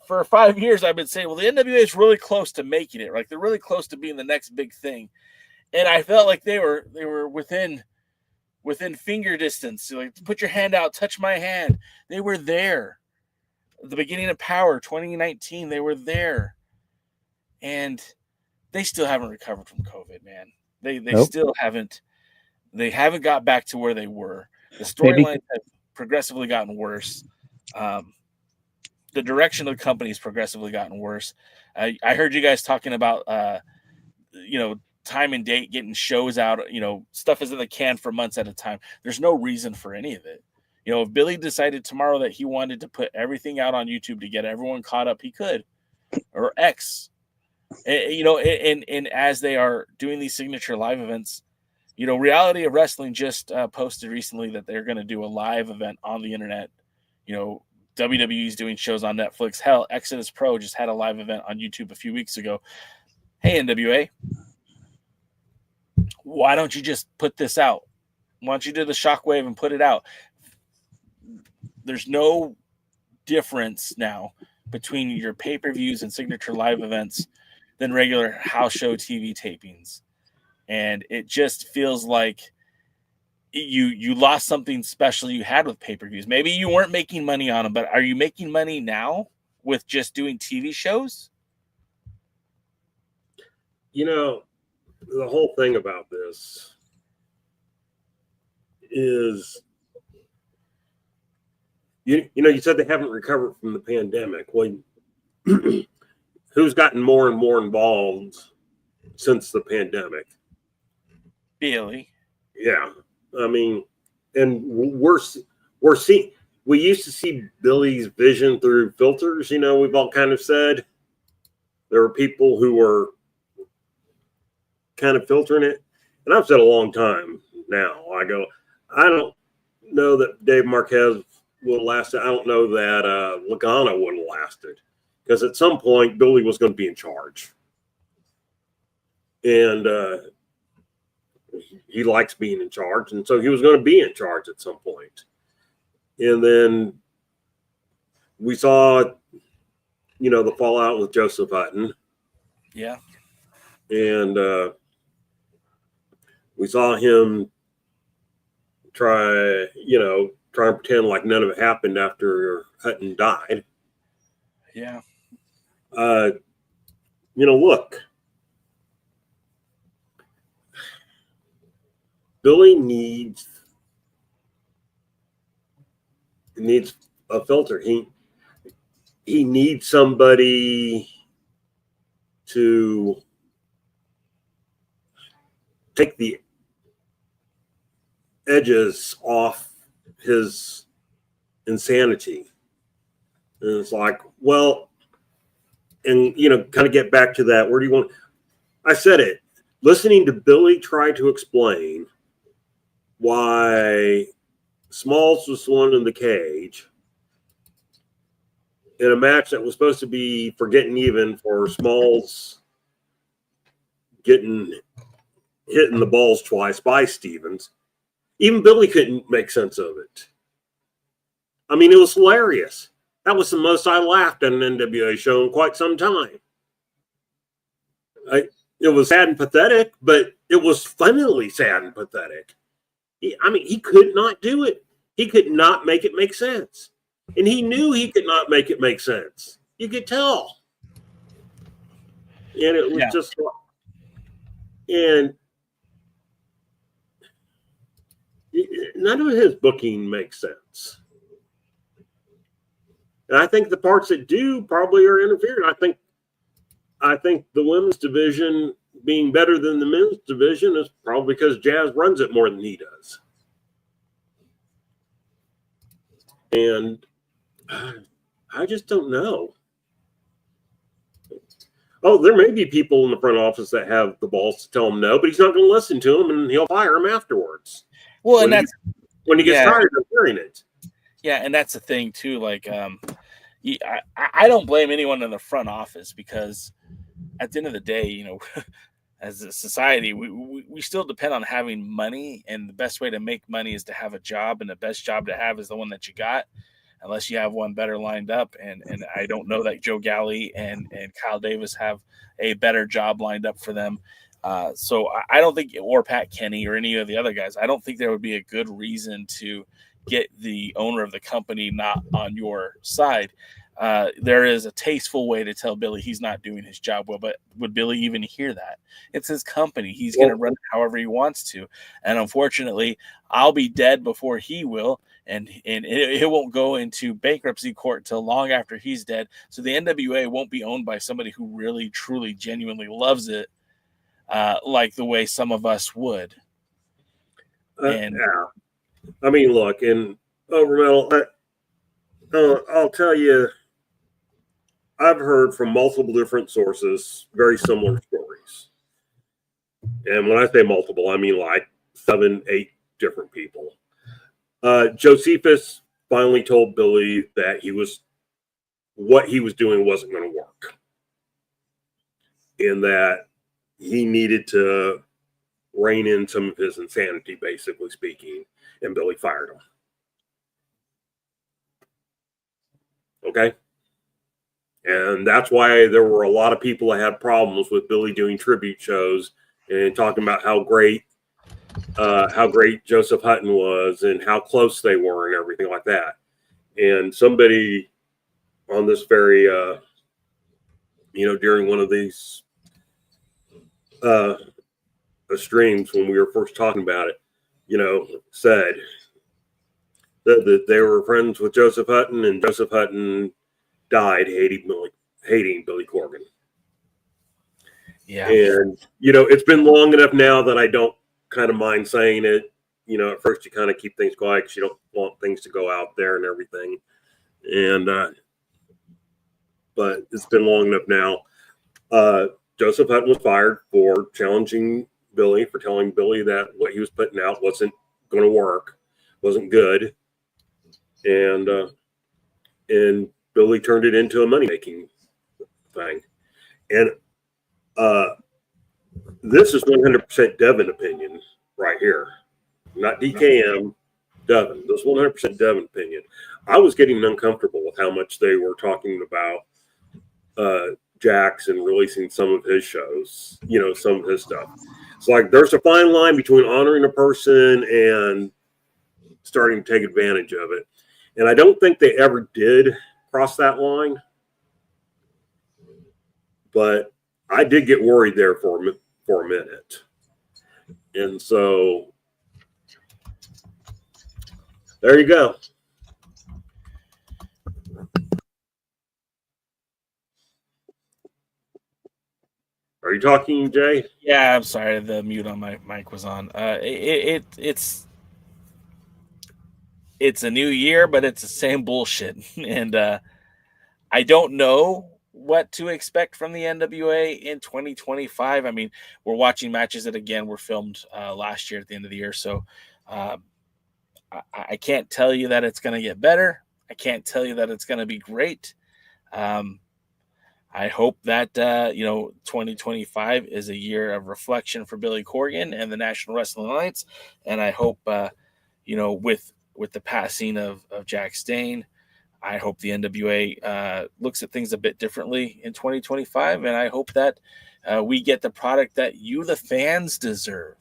for 5 years I've been saying, well, the NWA is really close to making it. Like they're really close to being the next big thing. And I felt like they were within finger distance. Like, put your hand out, touch my hand. They were there. At the beginning of Power 2019, they were there. And they still haven't recovered from COVID, man. They Nope. still haven't. They haven't got back to where they were. The storylines have progressively gotten worse. The direction of the company has progressively gotten worse. I heard you guys talking about, time and date, getting shows out, stuff is in the can for months at a time. There's no reason for any of it. If Billy decided tomorrow that he wanted to put everything out on YouTube to get everyone caught up, he could, or X. And as they are doing these signature live events, Reality of Wrestling just posted recently that they're going to do a live event on the internet. WWE's doing shows on Netflix. Hell, Exodus Pro just had a live event on YouTube a few weeks ago. Hey, NWA, why don't you just put this out? Why don't you do the Shockwave and put it out? There's no difference now between your pay-per-views and signature live events than regular house show TV tapings. And it just feels like you lost something special you had with pay-per-views. Maybe you weren't making money on them, but are you making money now with just doing TV shows? The whole thing about this is, you said they haven't recovered from the pandemic. Well, who's gotten more and more involved since the pandemic. Billy. Yeah, I mean, and we're seeing. We used to see Billy's vision through filters. You know, we've all kind of said there were people who were kind of filtering it, and I've said a long time now. I don't know that Dave Marquez would have lasted. I don't know that Lagana would have lasted, because at some point Billy was going to be in charge, and he likes being in charge, and so he was going to be in charge at some point. And then we saw, you know, the fallout with Joseph Hutton. Yeah. And we saw him try and pretend like none of it happened after Hutton died. Yeah. Look, Billy needs a filter. He needs somebody to take the edges off his insanity. And it's like, well, and kind of get back to that. Where do you want? I said it. Listening to Billy try to explain why Smalls was the one in the cage in a match that was supposed to be for getting even, for Smalls getting hit in the balls twice by Stevens. Even Billy couldn't make sense of it. I mean, it was hilarious. That was the most I laughed at an NWA show in quite some time. It was sad and pathetic, but it was funnily sad and pathetic. He could not do it. He could not make it make sense. And he knew he could not make it make sense. You could tell. And it was just, and none of his booking makes sense. And I think the parts that do probably are interfering. I think the women's division being better than the men's division is probably because Jazz runs it more than he does. And I just don't know. Oh, there may be people in the front office that have the balls to tell him no, but he's not going to listen to them, and he'll fire him afterwards. Well, and that's when he gets tired of hearing it. Yeah, and that's the thing too. Like, I don't blame anyone in the front office, because at the end of the day, as a society, we still depend on having money, and the best way to make money is to have a job, and the best job to have is the one that you got, unless you have one better lined up. And I don't know that Joe Galley and Kyle Davis have a better job lined up for them. So I don't think, or Pat Kenny or any of the other guys, I don't think there would be a good reason to get the owner of the company not on your side. There is a tasteful way to tell Billy he's not doing his job well, but would Billy even hear that? It's his company. He's going to run it however he wants to. And unfortunately, I'll be dead before he will. And it won't go into bankruptcy court till long after he's dead. So the NWA won't be owned by somebody who really, truly, genuinely loves it, like the way some of us would. Yeah. I mean, look, in Overmetal, I'll tell you, I've heard from multiple different sources very similar stories. And when I say multiple, I mean like 7, 8 different people. Josephus finally told Billy that what he was doing wasn't going to work, and that he needed to rein in some of his insanity, basically speaking, and Billy fired him. Okay? And that's why there were a lot of people that had problems with Billy doing tribute shows and talking about how great Joseph Hutton was and how close they were and everything like that. And somebody on this very, during one of these streams when we were first talking about it, said that they were friends with Joseph Hutton, and Joseph Hutton died hating Billy Corgan. Yeah. And, it's been long enough now that I don't kind of mind saying it. At first you kind of keep things quiet because you don't want things to go out there and everything. And, but it's been long enough now. Joseph Hutton was fired for challenging Billy, for telling Billy that what he was putting out wasn't going to work, wasn't good. And Billy turned it into a money-making thing. And this is 100% Devin opinion right here. Not DKM, Devin. This is 100% Devin opinion. I was getting uncomfortable with how much they were talking about Jax and releasing some of his shows, some of his stuff. It's like there's a fine line between honoring a person and starting to take advantage of it. And I don't think they ever did cross that line. But I did get worried there for a minute. And so there you go. Are you talking, Jay? Yeah, I'm sorry. The mute on my mic was on. It's a new year, but it's the same bullshit. And I don't know what to expect from the NWA in 2025. I mean, we're watching matches that, again, were filmed last year at the end of the year. So I can't tell you that it's going to get better. I can't tell you that it's going to be great. I hope that, 2025 is a year of reflection for Billy Corgan and the National Wrestling Alliance. And I hope, with the passing of Jack Stane, I hope the NWA looks at things a bit differently in 2025. And I hope that we get the product that you, the fans, deserve.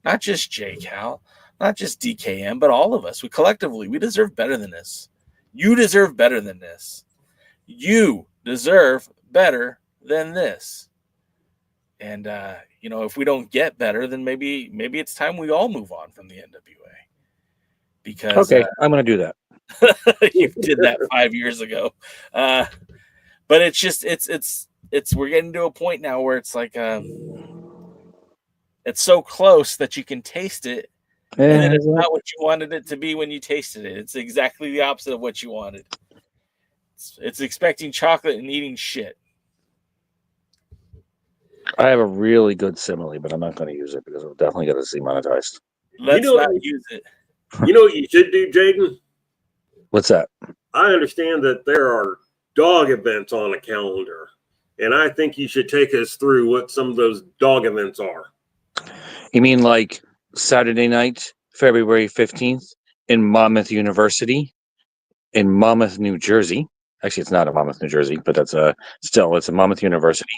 Not just J. Cal, not just DKM, but all of us. We collectively deserve better than this. You deserve better than this. You deserve better than this. And, if we don't get better, then maybe it's time we all move on from the NWA. Because okay, I'm going to do that. you did that 5 years ago. But it's just, we're getting to a point now where it's like, it's so close that you can taste it. And then it's not what you wanted it to be when you tasted it. It's exactly the opposite of what you wanted. It's expecting chocolate and eating shit. I have a really good simile, but I'm not going to use it because we'll definitely get us demonetized. Let's not use it. You know what you should do, Jaden? What's that? I understand that there are dog events on a calendar, and I think you should take us through what some of those dog events are. You mean like Saturday night, February 15th in Monmouth University in Monmouth, New Jersey. Actually, it's not in Monmouth, New Jersey, but it's a Monmouth University.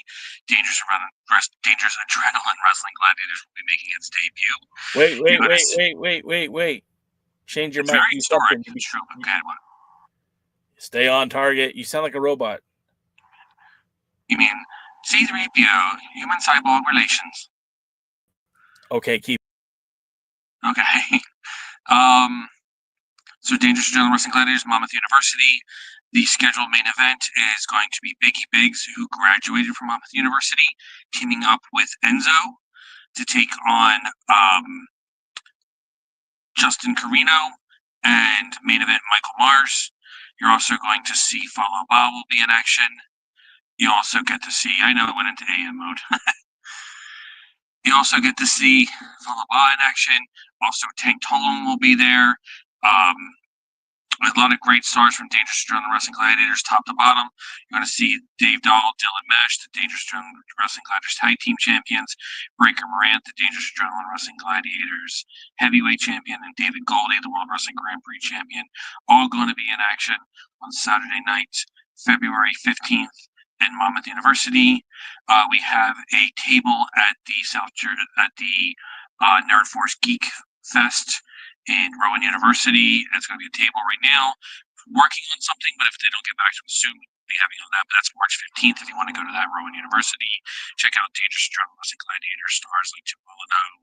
Dangerous Adrenaline Wrestling Gladiators will be making its debut. Wait. Change your mic. Very historic. Okay, what? Stay on target. You sound like a robot. You mean C-3PO, human cyborg relations? Okay, keep. Okay. So Dangerous Adrenaline Wrestling Gladiators, Monmouth University. The scheduled main event is going to be Biggie Biggs, who graduated from Monmouth University, teaming up with Enzo to take on Justin Carino and main event Michael Mars. You're also going to see Follow Bob will be in action. You also get to see, I know it went into AM mode. You also get to see Follow Bob in action. Also, Tank Tolan will be there. With a lot of great stars from Dangerous Adrenaline Wrestling Gladiators, top to bottom. You're going to see Dave Dahl, Dylan Mesh, the Dangerous Adrenaline Wrestling Gladiators Tag Team Champions, Breaker Morant, the Dangerous Adrenaline Wrestling Gladiators Heavyweight Champion, and David Goldie, the World Wrestling Grand Prix Champion, all going to be in action on Saturday night, February 15th in Monmouth University. We have a table at the Nerd Force Geek Fest in Rowan University. It's going to be a table right now. Working on something, but if they don't get back to us soon, we'll be having on that. But that's March 15th. If you want to go to that, Rowan University, check out Dangerous Adrenaline Wrestling Gladiators, stars like Tim Molyneux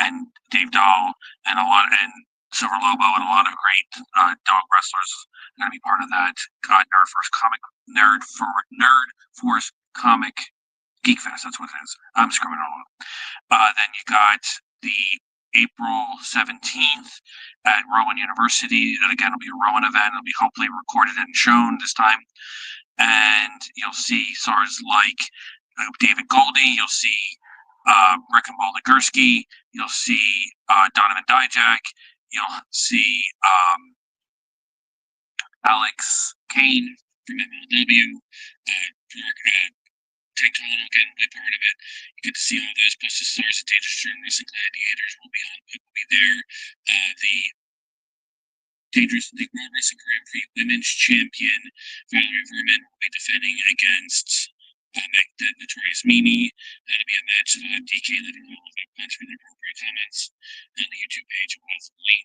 and Dave Dahl and Silver Lobo and a lot of great dog wrestlers are going to be part of that. Nerd Force Comic Geek Fest, that's what it is. I'm screwing it all up. Then you got the April 17th at Rowan University. And again, it'll be a Rowan event. It'll be hopefully recorded and shown this time. And you'll see stars like David Goldie. You'll see Rick and Bo Legursky. You'll see Donovan Dijak. You'll see Alex Kane from MLW. Tank Tolo again will be part of it. You get to see all those, plus the stars of Dangerous Turn Wrestling Gladiators will be there. The World Wrestling Grand Prix Women's Champion Valerie Verman will be defending against the Notorious Mimi. That'll be a match that will have DK letting all of that punch for the appropriate comments on the YouTube page possibly.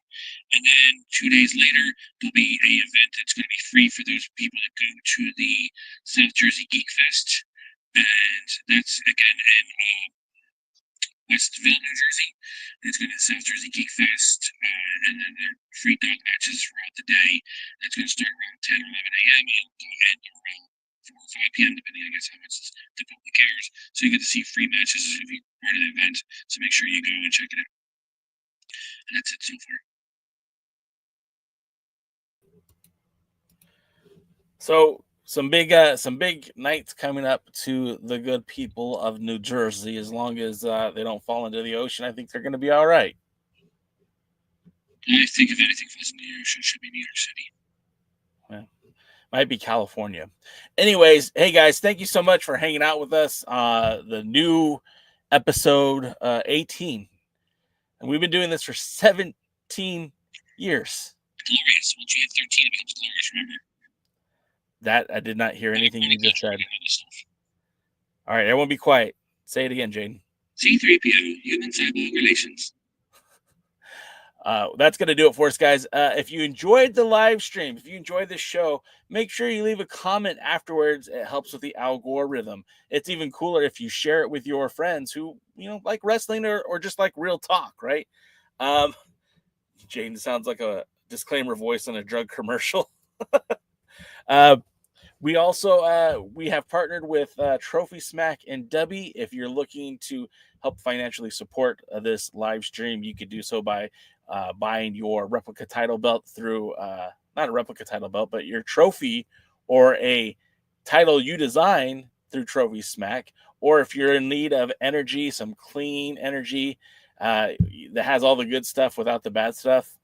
And then 2 days later, there'll be an event that's going to be free for those people that go to the South Jersey Geek Fest. And that's again in Westville, New Jersey. It's going to be South Jersey Geek Fest, and then there are free dog matches throughout the day. It's going to start around 10 or 11 a.m. and go end around 4 or 5 p.m., depending on how much the public cares. So you get to see free matches if you're part of the event. So make sure you go and check it out. And that's it so far. So some big nights coming up to the good people of New Jersey. As long as they don't fall into the ocean, I think they're going to be all right. I think if anything falls into the ocean, it should be New York City. Well, might be California. Anyways, hey guys, thank you so much for hanging out with us. The new episode 18, and we've been doing this for 17 years. Glorious. Once you hit 13, it becomes glorious. Remember. That I did not hear anything you just said. All right, everyone be quiet. Say it again, Jaden. C-3PO, human cyborg relations. That's going to do it for us, guys. If you enjoyed the live stream, if you enjoyed this show, make sure you leave a comment afterwards. It helps with the algorithm. It's even cooler if you share it with your friends who, like wrestling or just like real talk, right? Jaden sounds like a disclaimer voice on a drug commercial. We also we have partnered with Trophy Smack and Dubby. If you're looking to help financially support this live stream, you could do so by buying your replica title belt through not a replica title belt, but your trophy or a title you design through Trophy Smack. Or if you're in need of energy, some clean energy that has all the good stuff without the bad stuff.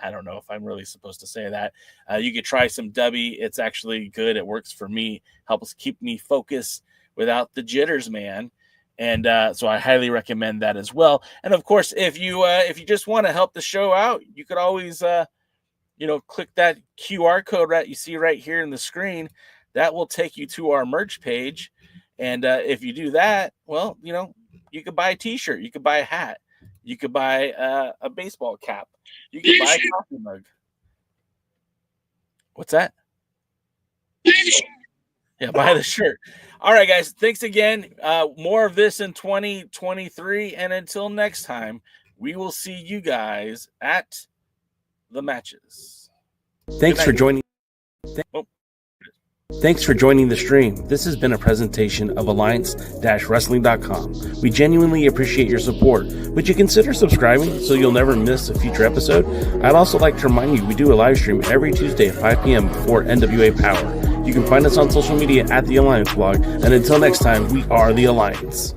I don't know if I'm really supposed to say that. You could try some Dubby. It's actually good. It works for me. Helps keep me focused without the jitters, man. And so I highly recommend that as well. And of course, if you just want to help the show out, you could always click that QR code that you see right here in the screen. That will take you to our merch page. And if you do that, well, you could buy a T-shirt, you could buy a hat. You could buy a baseball cap. You could buy a coffee mug. What's that? Yeah, buy the shirt. All right, guys. Thanks again. More of this in 2023. And until next time, we will see you guys at the matches. Thanks for joining. Thanks for joining the stream. This has been a presentation of Alliance-Wrestling.com. We genuinely appreciate your support. Would you consider subscribing so you'll never miss a future episode? I'd also like to remind you we do a live stream every Tuesday at 5 p.m. before NWA Power. You can find us on social media at The Alliance Blog. And until next time, we are The Alliance.